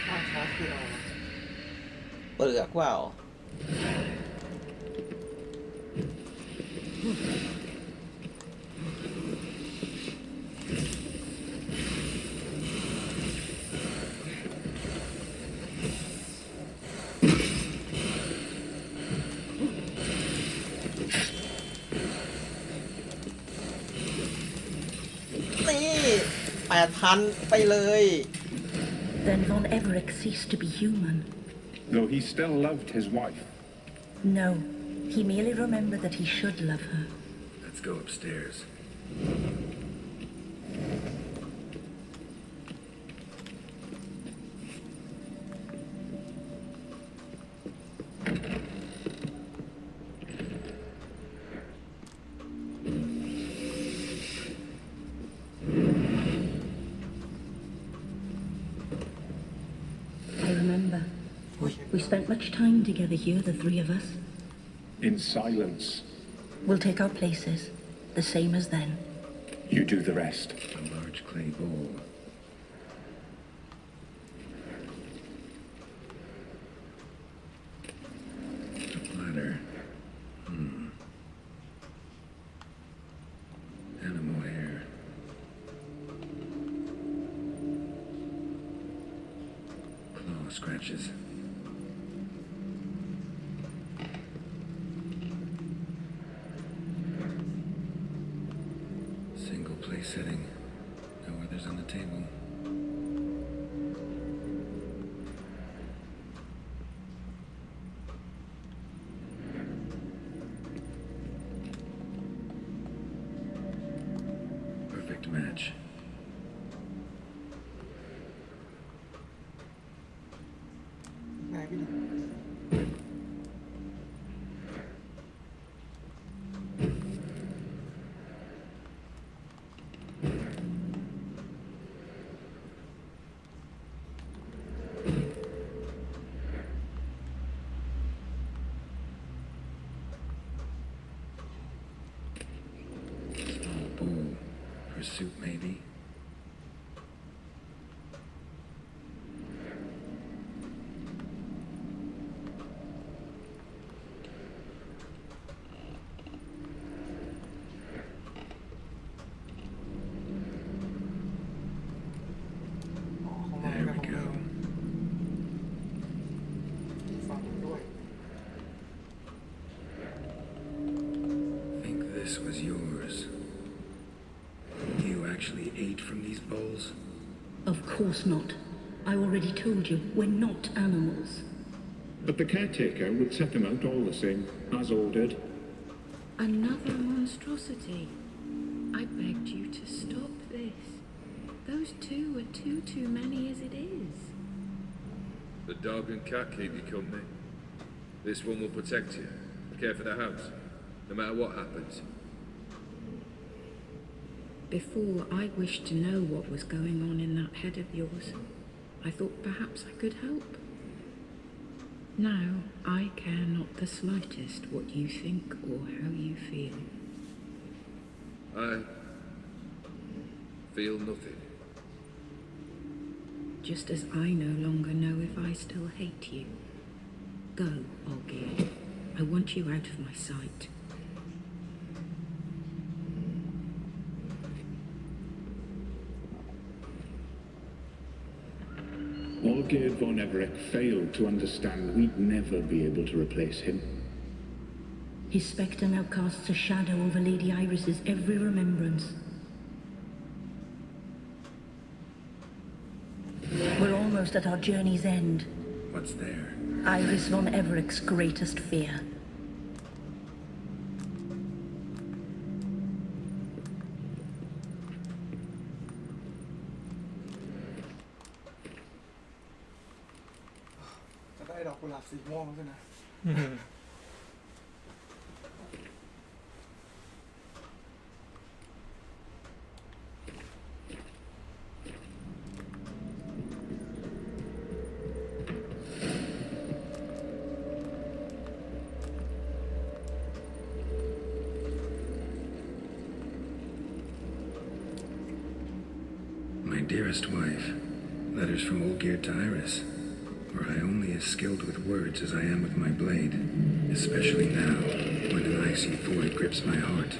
ข้าวช้าคืออะไรวะ เปลือกว่าว นี่8,000 ไปเลย Then Von Everett ceased to be human. Though he still loved his wife. No, he merely remembered that he should love her. Let's go upstairs. I remember. We spent much time together here, the three of us. In silence. We'll take our places, the same as then. You do the rest. A large clay bowl. A platter. Animal hair. Claw scratches. Single place setting. No others on the table. Perfect match. Small bowl for soup, maybe. There we go. Think this was yours. You actually ate from these bowls? Of course not. I already told you, we're not animals. But the caretaker would set them out all the same, as ordered. Another monstrosity. I begged you to stop this. Those two are too many as it is. The dog and cat keep you company. This one will protect you. Care for the house, no matter what happens. Before, I wished to know what was going on in that head of yours. I thought perhaps I could help. Now, I care not the slightest what you think or how you feel. I feel nothing. Just as I no longer know if I still hate you. Go, Olgierd. I want you out of my sight. Olgierd von Everec failed to understand we'd never be able to replace him. His spectre now casts a shadow over Lady Iris's every remembrance. We're almost at our journey's end. What's there? Iris von Everec's greatest fear.จะได้ดอกกุหลาบสีม่วงใช่ไหม My dearest wife, letters from Olgierd to Iris. Were I only as skilled with words as I am with my blade, especially now, when an icy void grips my heart.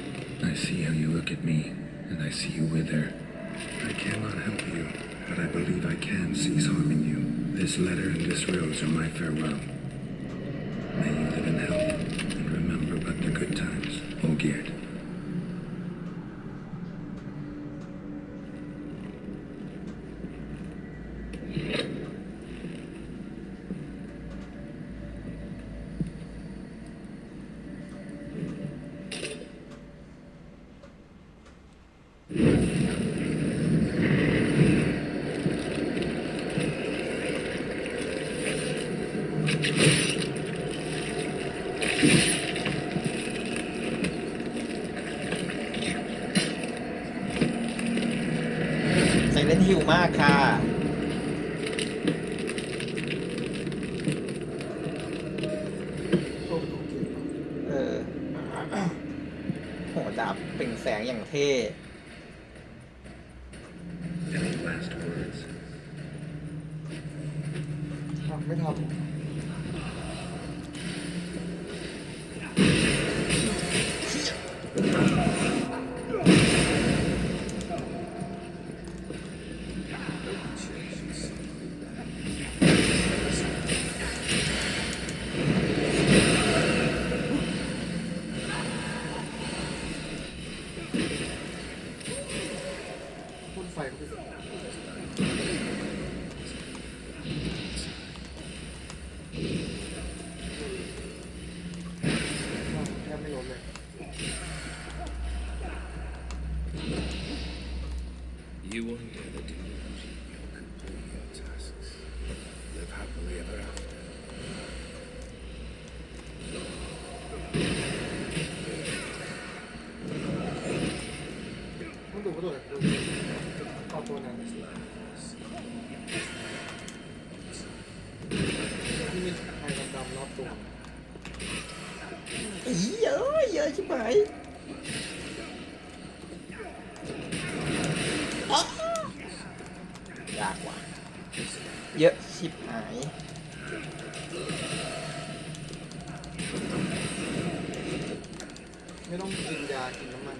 I see how you look at me, and I see you wither. I cannot help you, but I believe I can cease harming you. This letter and this rose are my farewell. May you live in health, and remember but the good times, Olgierd.ใส่เล่นหิวมากค่ะโหดาบเปล่งแสงอย่างเท่ Any last words? ทำไม่ทำ พ่นไฟก็ไปสิแทบไม่ลดเลย You won't ever do You'll complete your tasks. Live happily ever after. ต้องดูก็ตัวไหนดูเอาตัวนั้นที่มีไฟดำๆรอบตัว เยอะเยอะชิบหายยากว่ะเยอะชิบหายไม่ต้องกินยากินน้ำมัน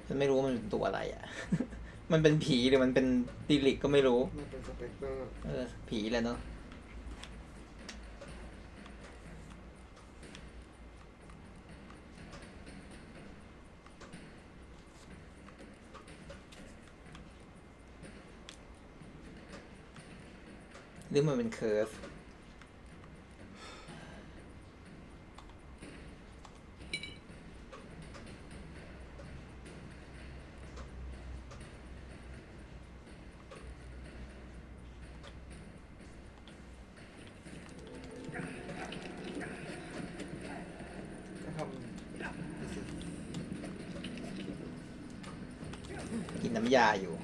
ฉันไม่รู้ว่ามันเป็นตัวอะไรอ่ะ มันเป็นผีหรือมันเป็นตีลิกก็ไม่รู้ มันเป็นสเปกเตอร์ ผีแหละเนาะหรือมันเป็นเคิร์ฟ น้ำยาอยู่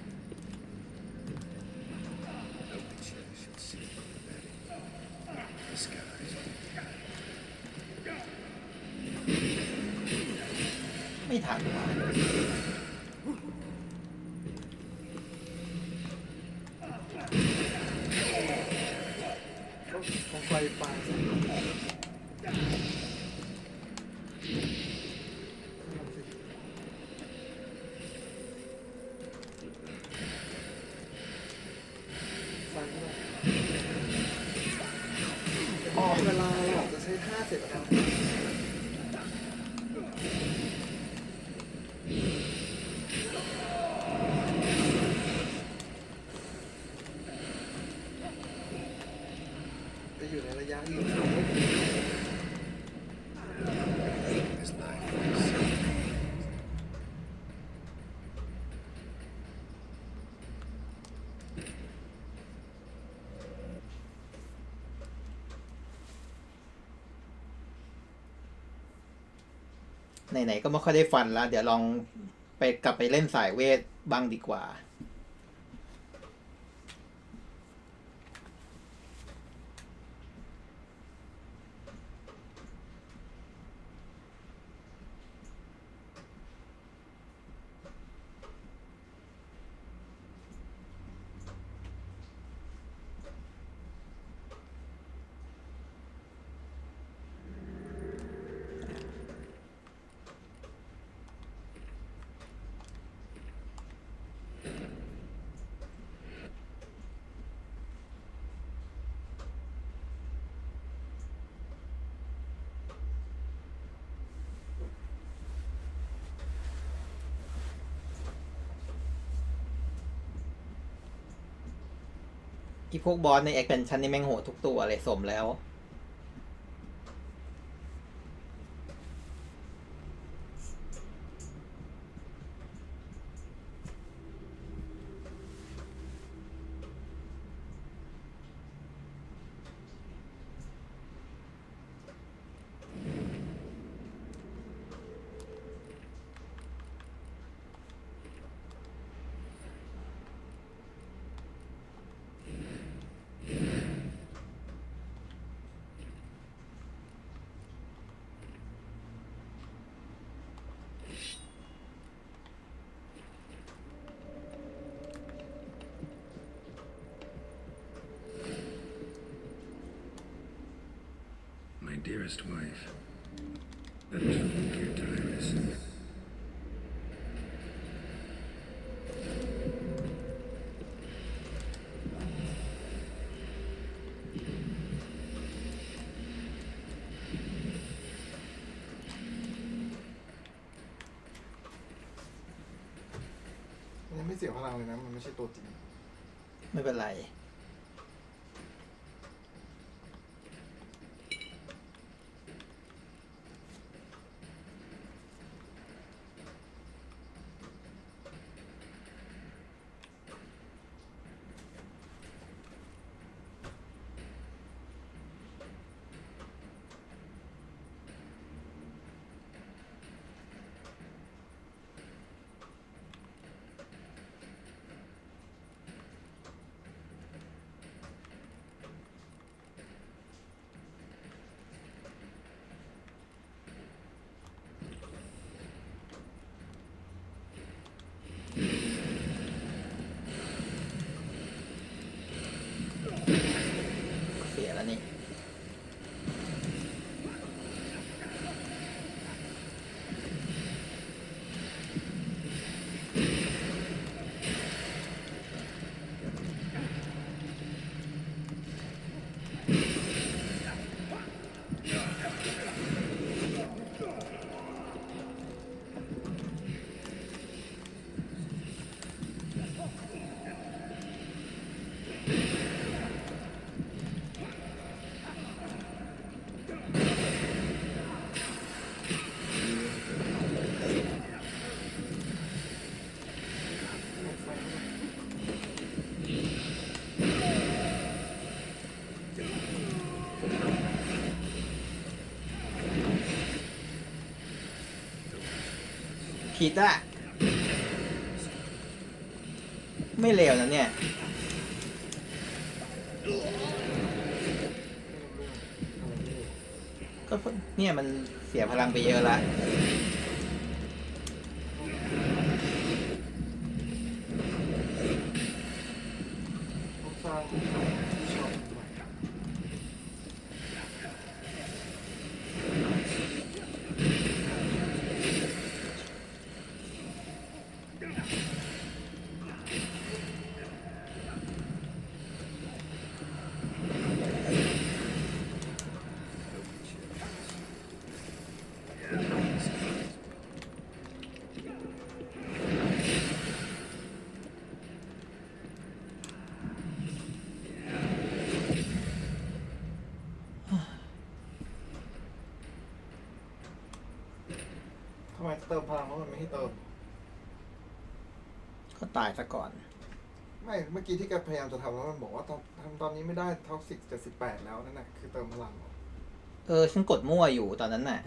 ไม่ทันว่ะ ต้องไฟปลาอ๋อเวลาเราจะใช้ท่าเสร็จแล้วจะอยู่ในระยะยิงเขา ไหนๆก็ไม่ค่อยได้ฟันแล้ว เดี๋ยวลองไปกลับไปเล่นสายเวทบ้างดีกว่าที่พวกบอสใน expansion นี่แม่งโหดทุกตัวเลยสมแล้วMy dearest wife, that is from dear to Iris.มันยังไม่เสียพลังเลยนะ มันไม่ใช่ตัวจริง ไม่เป็นไรเสียแล้วนี่ ผิดอะ ไม่เลวนะเนี่ยก็เนี่ยมันเสียพลังไปเยอะละต้องสร้างช่องใหม่ ทำไมเติมพลังแล้วมันไม่ให้เติม ก็ตายซะก่อน ไม่ เมื่อกี้ที่แกพยายามจะทำแล้วมันบอกว่าทำตอนนี้ไม่ได้ท็อกซิก78แล้วนั่นแหละคือเติมพลังเหรอ ฉันกดมั่วอยู่ตอนนั้นน่ะ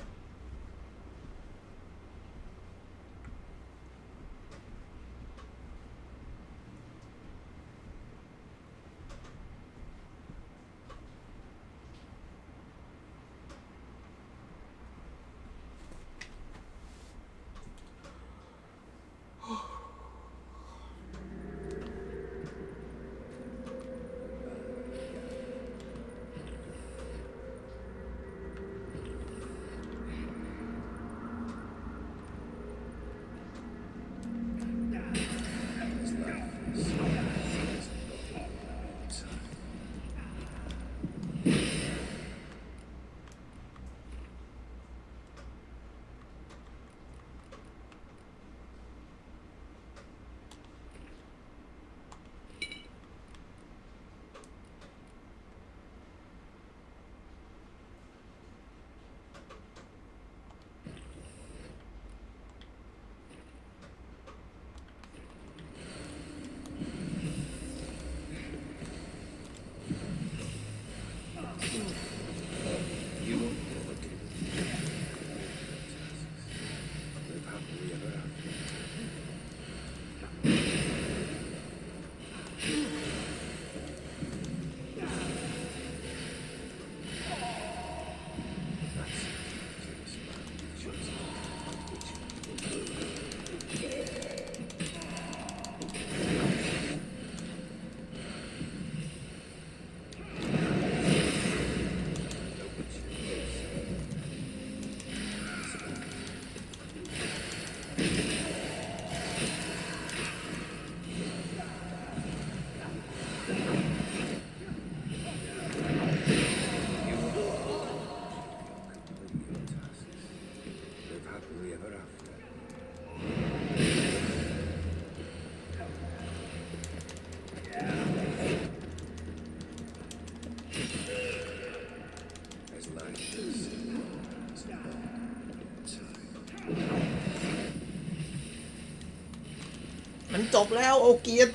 มันจบแล้วโอเกียรติ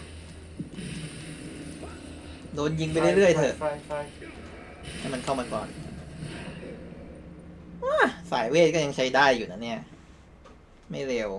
โดนยิงไปเรื่อยๆเถอะ ไฟ ให้มันเข้ามาก่อนสายเวทก็ยังใช้ได้อยู่นะเนี่ย ไม่เร็ว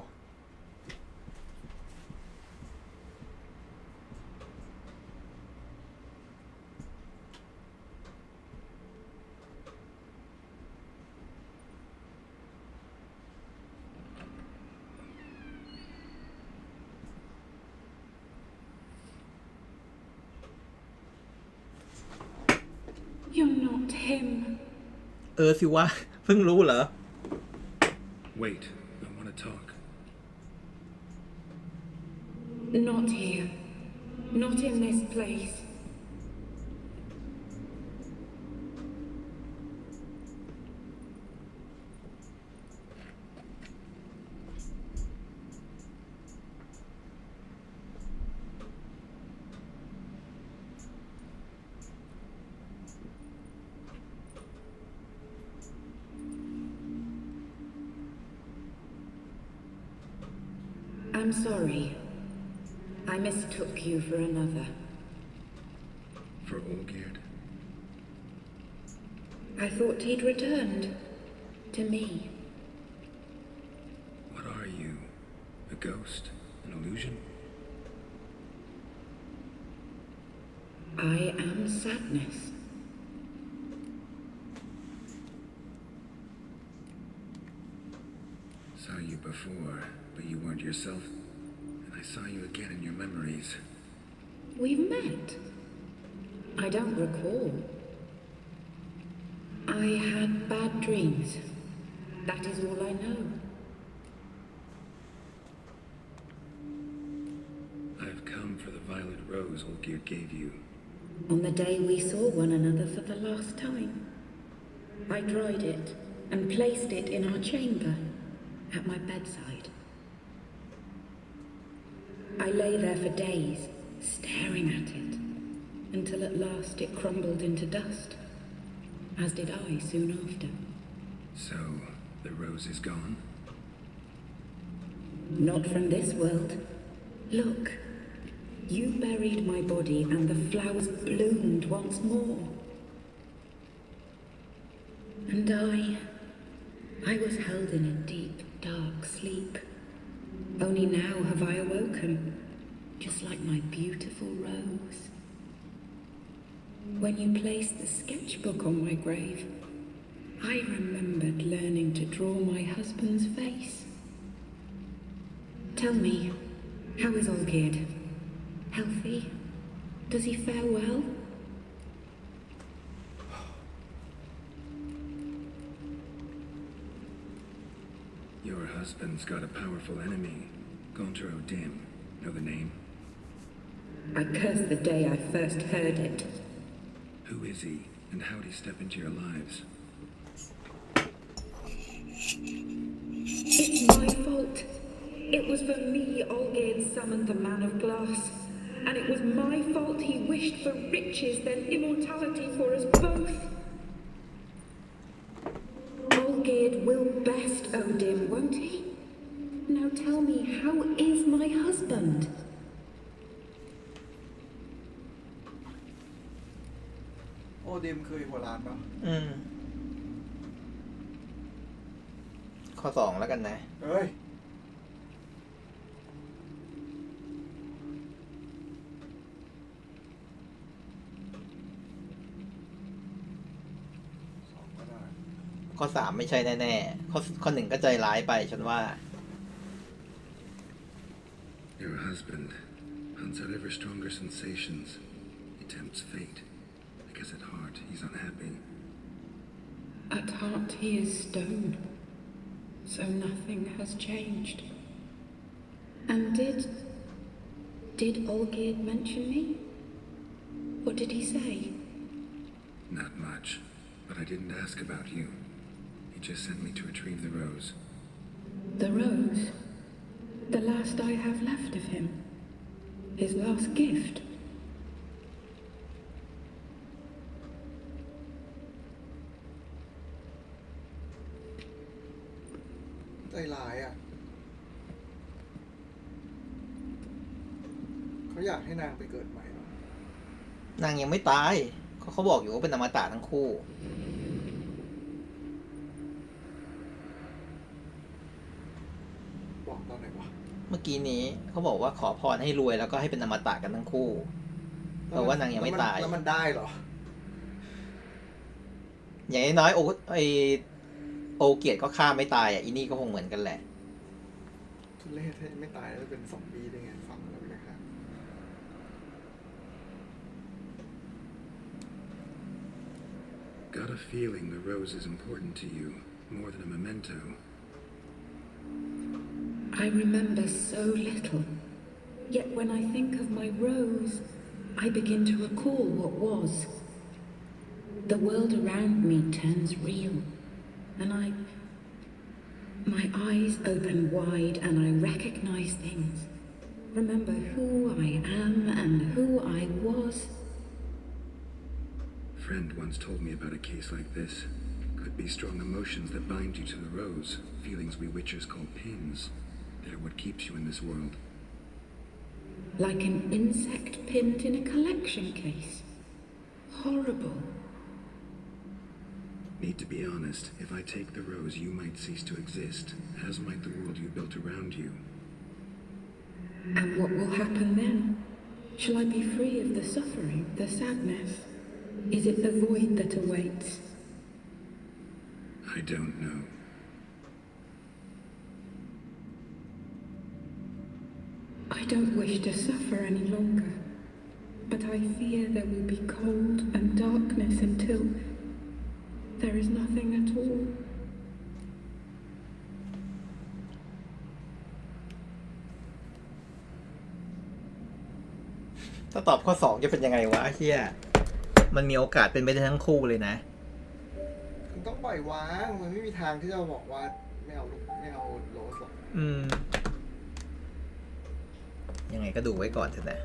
You're not him. สิวะ เพิ่งรู้เหรอ Wait, I want to talk. Not here. Not in this place. I'm sorry. I mistook you for another. For Olgierd. I thought he'd returned. To me. What are you? A ghost? An illusion? I am sadness. Saw you before, but you weren't yourself. And I saw you again in your memories. We've met. I don't recall. I had bad dreams. That is all I know. I've come for the violet rose Olgierd gave you. On the day we saw one another for the last time, I dried it and placed it in our chamber at my bedside. I lay there for days, staring at it, until at last it crumbled into dust, as did I soon after. So, the rose is gone? Not from this world. Look, you buried my body and the flowers bloomed once more. And I was held in a deep, dark sleep. Only now have I awoken, just like my beautiful rose. When you placed the sketchbook on my grave, I remembered learning to draw my husband's face. Tell me, how is Olgierd? Healthy? Does he fare well? Your husband's got a powerful enemy. Gaunter O'Dim. Know the name? I curse the day I first heard it. Who is he, and how'd he step into your lives? It's my fault. It was for me Olgierd summoned the Man of Glass. And it was my fault he wished for riches, then immortality for us both. Olgierd will best O'Dim, won't he? Now tell me, how is my husband? โอดิมคือหัวล้านปะ ข้อ 2แล้วกันนะ เอ้ย ข้อ 3ไม่ใช่แน่ๆข้อ 1ก็ใจร้ายไปฉันว่า Your husband hunts out ever stronger sensations. He tempts fate, because at heart he's unhappy. At heart he is stone, so nothing has changed. And did Olgierd mention me? What did he say? Not much, but I didn't ask about you. He just sent me to retrieve the rose. The rose? The last I have left of him? His last gift? ใจร้ายอ่ะเขาอยากให้นางไปเกิดใหม่เหรอน างยังไม่ตายเขาบอกอยู่ว่าเป็นอมตะทั้งคู่ บอกตอนไหนวะ เมื่อกี้นี้เขาบอกว่าขอพรให้รวยแล้วก็ให้เป็นอมตะกันทั้งคู่เพราะว่านางยังไม่ตาย แล้วมันได้เหรอ อย่างน้อยโอเกียรติก็ฆ่าไม่ตายอ่ะอีนี่ก็คงเหมือนกันแหละ ทุเรศให้ไม่ตายแล้วเป็นซอมบี้ได้ไงฟังแล้วนะครับ Got a feeling the rose is important to you, more than a memento. I remember so little. Yet when I think of my rose, I begin to recall what was. The world around me turns real, and my eyes open wide and I recognize things. Remember who I am and who I was. A friend once told me about a case like this. Could be strong emotions that bind you to the rose, feelings we witchers call pins. They're what keeps you in this world. Like an insect pinned in a collection case. Horrible. Need to be honest, if I take the rose, you might cease to exist, as might the world you built around you. And what will happen then? Shall I be free of the suffering, the sadness? Is it the void that awaits? I don't know. I don't wish to suffer any longer, but I fear there will be cold and darkness until there is nothing at all. ถ้าตอบข้อ2จะเป็นยังไงวะเฮียมันมีโอกาสเป็นไปได้ทั้งคู่เลยนะ มันต้องปล่อยวางมันไม่มีทางที่จะบอกว่าไม่เอาโรสหรอก ยังไงก็ดูไว้ก่อนเถอะนะ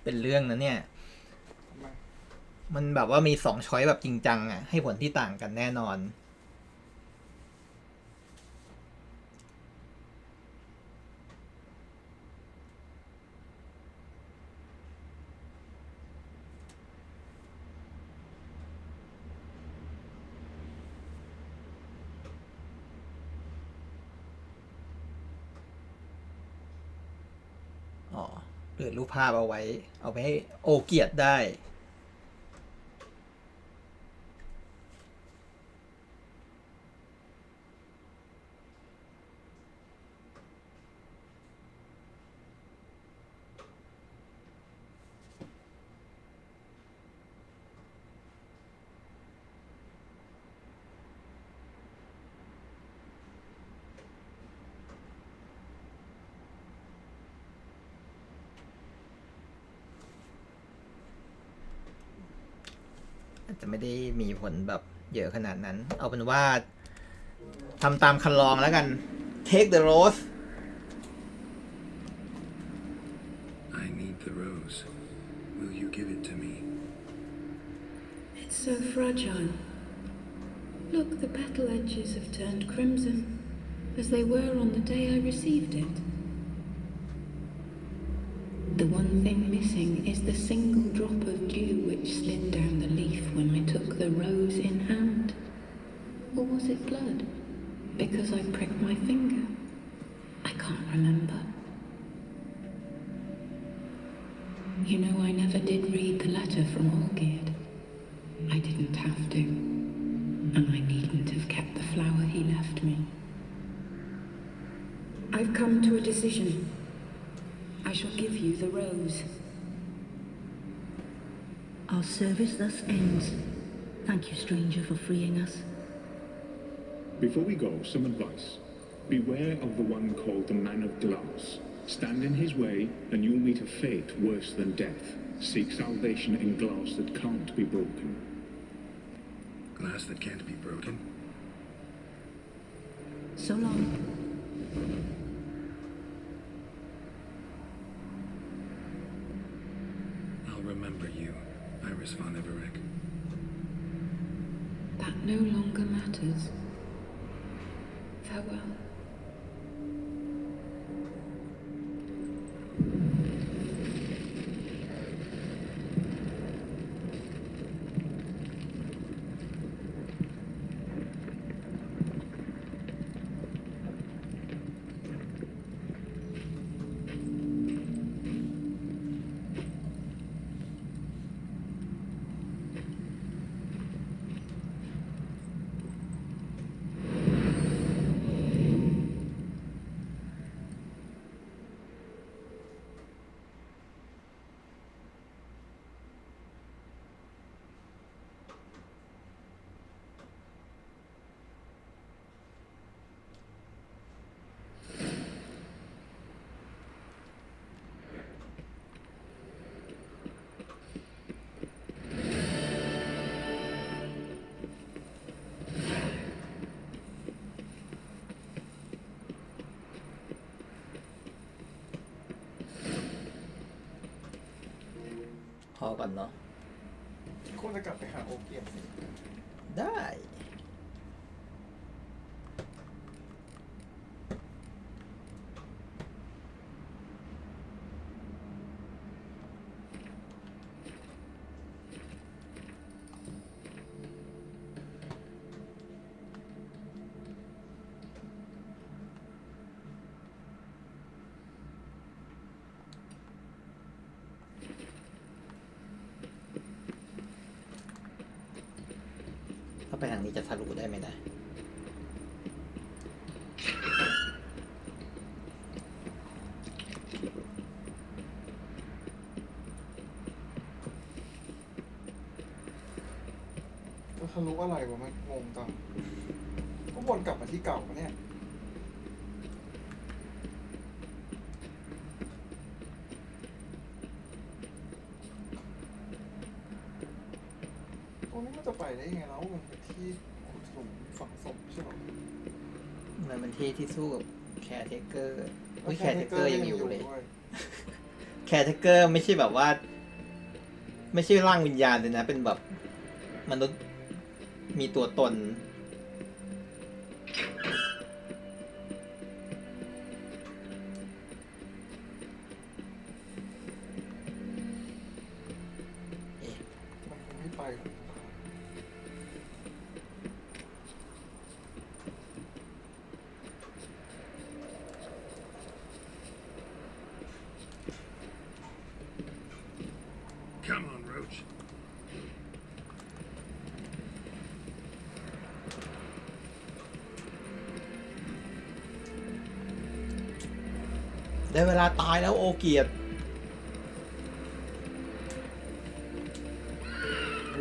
เป็นเรื่องนะเนี่ย มันแบบว่ามี2ช้อยแบบจริงจังอ่ะให้ผลที่ต่างกันแน่นอนเปิดรูปภาพเอาไว้เอาไปให้โอเกียรติได้จะไม่ได้มีผลแบบเยอะขนาดนั้นเอาเป็นว่าทำตามคันลองแล้วกัน Take the rose I need the rose. Will you give it to me? It's so fragile. Look, the petal edges have turned crimson, as they were on the day I received it. The one thing missing is the single drop of dew which slid down the leaf when I took the rose in hand. Or was it blood? Because I pricked my finger? I can't remember. You know, I never did read the letter from Olgierd. I didn't have to. And I needn't have kept the flower he left me. I've come to a decision. I shall give you the rose. Our service thus ends. Thank you, stranger, for freeing us. Before we go, some advice. Beware of the one called the Man of Glass. Stand in his way, and you'll meet a fate worse than death. Seek salvation in glass that can't be broken. Glass that can't be broken? So long. I'll remember you, Iris von Everec. That no longer matters. Farewell. อก่อนเนาะ ควรจะกลับไปหาโอเกียนสิ ได้ ถ้าไปทางนี้จะทะลุได้ไหมนะ จะทะลุอะไรวะมันงงจังก็วนกลับมาที่เก่าปะเนี่ยตรงนี้มันจะไปได้ยังไงแล้วมันเป็นที่ขุดหลุมฝังศพใช่ไหม มันเป็นที่ที่สู้กับแคร์เทเกอร์อุ้ยแคร์เทเกอร์ยังอยู่เลย แคร์เทเกอร์ไม่ใช่แบบว่า ไม่ใช่ร่างวิญญาณเลยนะ เป็นแบบมนุษย์มีตัวตน มันคงไม่ไปหรอก Come on, Roach. ได้เวลาตายแล้วโอเกียรติ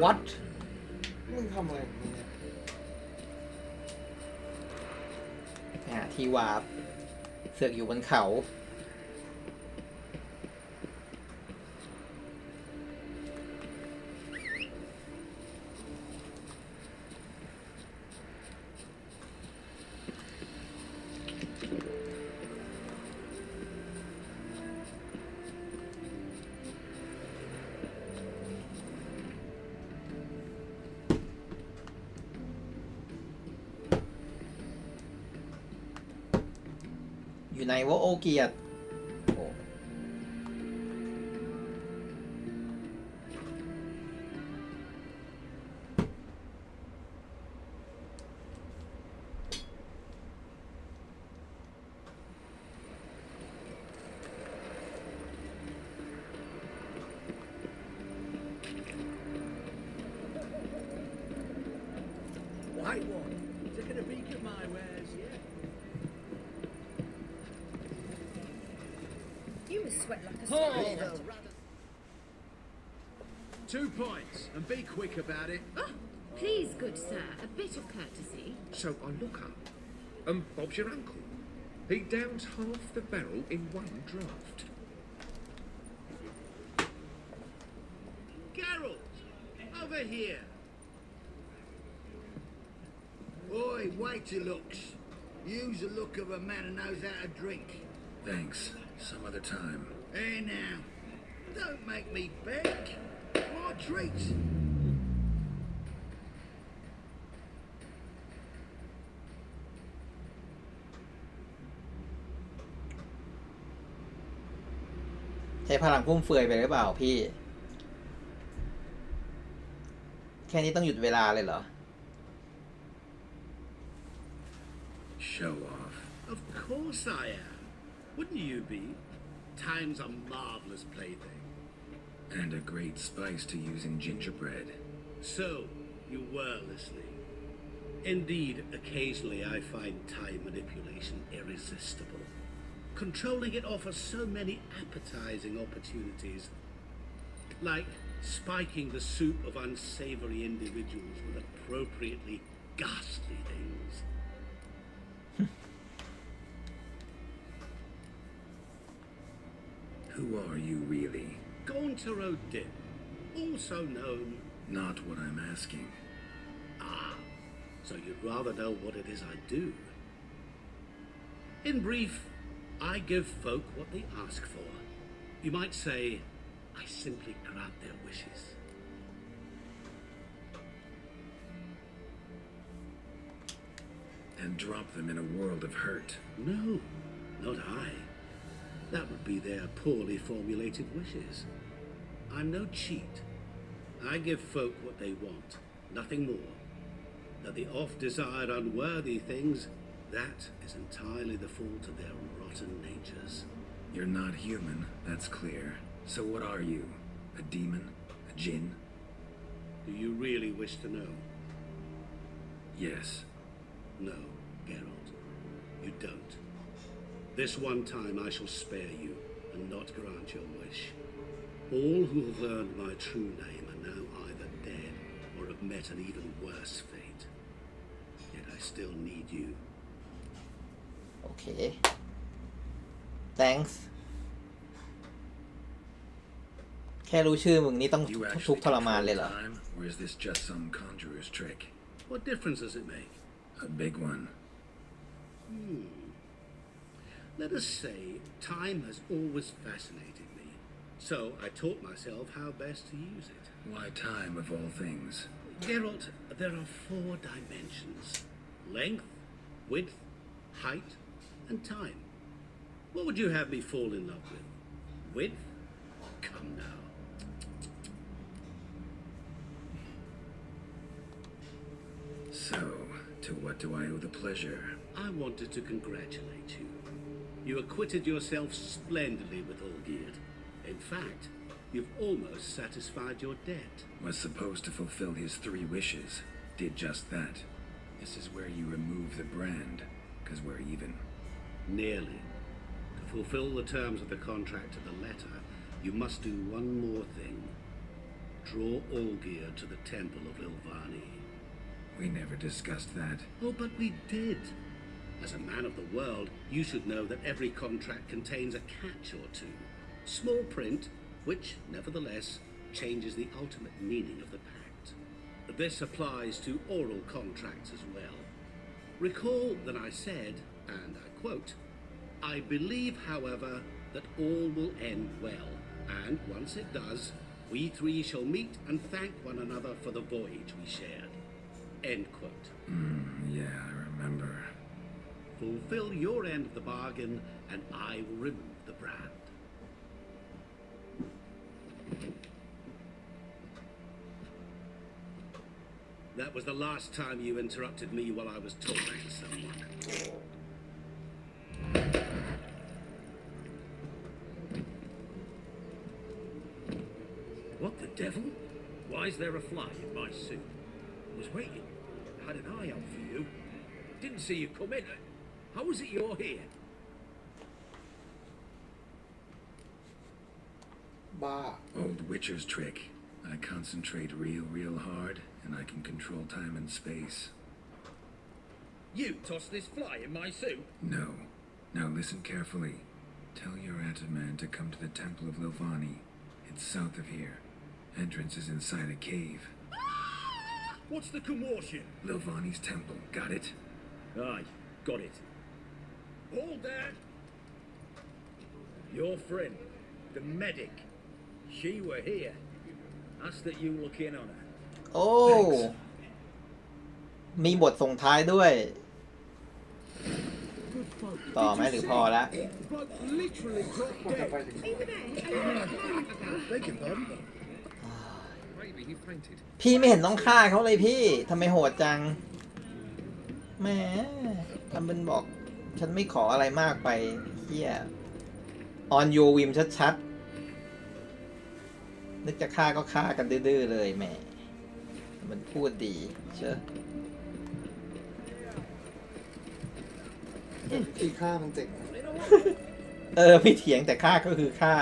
What มึงทำอะไรของมึงเนี่ย ไปหาที่วาร์ปเสือกอยู่บนเขา อยู่ไหนวะโอเกียรติโอ้ White one, taking a peek at my wares, yeah? You must sweat like a Hold sponge. 2 points, and be quick about it. Oh, please, good sir, a bit of courtesy. So I look up, and Bob's your uncle. He downs half the barrel in one draught. Geralt, over here. Boy, wait till looks. Use the look of a man who knows how to drink. Thanks. Some other time. Hey now, don't make me beg. My treat. ใช้พลังฟุ่มเฟือยไปหรือเปล่าพี่ แค่นี้ต้องหยุดเวลาเลยเหรอ Show off. Of course I am. Wouldn't you be? Time's a marvelous plaything. And a great spice to use in gingerbread. So, you were listening. Indeed, occasionally I find time manipulation irresistible. Controlling it offers so many appetizing opportunities, like spiking the soup of unsavory individuals with appropriately ghastly things. Who are you really? Gauntero Din, also known... Not what I'm asking. Ah, so you'd rather know what it is I do. In brief, I give folk what they ask for. You might say, I simply grant their wishes. And drop them in a world of hurt. No, not I. That would be their poorly formulated wishes. I'm no cheat. I give folk what they want, nothing more. That they oft desire unworthy things, that is entirely the fault of their rotten natures. You're not human, that's clear. So what are you? A demon? A djinn? Do you really wish to know? Yes. No, Geralt. You don't. This one time I shall spare you, and not grant your wish. All who have learned my true name are now either dead, or have met an even worse fate. Yet I still need you. โอเค thanks แค่รู้ชื่อมึงนี่ต้อง You ทุก actually ทรมานเลย control เหรอ time, or is this just some conjurer's trick? What difference does it make? A big one. Let us say time has always fascinated me. So I taught myself how best to use it. Why time of all things? Geralt, there are 4 dimensions. Length, width, height, and time. What would you have me fall in love with? Width? Come now. So, to what do I owe the pleasure? I wanted to congratulate you. You acquitted yourself splendidly with Olgierd. In fact, you've almost satisfied your debt. Was supposed to fulfill his 3 wishes. Did just that. This is where you remove the brand, 'cause we're even. Nearly. To fulfill the terms of the contract to the letter, you must do one more thing. Draw Olgierd to the Temple of Lilvani. We never discussed that. Oh, but we did. As a man of the world, you should know that every contract contains a catch or two. Small print, which, nevertheless, changes the ultimate meaning of the pact. This applies to oral contracts as well. Recall that I said, and I quote, "I believe, however, that all will end well, and once it does, we 3 shall meet and thank one another for the voyage we shared." End quote. Yeah, I remember. Fulfill your end of the bargain, and I will remove the brand. That was the last time you interrupted me while I was talking to someone. What the devil? Why is there a fly in my suit? I was waiting. I had an eye out for you. Didn't see you come in. How is it you're here? บ้า Old Witcher's trick. I concentrate real hard, and I can control time and space. You tossed this fly in my suit? No. Now listen carefully. Tell your Ataman to come to the Temple of Lilvani. It's south of here. Entrance is inside a cave. What's the commotion? Lilvani's temple. Got it? Aye, got it. Hold there. Your friend, the medic. She were here. Ask that you look in on her. โอ้ มีบทส่งท้ายด้วย ต่อไหมหรือพอละ But literally dropped ควรจะไป dead. ถึง Beg your pardon? Maybe he fainted. พี่ไม่เห็นต้องฆ่าเขาเลยพี่ทำไมโหดจังแหมทำเป็นบอก ฉันไม่ขออะไรมากไปเฮียออนโยวิมชัดๆ นึกจะฆ่าก็ฆ่ากันดื้อๆเลยแหมมันพูดดีเชื่อ ที่ฆ่ามันเจ๋งนะ ไม่เถียงแต่ฆ่าก็คือฆ่า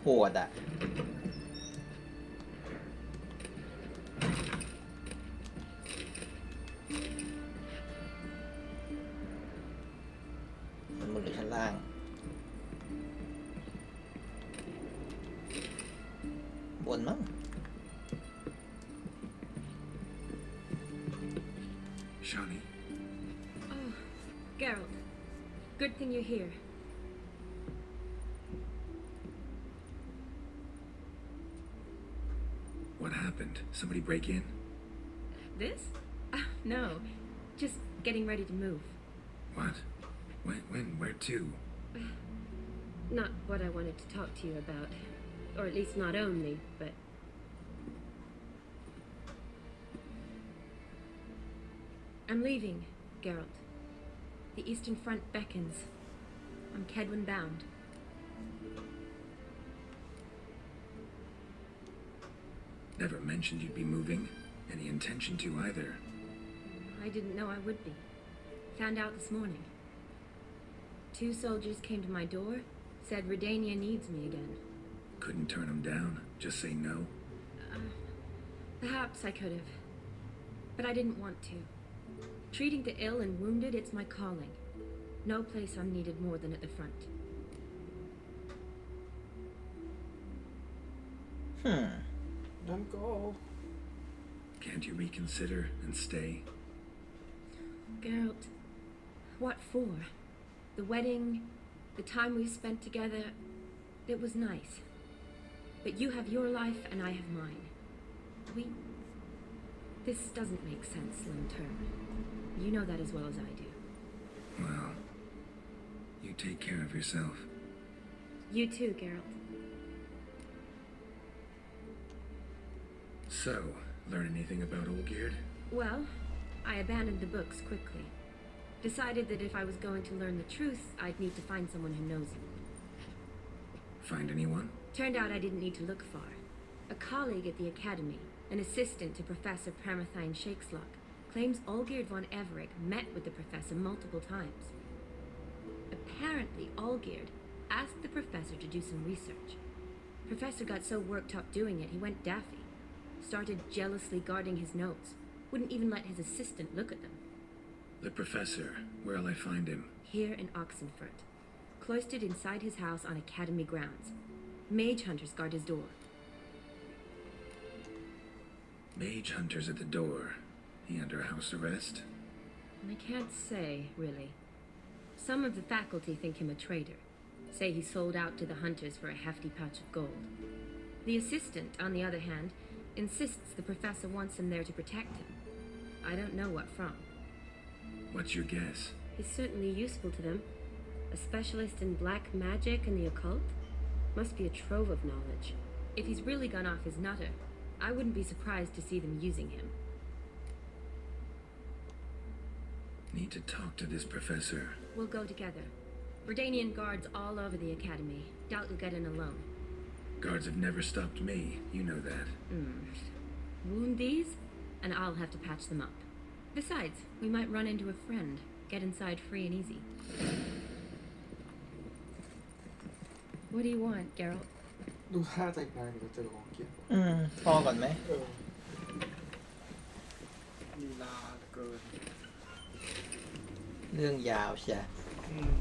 โหดอ่ะ มันบนหรือชั้นล่าง บนมั้ง Shani? Oh, Geralt. Good thing you're here. happened? Somebody break in? This? No. Just getting ready to move. What? When? Where to? Not what I wanted to talk to you about. Or at least not only, but... I'm leaving, Geralt. The Eastern Front beckons. I'm Kedwin bound. Never mentioned you'd be moving. Any intention to either. I didn't know I would be. Found out this morning. 2 soldiers came to my door, said Redania needs me again. Couldn't turn them down? Just say no? Perhaps I could have. But I didn't want to. Treating the ill and wounded, it's my calling. No place I'm needed more than at the front. Then go. Can't you reconsider and stay? Geralt, what for? The wedding, the time we spent together, it was nice. But you have your life and I have mine. This doesn't make sense long term. You know that as well as I do. Well, you take care of yourself. You too, Geralt. So, learn anything about Olgierd? Well, I abandoned the books quickly. Decided that if I was going to learn the truth, I'd need to find someone who knows it. Find anyone? Turned out I didn't need to look far. A colleague at the academy, an assistant to Professor Pramathine Shakeslock, claims Olgierd von Everec met with the professor multiple times. Apparently, Olgierd asked the professor to do some research. Professor got so worked up doing it, he went daffy. Started jealously guarding his notes. Wouldn't even let his assistant look at them. The professor. Where'll I find him? Here in Oxenfurt. Cloistered inside his house on academy grounds. Mage hunters guard his door. Mage hunters at the door. He under house arrest? I can't say, really. Some of the faculty think him a traitor. Say he sold out to the hunters for a hefty pouch of gold. The assistant, on the other hand, insists the professor wants him there to protect him. I don't know what from. What's your guess? He's certainly useful to them. A specialist in black magic and the occult? Must be a trove of knowledge. If he's really gone off his nutter, I wouldn't be surprised to see them using him. Need to talk to this professor. We'll go together. Redanian guards all over the academy. Doubt you'll get in alone. Guards have never stopped me. You know that. Wound these, and I'll have to patch them up. Besides, we might run into a friend. Get inside free and easy. What do you want, Geralt? ดูท่าแต่งงานก็เจอของเกียรติ พอก่อนไหม ลีลาเกิน เรื่องยาวใช่ อืม